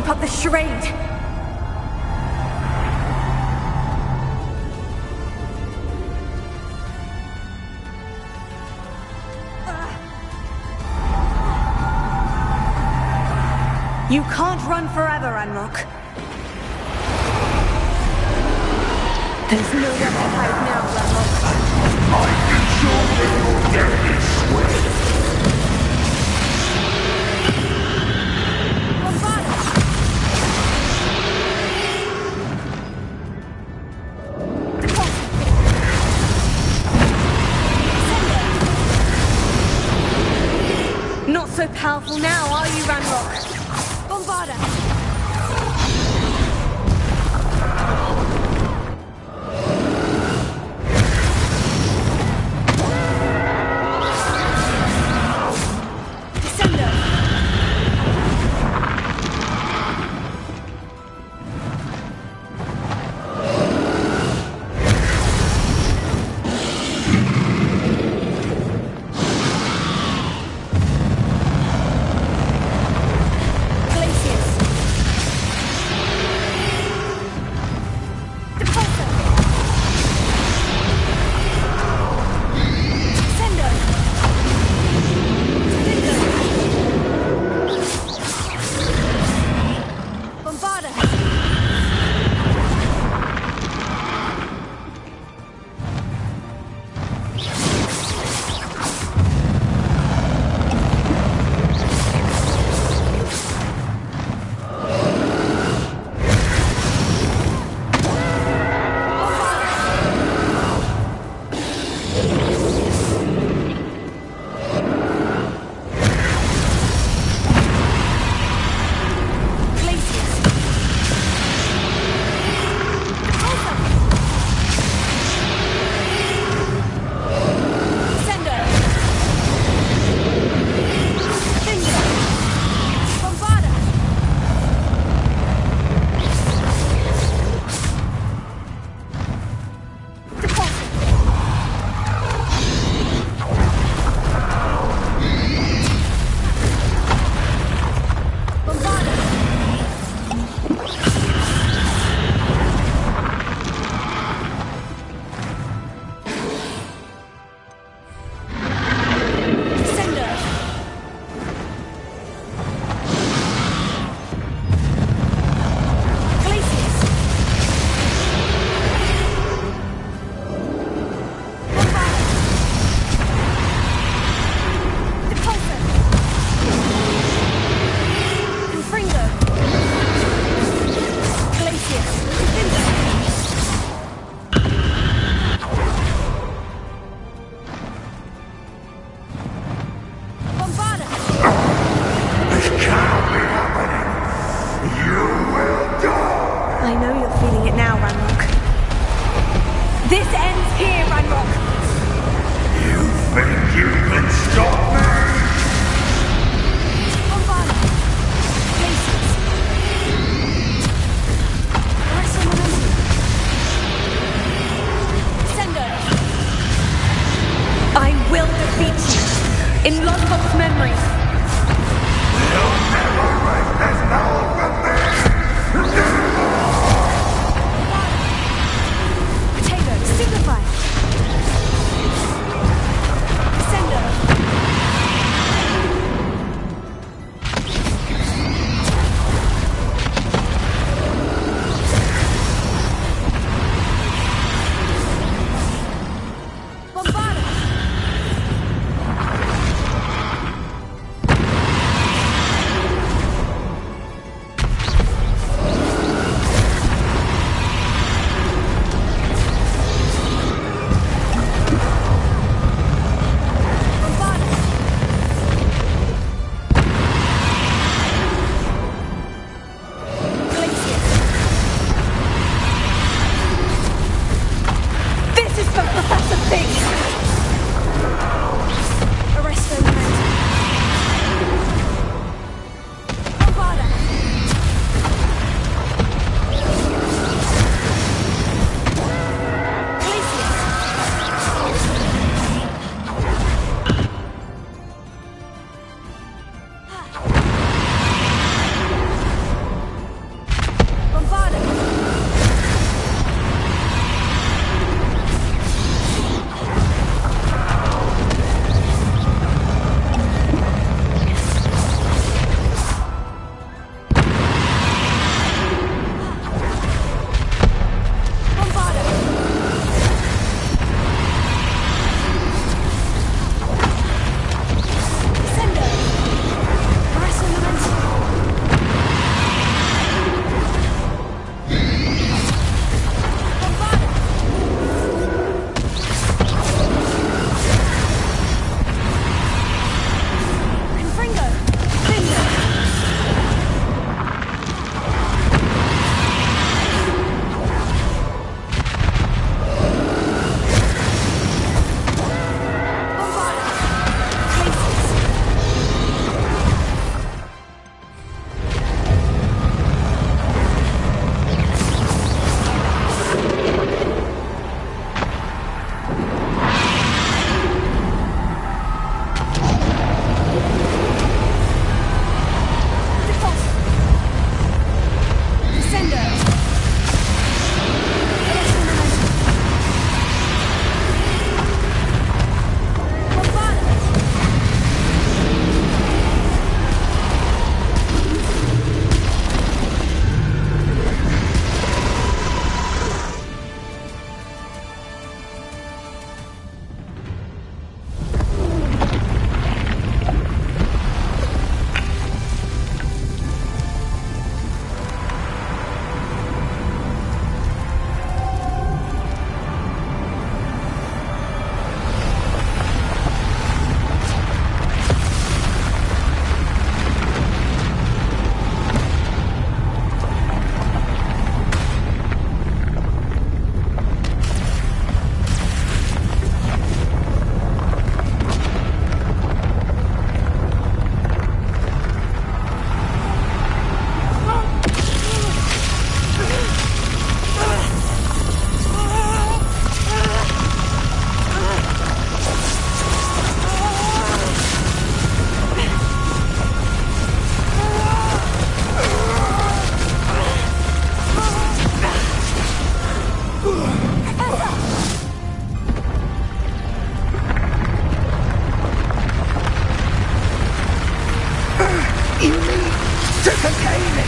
keep up this charade. You can't run forever, Ranrock. There's nowhere to hide now, Ranrock. I can show where your death is sweat. Not so powerful now, are you, Ranrock? Bombarda! to gain it!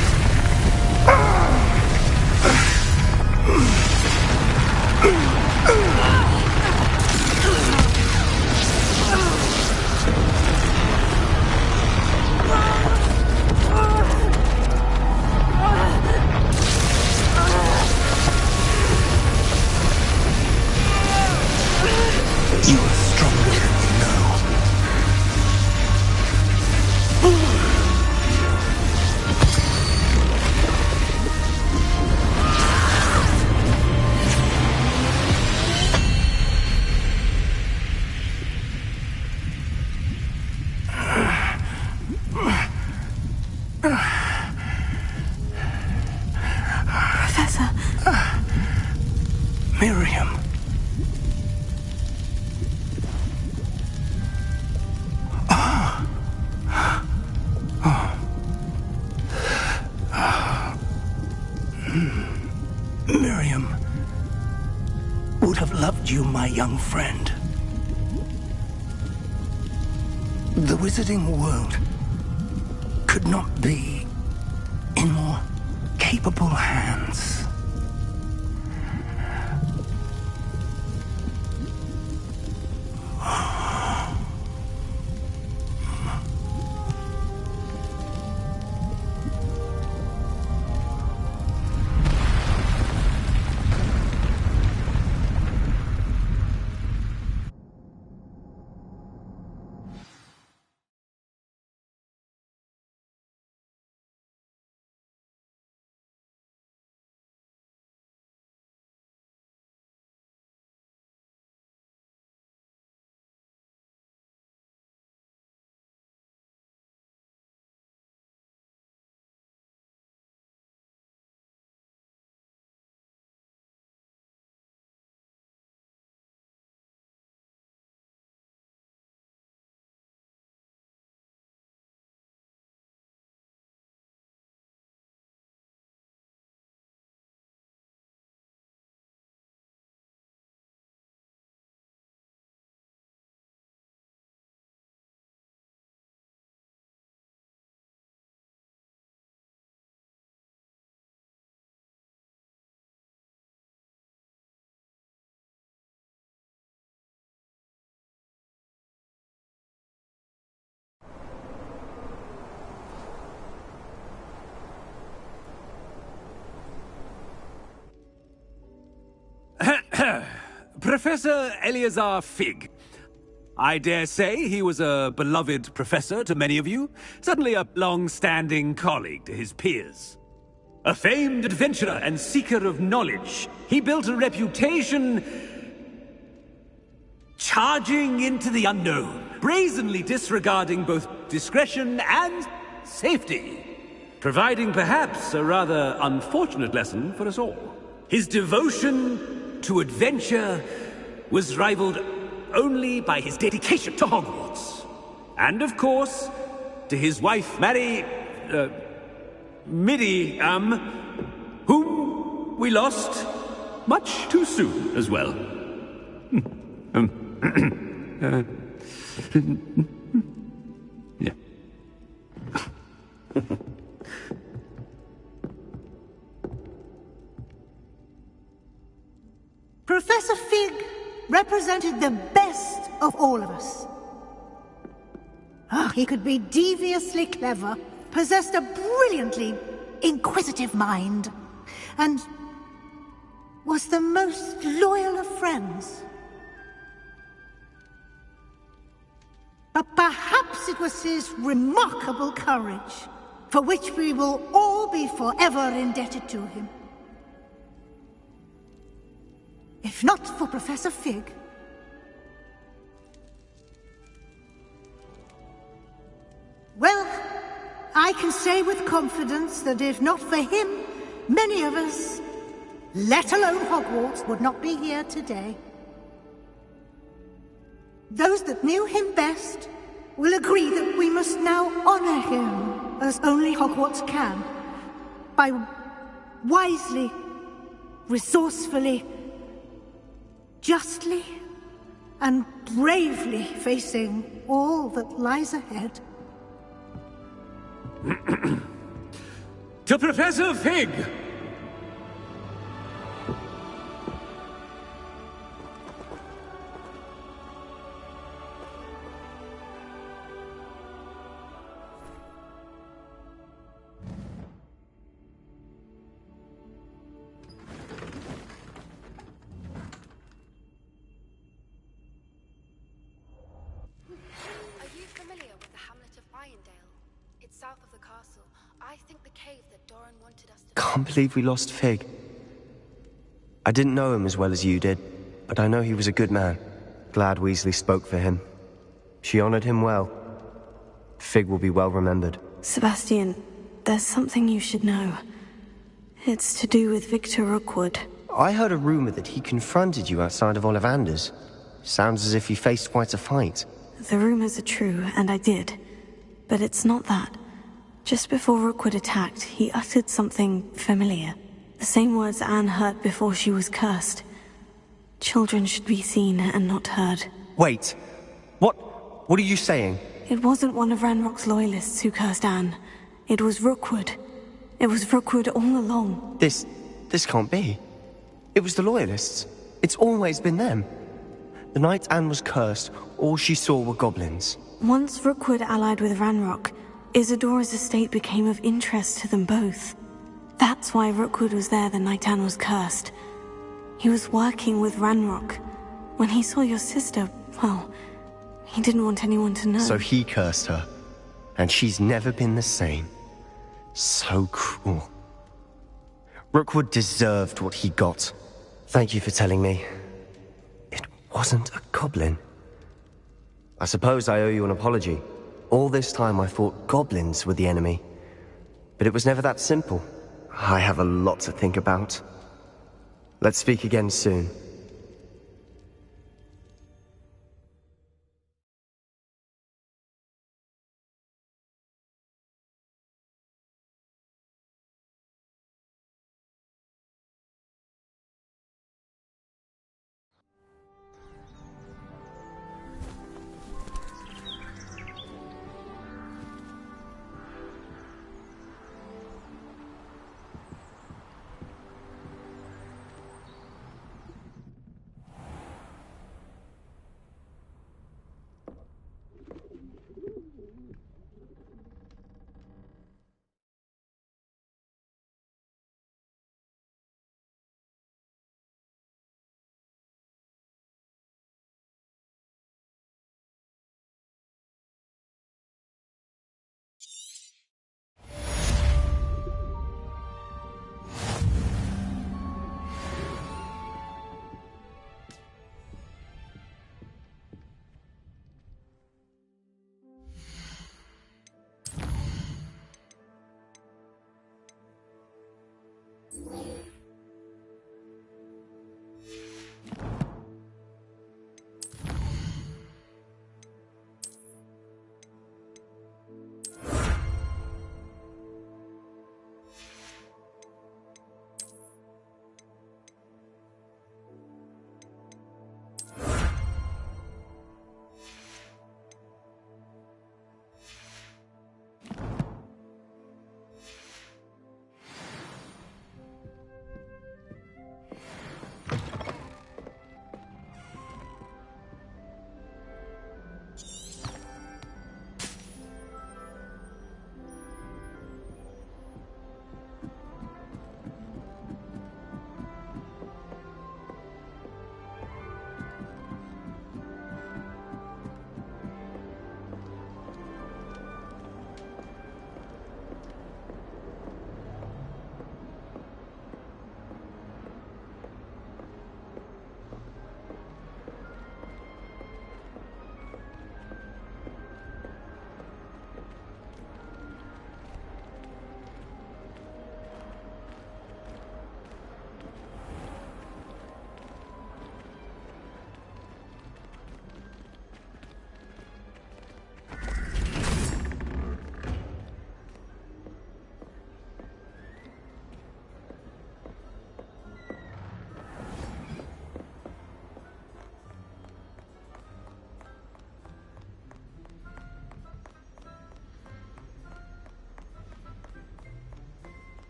You are stronger than you know. Professor. Miriam. Miriam would have loved you, my young friend. The wizarding world could not be in more capable hands. Professor Eleazar Fig. I dare say he was a beloved professor to many of you, certainly a long-standing colleague to his peers. A famed adventurer and seeker of knowledge, he built a reputation charging into the unknown, brazenly disregarding both discretion and safety, providing perhaps a rather unfortunate lesson for us all. His devotion to adventure was rivaled only by his dedication to Hogwarts. And of course, to his wife, Midi, whom we lost much too soon as well. Yeah. Professor Fig represented the best of all of us. He could be deviously clever, possessed a brilliantly inquisitive mind, and was the most loyal of friends. But perhaps it was his remarkable courage, for which we will all be forever indebted to him. If not for Professor Fig, well, I can say with confidence that if not for him, many of us, let alone Hogwarts, would not be here today. Those that knew him best will agree that we must now honor him as only Hogwarts can, by wisely, resourcefully, justly, and bravely facing all that lies ahead. To Professor Fig! Are you familiar with the hamlet of Irondale? It's south of the castle. I think the cave that Doran wanted us to... Can't believe we lost Fig. I didn't know him as well as you did, but I know he was a good man. Glad Weasley spoke for him. She honored him well. Fig will be well remembered. Sebastian, there's something you should know. It's to do with Victor Rookwood. I heard a rumor that he confronted you outside of Ollivander's. Sounds as if he faced quite a fight. The rumors are true, and I did. But it's not that. Just before Rookwood attacked, he uttered something familiar. The same words Anne heard before she was cursed. Children should be seen and not heard. Wait. What are you saying? It wasn't one of Ranrock's loyalists who cursed Anne. It was Rookwood. It was Rookwood all along. This can't be. It was the loyalists. It's always been them. The night Anne was cursed, all she saw were goblins. Once Rookwood allied with Ranrock, Isadora's estate became of interest to them both. That's why Rookwood was there the night Anne was cursed. He was working with Ranrock. When he saw your sister, well, he didn't want anyone to know. So he cursed her. And she's never been the same. So cruel. Rookwood deserved what he got. Thank you for telling me. It wasn't a goblin. I suppose I owe you an apology. All this time I thought goblins were the enemy. But it was never that simple. I have a lot to think about. Let's speak again soon.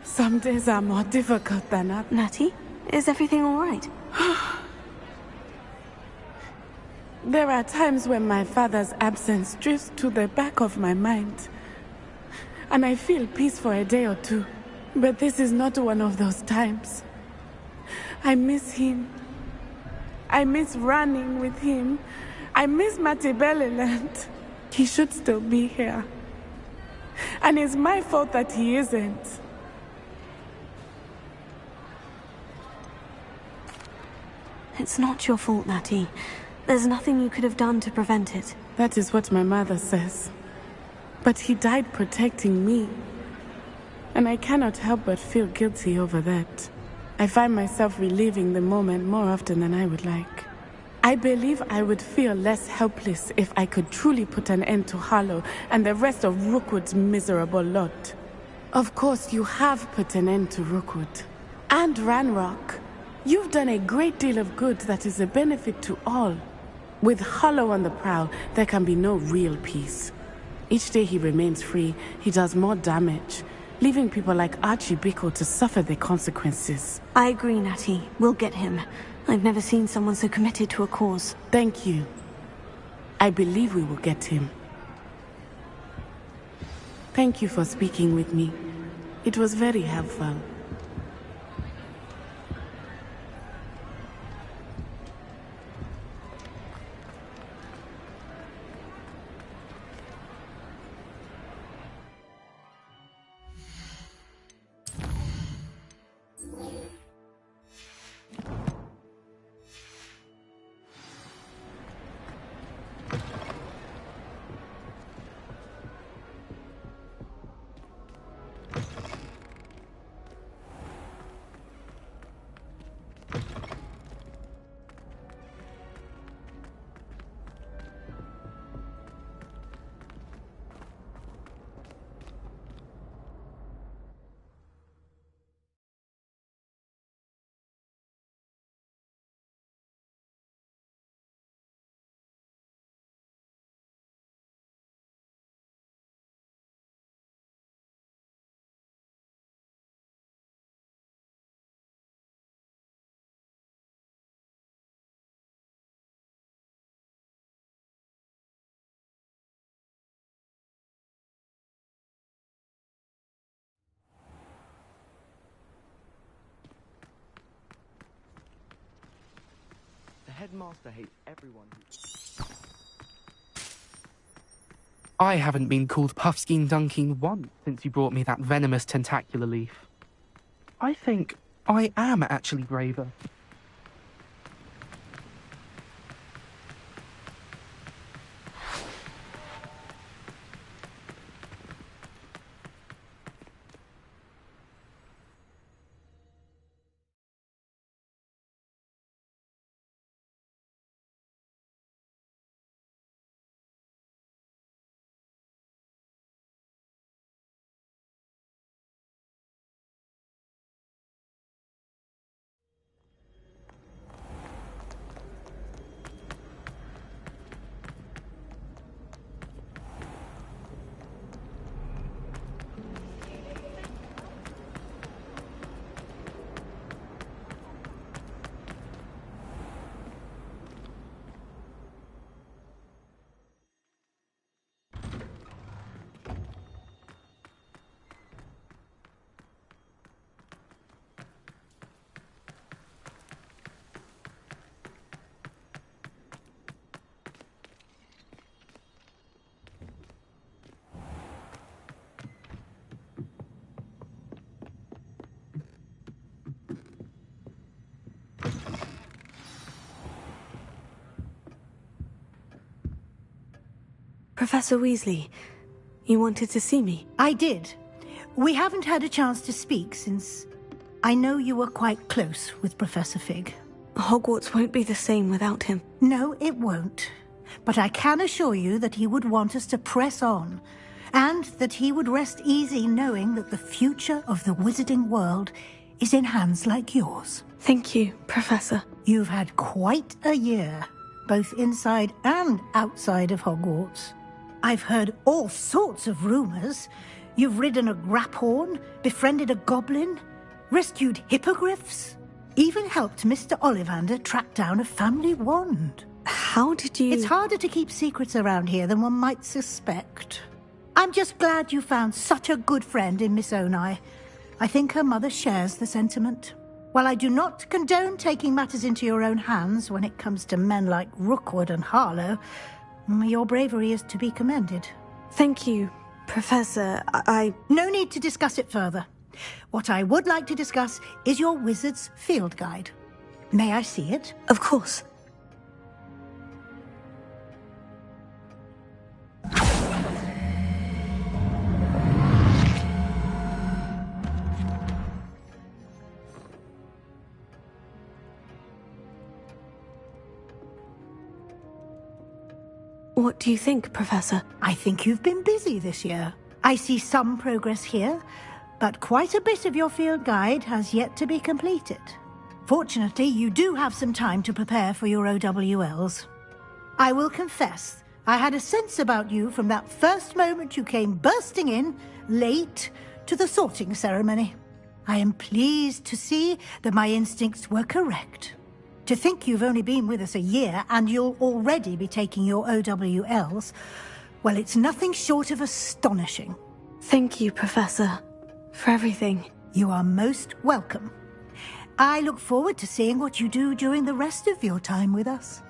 Some days are more difficult than others. Natty, is everything all right? There are times when my father's absence drifts to the back of my mind, and I feel peace for a day or two. But this is not one of those times. I miss him. I miss running with him. I miss Mattibeleland. He should still be here. And it's my fault that he isn't. It's not your fault, Natty. There's nothing you could have done to prevent it. That is what my mother says. But he died protecting me. And I cannot help but feel guilty over that. I find myself reliving the moment more often than I would like. I believe I would feel less helpless if I could truly put an end to Harlow and the rest of Rookwood's miserable lot. Of course, you have put an end to Rookwood. And Ranrock. You've done a great deal of good that is a benefit to all. With Harlow on the prowl, there can be no real peace. Each day he remains free, he does more damage, leaving people like Archie Bickle to suffer the consequences. I agree, Natty. We'll get him. I've never seen someone so committed to a cause. Thank you. I believe we will get him. Thank you for speaking with me. It was very helpful. The headmaster hates everyone who... I haven't been called Puffskein Dunking once since you brought me that venomous tentacular leaf. I think I am actually braver. Professor Weasley, you wanted to see me? I did. We haven't had a chance to speak since I know you were quite close with Professor Fig. Hogwarts won't be the same without him. No, it won't. But I can assure you that he would want us to press on, and that he would rest easy knowing that the future of the wizarding world is in hands like yours. Thank you, Professor. You've had quite a year, both inside and outside of Hogwarts. I've heard all sorts of rumors. You've ridden a graphorn, befriended a goblin, rescued hippogriffs, even helped Mr. Ollivander track down a family wand. How did you... It's harder to keep secrets around here than one might suspect. I'm just glad you found such a good friend in Miss Onai. I think her mother shares the sentiment. While I do not condone taking matters into your own hands when it comes to men like Rookwood and Harlow, your bravery is to be commended. Thank you, Professor. No need to discuss it further. What I would like to discuss is your wizard's field guide. May I see it? Of course. What do you think, Professor? I think you've been busy this year. I see some progress here, but quite a bit of your field guide has yet to be completed. Fortunately, you do have some time to prepare for your OWLs. I will confess, I had a sense about you from that first moment you came bursting in, late, to the sorting ceremony. I am pleased to see that my instincts were correct. To think you've only been with us a year and you'll already be taking your OWLs, well, it's nothing short of astonishing. Thank you, Professor, for everything. You are most welcome. I look forward to seeing what you do during the rest of your time with us.